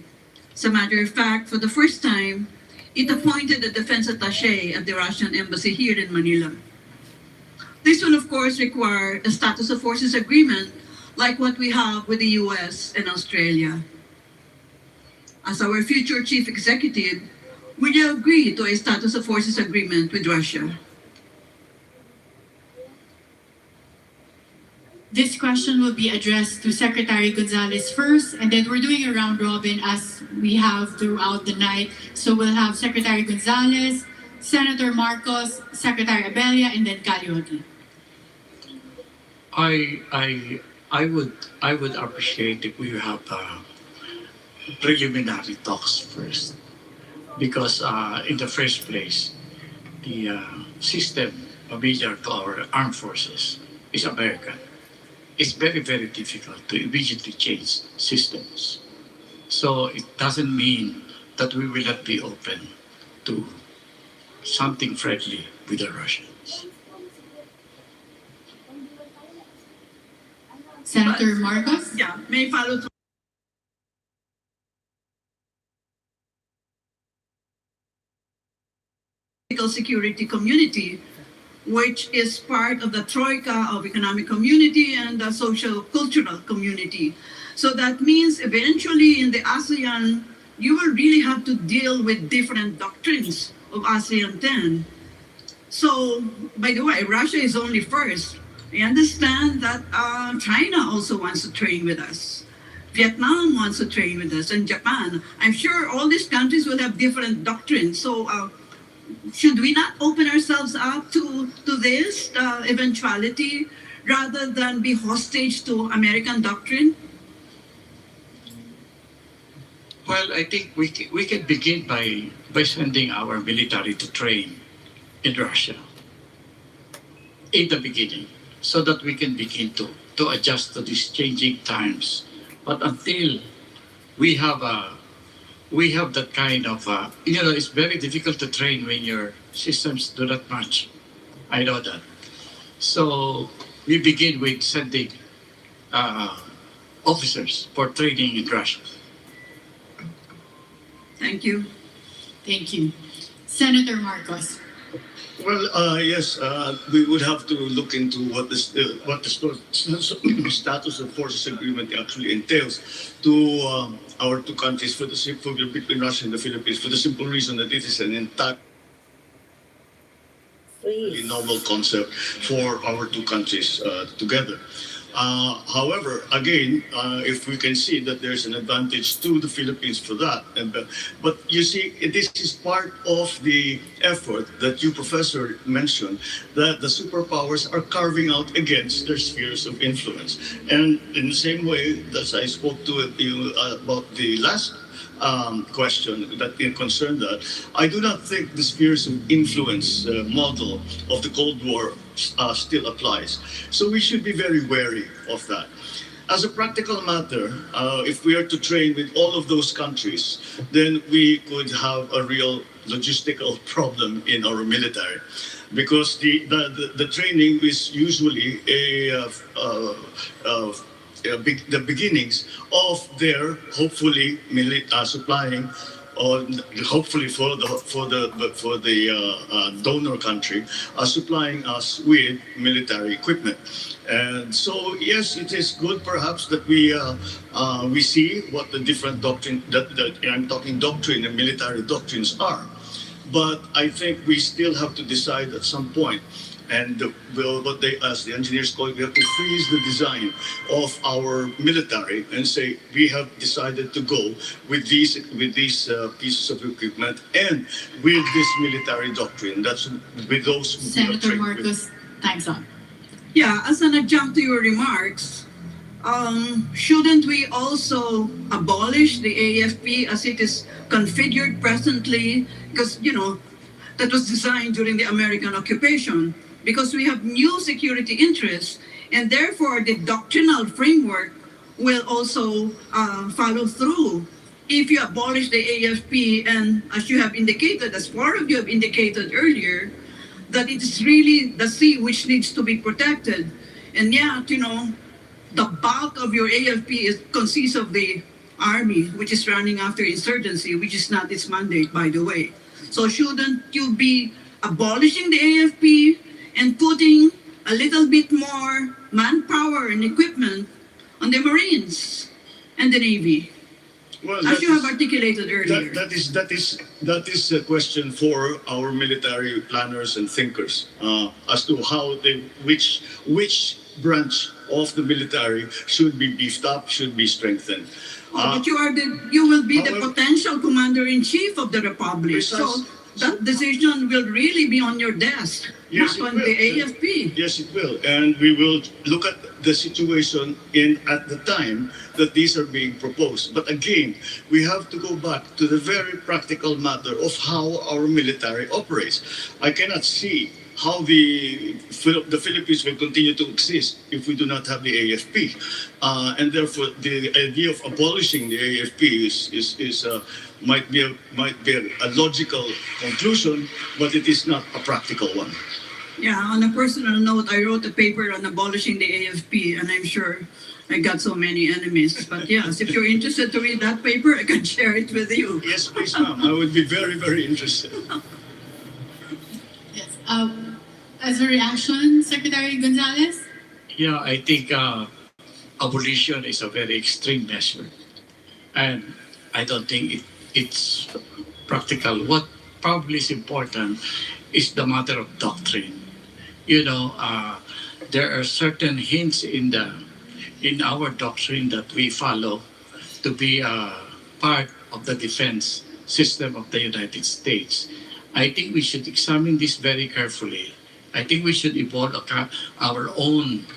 As a matter of fact, for the first time, it appointed a defense attaché at the Russian embassy here in Manila. This will, of course, require a status of forces agreement like what we have with the US and Australia. As our future chief executive, will you agree to a status of forces agreement with Russia? This question will be addressed to Secretary Gonzalez first, and then we're doing a round robin as we have throughout the night. So we'll have Secretary Gonzalez, Senator Marcos, Secretary Abella, and then Caliotti. I would appreciate if we have preliminary talks first, because in the first place, the system familiar to our armed forces is American. It's very, very difficult to immediately change systems. So it doesn't mean that we will not be open to something friendly with the Russians. Senator Marcos? Yeah, may follow through. Security community which is part of the troika of economic community and the social cultural community. So that means eventually in the ASEAN, you will really have to deal with different doctrines of ASEAN 10. So, by the way, Russia is only first. I understand that China also wants to train with us. Vietnam wants to train with us, and Japan. I'm sure all these countries will have different doctrines. So, should we not open ourselves up to this eventuality rather than be hostage to American doctrine? Well, I think we can begin by sending our military to train in Russia in the beginning so that we can begin to adjust to these changing times. But until we have that kind of, it's very difficult to train when your systems do not match. I know that. So we begin with sending officers for training in Russia. Thank you. Thank you. Senator Marcos. Well, yes, we would have to look into what the status of forces agreement actually entails to our two countries between Russia and the Philippines for the simple reason that it is an entire novel concept for our two countries together. However, again, if we can see that there's an advantage to the Philippines for that, but you see, this is part of the effort that you, Professor, mentioned, that the superpowers are carving out against their spheres of influence. And in the same way, as I spoke to you about the last question that concerned that, I do not think the spheres of influence model of the Cold War still applies. So we should be very wary of that. As a practical matter, if we are to train with all of those countries, then we could have a real logistical problem in our military, because the training is usually the beginnings of their hopefully supplying, or hopefully for the donor country, supplying us with military equipment. And so yes, it is good perhaps that we see what the different doctrine that I'm talking doctrine and military doctrines are. But I think we still have to decide at some point, and what they, as the engineers call it, we have to freeze the design of our military and say we have decided to go with these pieces of equipment and with this military doctrine. That's with those. Senator Marcos, time's up. Yeah, as an adjunct to your remarks, shouldn't we also abolish the AFP as it is configured presently? Because, that was designed during the American occupation. Because we have new security interests, and therefore the doctrinal framework will also follow through. If you abolish the AFP, and as you have indicated, as part of you have indicated earlier, that it is really the sea which needs to be protected. And yet, the bulk of your AFP consists of the army, which is running after insurgency, which is not its mandate, by the way. So shouldn't you be abolishing the AFP and putting a little bit more manpower and equipment on the Marines and the Navy? Well, as you have articulated earlier. That is a question for our military planners and thinkers as to how which branch of the military should be beefed up, should be strengthened. But you will be the potential commander-in-chief of the Republic. So that decision will really be on your desk, yes, not on the AFP. Yes, it will. And we will look at the situation at the time that these are being proposed. But again, we have to go back to the very practical matter of how our military operates. I cannot see how the Philippines will continue to exist if we do not have the AFP. And therefore, the idea of abolishing the AFP might be a logical conclusion, but it is not a practical one. Yeah, on a personal note, I wrote a paper on abolishing the AFP, and I'm sure I got so many enemies. But yes, if you're interested to read that paper, I can share it with you. Yes, please, ma'am. I would be very, very interested. Yes. As a reaction, Secretary Gonzalez? Yeah, I think abolition is a very extreme measure. And I don't think it's practical. What probably is important is the matter of doctrine. You know, there are certain hints in our doctrine that we follow to be part of the defense system of the United States. I think we should examine this very carefully. I think we should evolve our own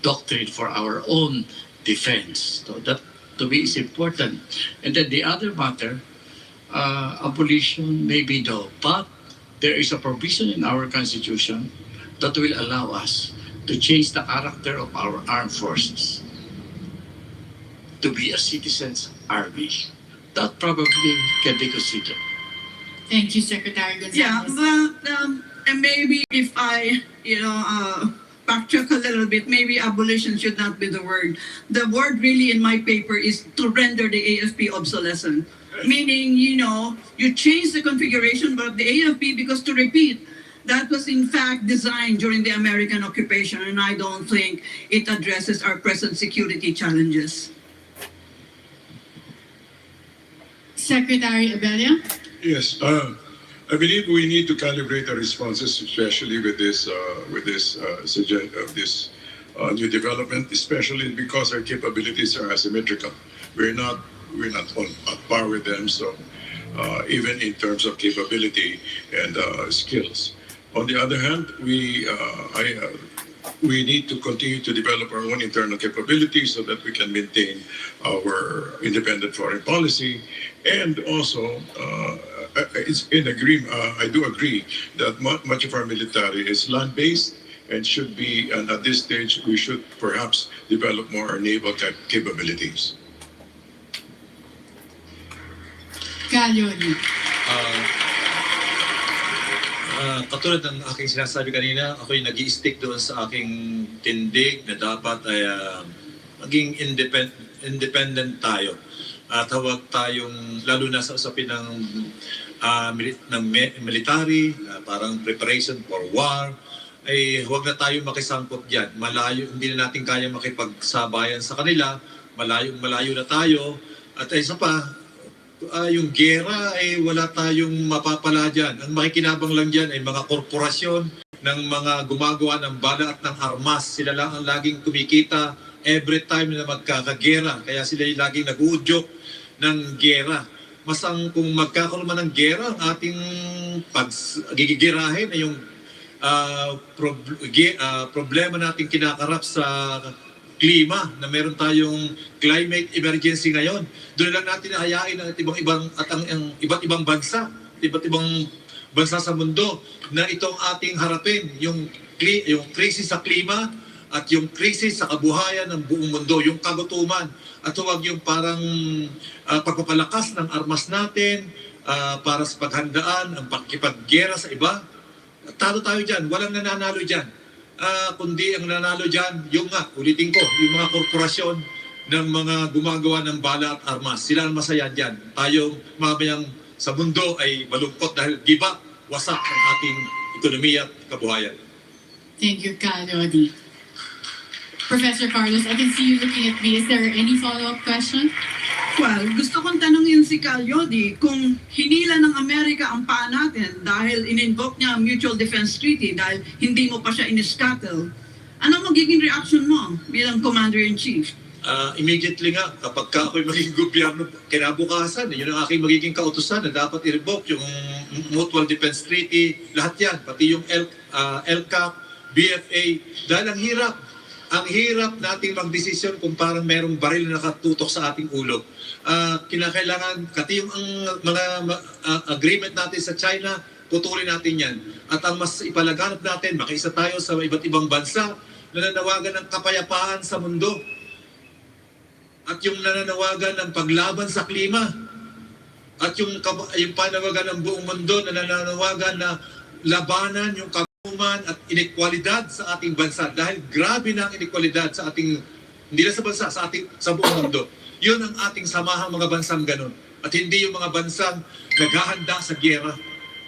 doctrine for our own defense. So that to me is important. And then the other matter, abolition may be no, but there is a provision in our Constitution that will allow us to change the character of our armed forces to be a citizens' army. That probably can be considered. Thank you, Secretary Gonzalez. Yeah, but and maybe if I, backtrack a little bit, maybe abolition should not be the word. The word really in my paper is to render the AFP obsolescent. Meaning, you change the configuration of the AFP because, to repeat, that was in fact designed during the American occupation, and I don't think it addresses our present security challenges. Secretary Abella? Yes, I believe we need to calibrate our responses, especially with this new development, especially because our capabilities are asymmetrical. We're not on par with them, so even in terms of capability and skills. On the other hand, we need to continue to develop our own internal capabilities so that we can maintain our independent foreign policy, and also it's in agreement. I do agree that much of our military is land-based and should be, and at this stage, we should perhaps develop more naval capabilities. Katulad ng aking sinasabi kanina, ako'y nag-i-stick doon sa aking tindig na dapat ay maging independent tayo. At huwag tayong, lalo na sa usapin ng military, parang preparation for war, ay huwag na tayo makisangkot dyan. Malayo, hindi na natin kaya makipagsabayan sa kanila, malayo na tayo. At isa pa, yung gera ay wala tayong mapapala dyan. Ang makikinabang lang dyan ay mga korporasyon ng mga gumagawa ng bala at ng armas. Sila lang ang laging kumikita every time na magkakagera. Kaya sila yung laging nag-uudyok ng gera. Masang kung magkakaroon man ng gera, ang ating gigigirahin ay yung problema nating kinakarap sa klima, na meron tayong climate emergency ngayon. Doon lang natin hayain ang iba't ibang bansa sa mundo na itong ating harapin, yung krisis sa klima at yung krisis sa kabuhayan ng buong mundo, yung kagutuman, at huwag yung parang pagpapalakas ng armas natin para sa paghandaan, ang pakipaggera sa iba. Talo tayo dyan, walang nananalo dyan. Kundi ang nanalo dyan, ulitin ko, yung mga korporasyon ng mga gumagawa ng bala at armas. Sila ang masaya dyan. Tayong mamayang sa mundo ay malungkot dahil giba, wasak ang ating ekonomiya at kabuhayan. Thank you, Kalodi. Professor Carlos, I can see you looking at me. Is there any follow-up question? Well, gusto kong tanungin si Calyodi kung hinila ng Amerika ang paa natin dahil in-invoke niya ang Mutual Defense Treaty dahil hindi mo pa siya in-scuttle. Ano magiging reaction mo bilang Commander-in-Chief? Immediately nga, kapag ako'y magiging gobyerno kinabukasan, yun ang aking magiging kautusan na dapat i-revoke yung Mutual Defense Treaty, lahat yan, pati yung LCAP, BFA, dahil ang hirap nating magdesisyon kung parang merong baril na nakatutok sa ating ulo. Kinakailangan, pati yung mga agreement natin sa China, putulin natin yan. At ang mas ipalaganap natin, makiisa tayo sa iba't ibang bansa na nanawagan ng kapayapaan sa mundo. At yung nananawagan ng paglaban sa klima. At yung panawagan ng buong mundo na nananawagan na labanan yung at inekwalidad sa ating bansa, dahil grabe na ang inekwalidad sa ating, hindi lang sa bansa, sa buong mundo. Yun ang ating samahang mga bansang ganun. At hindi yung mga bansang naghahanda sa giyera.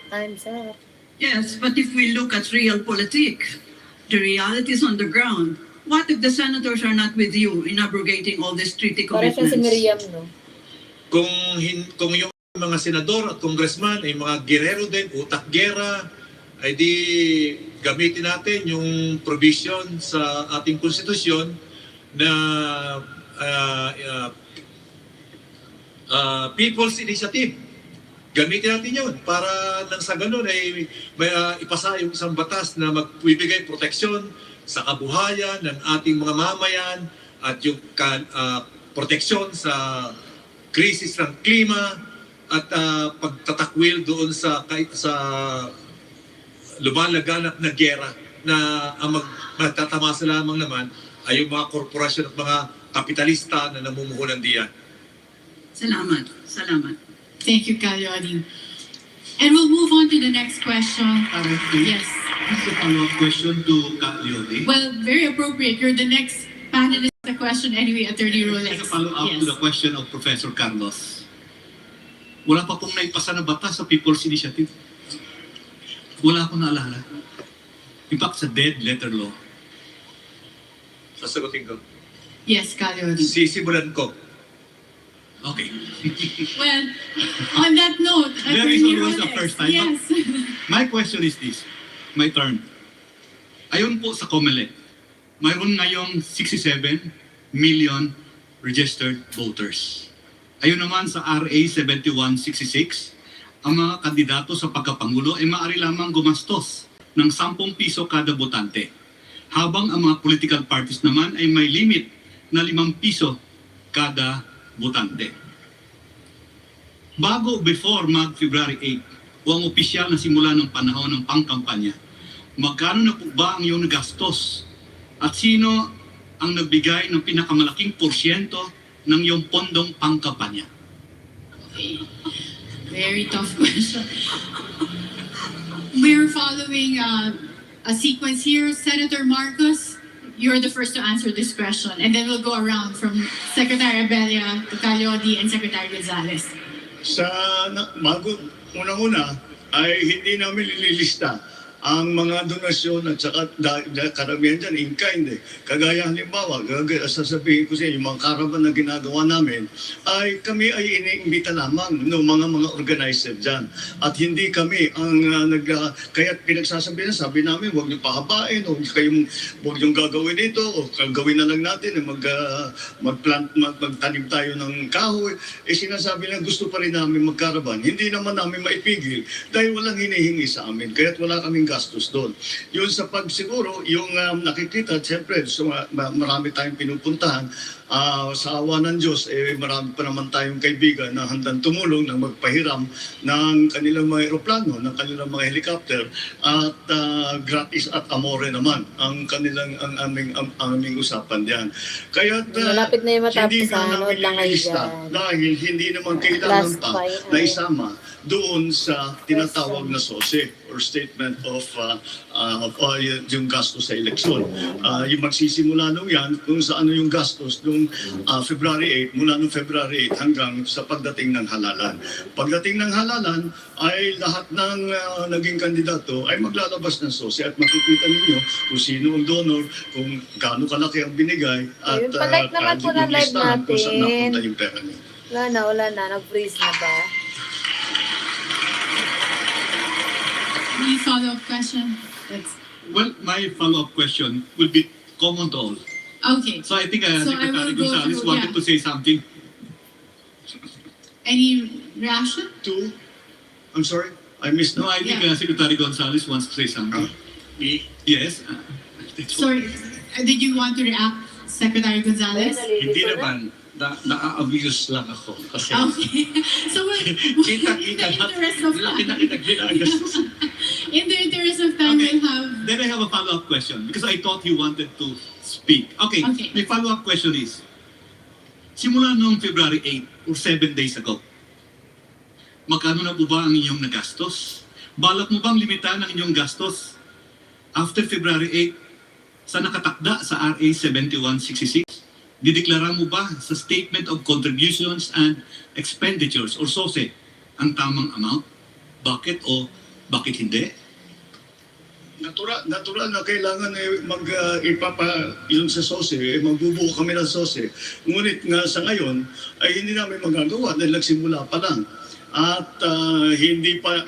Time, sir. Yes, but if we look at realpolitik, the realities on the ground, what if the senators are not with you in abrogating all these treaty Para siyang si commitments? Miriam, no? Kung yung mga senador at congressman ay mga gerero din, utak gera, ay di gamitin natin yung provision sa ating konstitusyon na People's Initiative. Gamitin natin yun para nang sa ganun ay may, ipasa yung isang batas na magbibigay proteksyon sa kabuhayan ng ating mga mamayan at yung proteksyon sa krisis ng klima at pagtatakwil doon sa lumalaganap na gera na ang magtatamasa lamang naman ay yung mga korporasyon at mga kapitalista na namumuho ng diyan. Salamat. Salamat. Thank you, Kalyodi. And we'll move on to the next question. Yes. Just a follow-up question to Kalyodi. Well, very appropriate. You're the next panelist. The question anyway, Attorney Rolex. Just a follow-up to the question of Professor Carlos. Wala pa pong naipasa na batas sa People's Initiative. Wala akong naalala. In fact, sa dead letter law. Sasagutin ko. Yes, Kalyodi. Sisimulan ko. Okay. Well, on that note, There is Attorney always a Rolex. first time. Yes. My question is this. My turn. Ayon po sa COMELEC, mayroon ngayong 67 million registered voters. Ayon naman sa RA 7166, ang mga kandidato sa pagkapangulo ay maaari lamang gumastos ng 10 piso kada botante. Habang ang mga political parties naman ay may limit na 5 piso kada botante. Bago before mag-February 8 o ang opisyal na simula ng panahon ng pangkampanya, magkano na po ba ang iyong nagastos? At sino ang nagbigay ng pinakamalaking porsyento ng iyong pondong pangkampanya? Okay. Very tough question. We're following a sequence here. Senator Marcos, you're the first to answer this question. And then we'll go around from Secretary Abella to Calyodi and Secretary Gonzales. Unang-una ay hindi namin nililista ang mga donasyon at saka karamihan dyan in kind eh. Kagaya halimbawa, sasabihin ko sa inyo, yung mga karaban na ginagawa namin, ay kami ay iniimbita lamang ng mga organizer dyan. At hindi kami ang kaya pinagsasabi namin, huwag niyo pahabain, huwag niyong gagawin ito, o gawin na lang natin, magtanim tayo ng kahoy. Sinasabi lang, gusto pa rin namin magkaraban. Hindi naman namin maipigil dahil walang hinihingi sa amin. Kaya't wala kaming gastos doon. Yun sa siguro, yung nakikita, siyempre, marami tayong pinupuntahan. Sa awa ng Diyos, marami pa naman tayong kaibigan na handang tumulong na magpahiram ng kanilang mga aeroplano, ng kanilang mga helicopter, at gratis at amore naman ang aming usapan diyan. Kaya Malapit na yung matapos hindi sa na namin lang kayo nililista dyan. dahil hindi naman kailangan Last pa fight, na isama doon sa tinatawag na SOSE or Statement of yung gastos sa eleksyon. Yung magsisimula nung yan kung sa ano yung gastos nung February 8, mula nung February 8 hanggang sa pagdating ng halalan. Pagdating ng halalan ay lahat ng naging kandidato ay maglalabas ng SOSE at makikita ninyo kung sino ang donor, kung gaano kalaki ang binigay at Ayun, pa-like naman po ng live listahan kung saan natin. napunta yung pera niyo. Wala na. Nag-freeze na ba? Any follow-up question? Well, my follow-up question will be common to all. Okay. So I think So I Secretary will go Gonzales through, wanted to say something. Any reaction? I'm sorry, I missed No, I think Secretary Gonzales wants to say something. Yes. Sorry, did you want to react, Secretary Gonzales? Hindi naman. Na-abuse lang ako. Kasi Okay. So, kita-kita in the interest of time, ginagagastos. in the interest of time, Okay. we'll have... Then I have a follow-up question because I thought he wanted to speak. Okay. My follow-up question is, simula noong February 8 or 7 days ago, magkano na po ba ang inyong nagastos? Balak mo bang limitahan ang inyong gastos after February 8 sa nakatakda sa RA 7166? Dideklara mo ba sa Statement of Contributions and Expenditures or SOSE ang tamang amount? Bakit o bakit hindi? natural na kailangan yung sa SOSE, magbubuo kami ng SOSE. Ngunit nga sa ngayon ay hindi namin magagawa dahil nagsimula pa lang. At hindi pa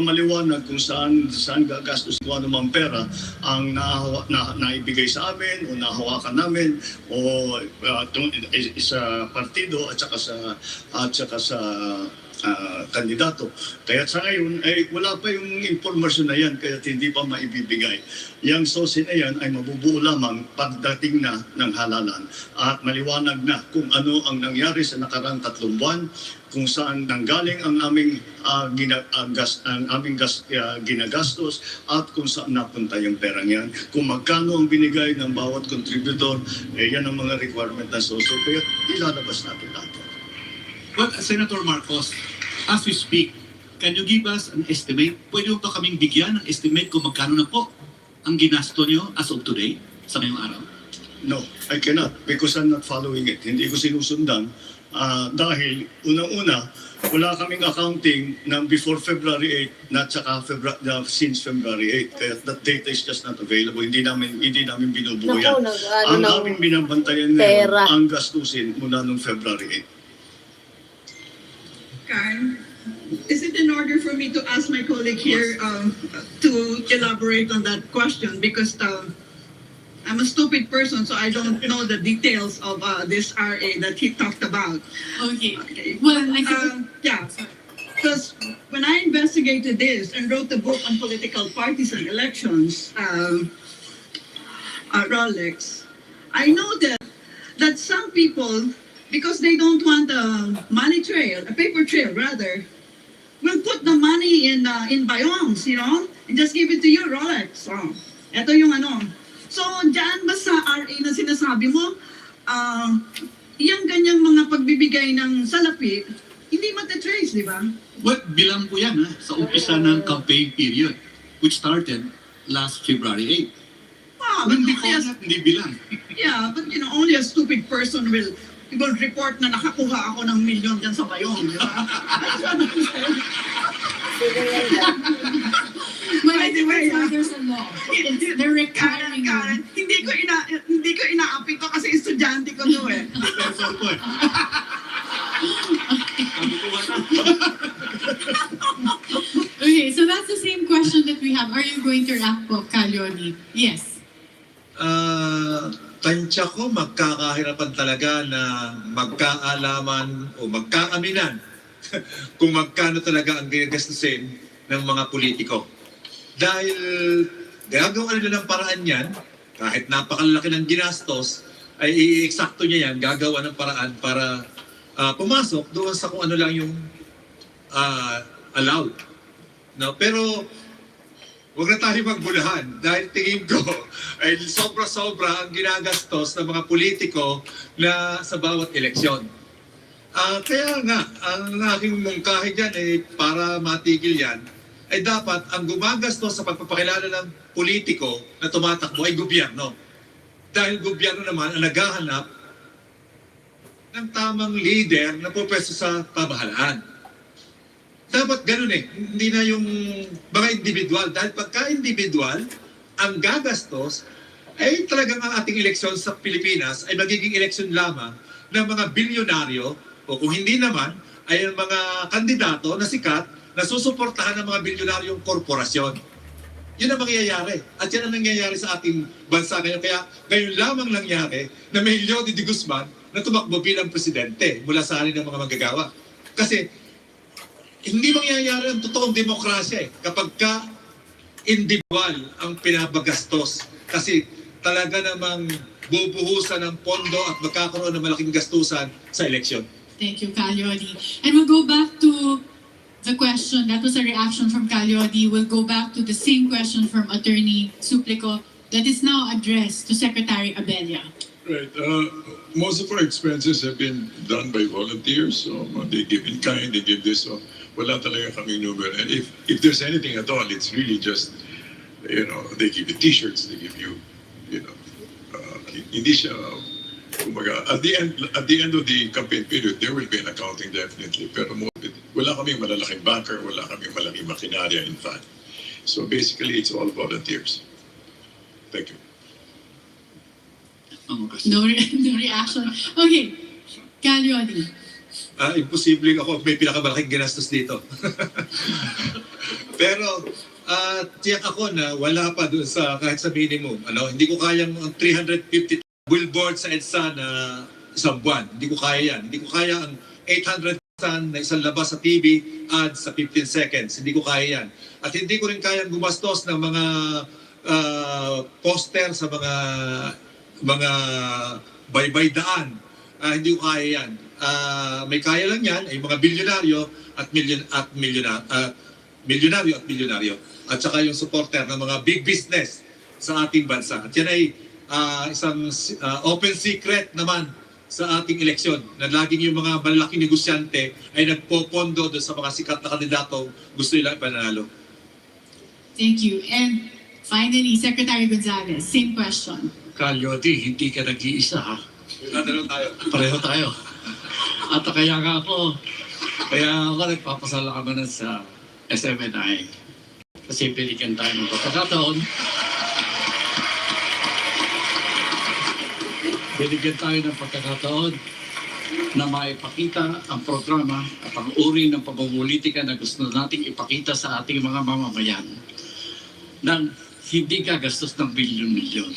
maliwanag kung saan gagastos ko anumang pera ang naibigay sa amin o nahawakan namin o sa partido at saka sa kandidato. Kaya sa ngayon ay wala pa yung impormasyon na yan kaya hindi pa maibibigay. Yang SOSE na yan ay mabubuo lamang pagdating na ng halalan at maliwanag na kung ano ang nangyari sa nakarang 3 buwan, kung saan nanggaling ang aming ginagastos at kung saan napunta yung perang yan. Kung magkano ang binigay ng bawat contributor, yan ang mga requirement ng SOSE kaya ilalabas natin lahat. But Senator Marcos, as we speak, can you give us an estimate? Pwede ba kaming bigyan ng estimate kung magkano na po ang ginasto nyo as of today, sa ngayong araw? No, I cannot because I'm not following it. Hindi ko sinusundan dahil unang-una, wala kaming accounting ng before February 8 na tsaka since February 8. Kaya that data is just not available. Hindi namin binubuo yan. Ang aming binabantayan ngayon, ang gastusin mula nung February 8. Karen, is it in order for me to ask my colleague here to elaborate on that question? Because I'm a stupid person, so I don't know the details of this RA that he talked about. Okay. Well, I think... Yeah. Because when I investigated this and wrote a book on political parties and elections, Rolex, I know that some people, because they don't want a money trail, a paper trail rather, will put the money in bayongs, and just give it to you, Rolex. Oh, ito yung ano. So, dyan ba sa RA na sinasabi mo, yung ganyang mga pagbibigay ng salapi, hindi matatrace, di ba? Well, bilang po yan sa umpisa ng campaign period, which started last February 8. Hindi bilang. Yeah, but only a stupid person will report na nakakuha ako ng milyon dyan sa bayong. Di ba? By the way, there's a law. They're requiring you. Hindi ko inaapi to kasi estudyante ko to eh. Okay, so that's the same question that we have. Are you going to react po, Kalyoni? Yes. Tansya ko magkakahirapan talaga na magkaalaman o magkaaminan kung magkano talaga ang ginagastusin ng mga politiko. Dahil gagawa nila ng paraan yan, kahit napakalaki ng ginastos, ay i-eksakto niya yan, gagawa ng paraan para pumasok doon sa kung ano lang yung allowed. No? Pero huwag na tayo magbulahan dahil tingin ko ay sobra-sobra ang ginagastos ng mga politiko na sa bawat eleksyon. Kaya nga, ang aking mungkahi dyan ay para matigil yan, ay dapat ang gumagastos sa pagpapakilala ng politiko na tumatakbo ay gobyerno. Dahil gobyerno naman ang naghahanap ng tamang leader na pupwesto sa pamahalaan. Dapat ganun hindi na yung mga individual. Dahil pagka individual, ang gagastos ay talagang ang ating eleksyon sa Pilipinas ay magiging eleksyon lamang ng mga bilyonaryo o kung hindi naman ay ang mga kandidato na sikat na susuportahan ng mga bilyonaryong korporasyon. Yun ang mangyayari. At yan ang nangyayari sa ating bansa ngayon. Kaya ngayon lamang nangyari na may Leody de Guzman na tumakbo bilang presidente mula sa alin ng mga manggagawa. Kasi hindi mangyayari ang totoong demokrasya kapag ka individual ang pinabagastos. Kasi talaga namang bubuhusan ng pondo at magkakaroon ng malaking gastusan sa eleksyon. Thank you, Kalyoni. And we'll go back to the question. That was a reaction from Kalyoni. We'll go back to the same question from Attorney Suplico that is now addressed to Secretary Abella. Right. Most of our expenses have been done by volunteers. So they give in kind, they give this. So wala talaga kaming number. And if there's anything at all, it's really just, they give you t-shirts, they give you, hindi siya, at the end of the campaign period, there will be an accounting definitely. Pero wala kaming malalaking banker, wala kaming malaking makinarya in fact. So basically, it's all volunteers. Thank you. No, no reaction. Okay, Caglioni. Imposible ako may pinakamalaking ginastos dito. Pero tiyak ako na wala pa doon sa kahit sa minimum. Hindi ko kayang 350 billboard sa EDSA na isang buwan. Hindi ko kaya yan. Hindi ko kaya ang 800,000 na isang labas sa TV ads sa 15 seconds. Hindi ko kaya yan. At hindi ko rin kayang gumastos ng mga poster sa mga baybay daan. Hindi ko kaya yan. May kaya lang yan ay mga bilyonaryo at milyonaryo. At saka yung supporter ng mga big business sa ating bansa. At yan ay isang open secret naman sa ating eleksyon na laging yung mga malaking negosyante ay nagpopondo doon sa mga sikat na kandidato gusto nila ipanalo. Thank you. And finally, Secretary Gonzales, same question. Caglioni, hindi ka nag-iisa ha. Pareho tayo. At kaya ako nagpapasalamat sa SMNI. Kasi binigyan tayo ng pagkakataon. Binigyan tayo ng pagkakataon na maipakita ang programa at ang uri ng pamumulitika na gusto nating ipakita sa ating mga mamamayan nang hindi gagastos ng bilyon-milyon.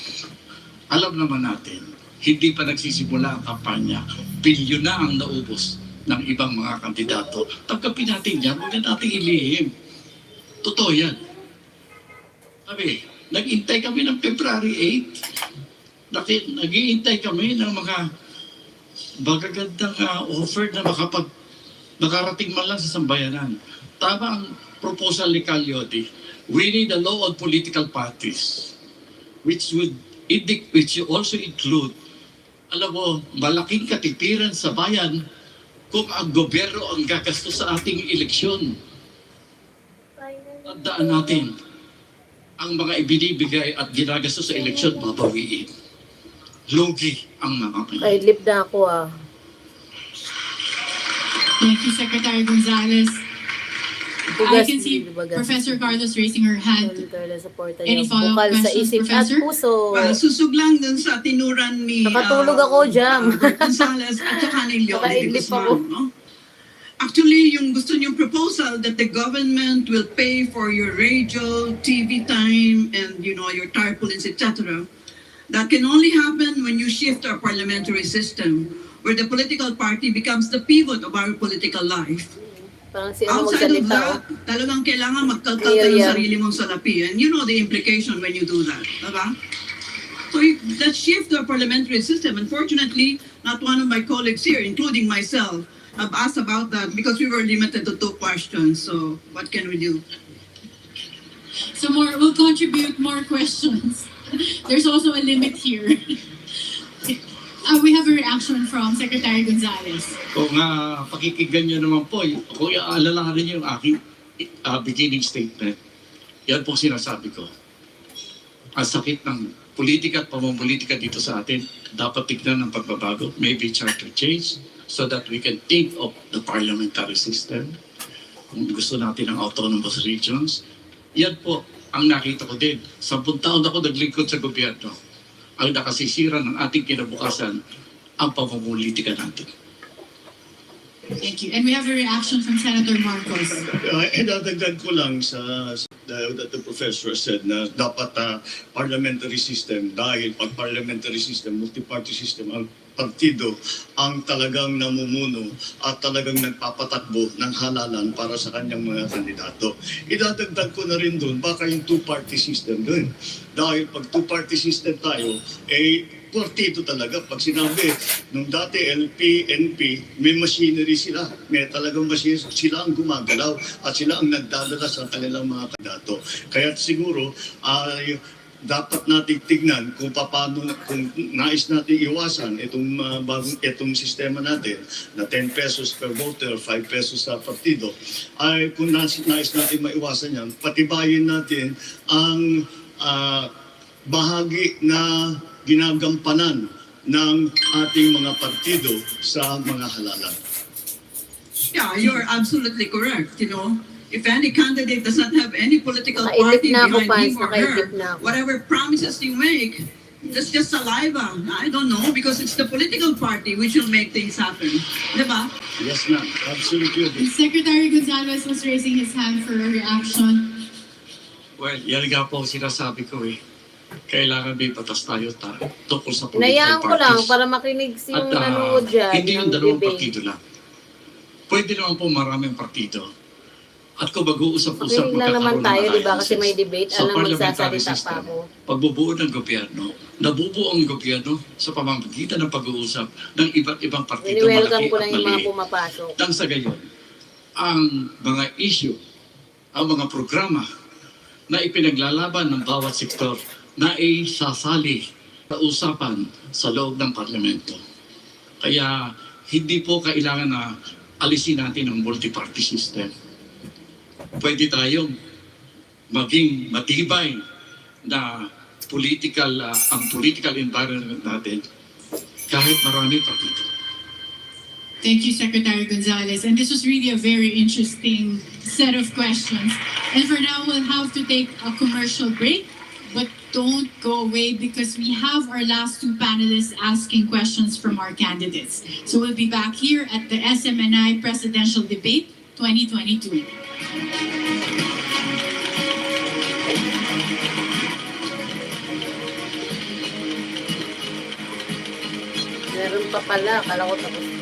Alam naman natin, hindi pa nagsisimula ang kampanya, bilyon na ang naubos ng ibang mga kandidato. Pagkapin natin yan, huwag na natin ilihim. Totoo yan. Sabi, nag-intay kami ng February 8. Nag-iintay kami ng mga magagandang offer na makarating man lang sa sambayanan. Tama ang proposal ni Caglioni. We need a law on political parties which also include, alam mo, malaking katipiran sa bayan kung ang gobyerno ang gagastos sa ating eleksyon. Tandaan natin, ang mga ibinibigay at ginagastos sa eleksyon, babawiin. Lugi ang mga Ay, lip na ako Thank you, Secretary Gonzales. I can see Professor Carlos raising her hand. Any follow-up Bukal sa questions, isip at Professor? puso. Susog lang dun sa tinuran ni Nakatulog ako, Jam. Gonzales at saka ni Leon de Nakaidlip ako. Guzman. No? Actually, yung gusto niyong proposal that the government will pay for your radio, TV time, and your tarpaulins, etc. That can only happen when you shift our parliamentary system, where the political party becomes the pivot of our political life. Parang si ano Outside of magsalita. that, talagang kailangan magkalkal ka ng sarili mong salapi. And you know the implication when you do that. Diba? So let's shift to a parliamentary system. Unfortunately, not one of my colleagues here, including myself, have asked about that because we were limited to 2 questions. So what can we do? So we'll contribute more questions. There's also a limit here. We have a reaction from Secretary Gonzales. Kung pakikinggan nyo naman po, kung alalahanin nyo yung aking beginning statement, yan po sinasabi ko. Ang sakit ng politika at pamumulitika dito sa atin, dapat tignan ng pagbabago, maybe charter change, so that we can think of the parliamentary system. Kung gusto natin ng autonomous regions, yan po ang nakita ko din. 10 taon ako naglingkod sa gobyerno. Ang nakasisira ng ating kinabukasan, ang pamumulitika natin. Thank you. And we have a reaction from Senator Marcos. Idadagdag ko lang sa that the professor said na dapat parliamentary system dahil pag parliamentary system, multi-party system, ang partido ang talagang namumuno at talagang nagpapatakbo ng halalan para sa kanyang mga kandidato. Idadagdag ko na rin doon, baka yung two-party system doon. Dahil pag two-party system tayo, partido talaga. Pag sinabi, nung dati LP, NP, may machinery sila. May talagang machinery. Sila ang gumagalaw at sila ang nagdadala sa kanilang mga kandidato. Kaya siguro, dapat natin tignan kung paano, kung nais natin iwasan itong sistema natin na 10 pesos per voter, 5 pesos sa partido, ay kung nais natin maiwasan yan, patibayin natin ang bahagi na ginagampanan ng ating mga partido sa mga halalan. Yeah, you're absolutely correct. If any candidate does not have any political Nakaidip party na ako, behind fans. him or Nakaidip her, na ako. whatever promises you make, that's just saliva. I don't know, because it's the political party which will make things happen. Diba? Yes, ma'am. Absolutely. Secretary Gonzalez was raising his hand for a reaction. Well, yan nga po sinasabi ko eh. Kailangan may batas tayo tungkol sa political Hinayaan ko lang parties. para makinig yung At nanonood dyan hindi yung ng dalawang debate. partido lang. Pwede naman po maraming partido. At kung mag-uusap-usap, Makinig lang naman magkakaroon tayo, ng di ba? Kasi may alliances. debate. Sa Alam, parliamentary magsasalita pa system, ako. pagbubuo ng gobyerno, nabubuo ang gobyerno sa pamamagitan ng pag-uusap ng iba't ibang partido, Welcome malaki ko at lang yung mga maliit. pumapasok. Nang sa gayon, ang mga issue, ang mga programa na ipinaglalaban ng bawat sektor na ay sasali sa usapan sa loob ng parlamento. Kaya hindi po kailangan na alisin natin ang multi-party system. Pwede tayong maging matibay na ang political environment natin kahit marami partido. Thank you, Secretary Gonzalez. And this was really a very interesting set of questions. And for now, we'll have to take a commercial break. But don't go away because we have our last two panelists asking questions from our candidates. So we'll be back here at the SMNI Presidential Debate 2022. Meron pa pala. Akala ko tapos na.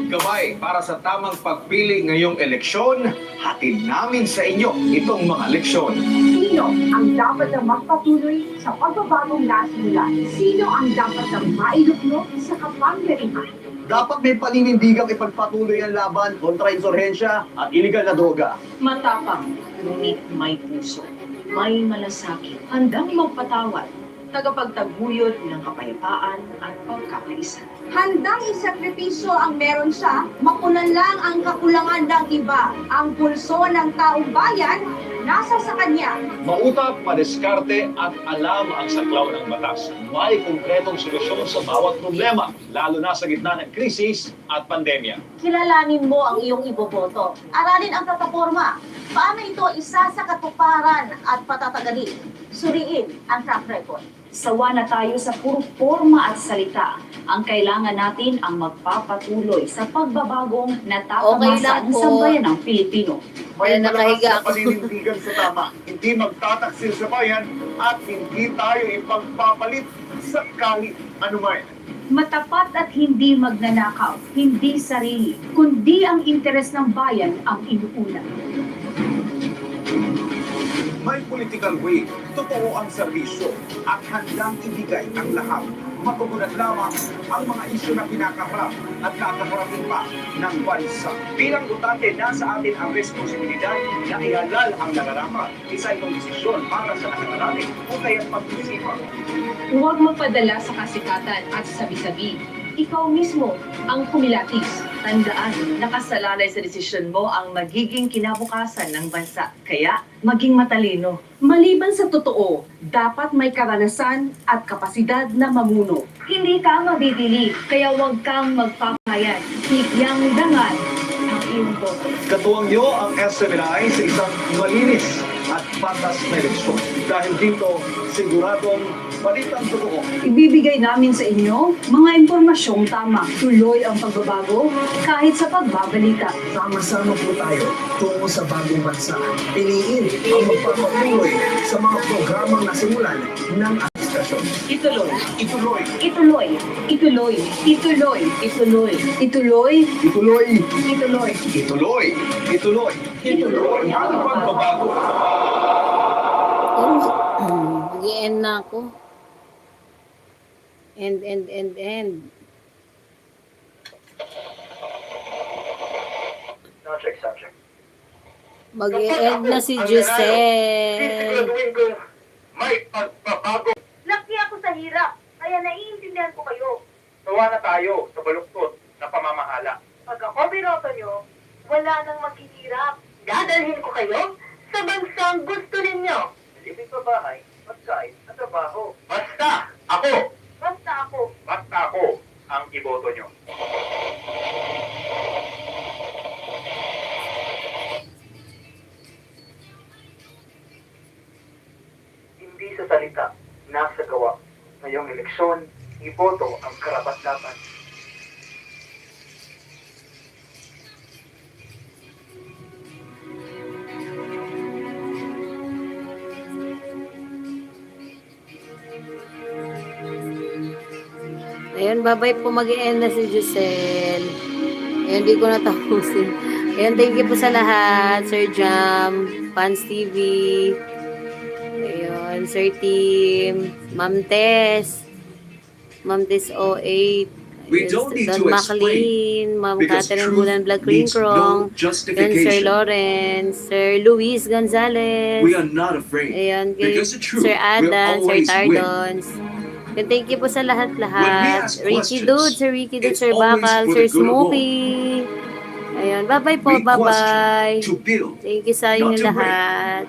Gabay para sa tamang pagpili ngayong eleksyon, hatid namin sa inyo itong mga leksyon. Sino ang dapat na magpatuloy sa pagbabagong nasimulan? Sino ang dapat na mailuklok sa kapangyarihan? Dapat may paninindigang ipagpatuloy ang laban kontra insurhensya at iligal na droga. Matapang, ngunit may puso, may malasakit, handang magpatawad, tagapagtaguyod ng kapayapaan at pagkakaisa. Handang isakripisyo ang meron siya, mapunan lang ang kakulangan ng iba. Ang pulso ng taong bayan, nasa sa kanya. Mautap, madiskarte at alam ang saklaw ng batas. May konkretong solusyon sa bawat problema, lalo na sa gitna ng krisis at pandemya. Kilalanin mo ang iyong iboboto. Aralin ang plataforma. Paano ito isa sa katuparan at patatagalin? Suriin ang track record. Sawa na tayo sa puro forma at salita. Ang kailangan natin ang magpapatuloy sa pagbabagong natatamasan sa bayan ng Pilipino. May Ayan, malakas nakahiga na ako. paninindigan sa tama, hindi magtataksil sa bayan at hindi tayo ipagpapalit sa kahit anuman. Matapat at hindi magnanakaw, hindi sarili, kundi ang interes ng bayan ang inuuna. May political will, totoo ang serbisyo, at handang ibigay ang lahat. Matugunan lamang ang mga isyu na kinakaharap at kakaharapin pa ng bansa. Bilang botante, nasa atin ang responsibilidad na ihalal ang nararapat. Isa itong desisyon para sa nakararating o kaya't pag-isipan. Huwag magpadala sa kasikatan at sabi-sabi. Ikaw mismo ang kumilatis. Tandaan, nakasalalay sa desisyon mo ang magiging kinabukasan ng bansa. Kaya, maging matalino. Maliban sa totoo, dapat may karanasan at kapasidad na mamuno. Hindi ka mabibili, kaya huwag kang magpapayad. Tigyang dangal ang iyong boto. Katuwang niyo ang SMNI sa isang malinis at patas na eleksyon. Dahil dito, siguradong balitang totoo. Ibibigay namin sa inyo mga impormasyong tama. Tuloy ang pagbabago kahit sa pagbabalita. Sama-sama po tayo tungo sa bagong bansa. Piliin ang magpapatuloy sa mga programang nasimulan ng administrasyon. Ituloy. Ituloy. Ituloy. Ituloy. Ituloy. Ituloy. Ituloy. Ituloy. Ituloy. Ituloy. Ituloy. Ituloy ang pagbabago. Mag-i-end na ako. End. Mag-e-end na si Giselle. May pagbabago. Laki ako sa hirap, kaya naiintindihan ko kayo. Sawa na tayo sa baluktot na pamamahala. Pag ako binoto nyo, wala nang maghihirap. Dadalhin ko kayo sa bansang gusto ninyo. Libre sa bahay, pagkain at trabaho. Basta ako! Basta ako. Basta ako ang iboto nyo. Hindi sa salita, nasa gawa. Ngayong eleksyon, iboto ang karapat-dapat. Ayun, bye-bye po, mag-e-end na si Giselle. Ayun, di ko natapusin. Ayun, thank you po sa lahat. Sir Jam, Fans TV. Ayun, Sir Team, Ma'am Tess 08. We don't need Don to McLean, explain Ma'am because Catherine truth Bulan Black needs Krong, no Yun, Sir justification. Lawrence, Sir Luis Gonzalez. We are not afraid Ayun, kay because the truth Sir will Adan, Sir always win. Tardons. Yun, thank you po sa When we lahat-lahat. ask Ricky questions, Dude, Sir Ricky Dude, it's Sir always Bakal, for Sir the good of all. Smokey. Ayun, bye-bye po, We question bye-bye. to build, Thank you sa inyo not to break. lahat.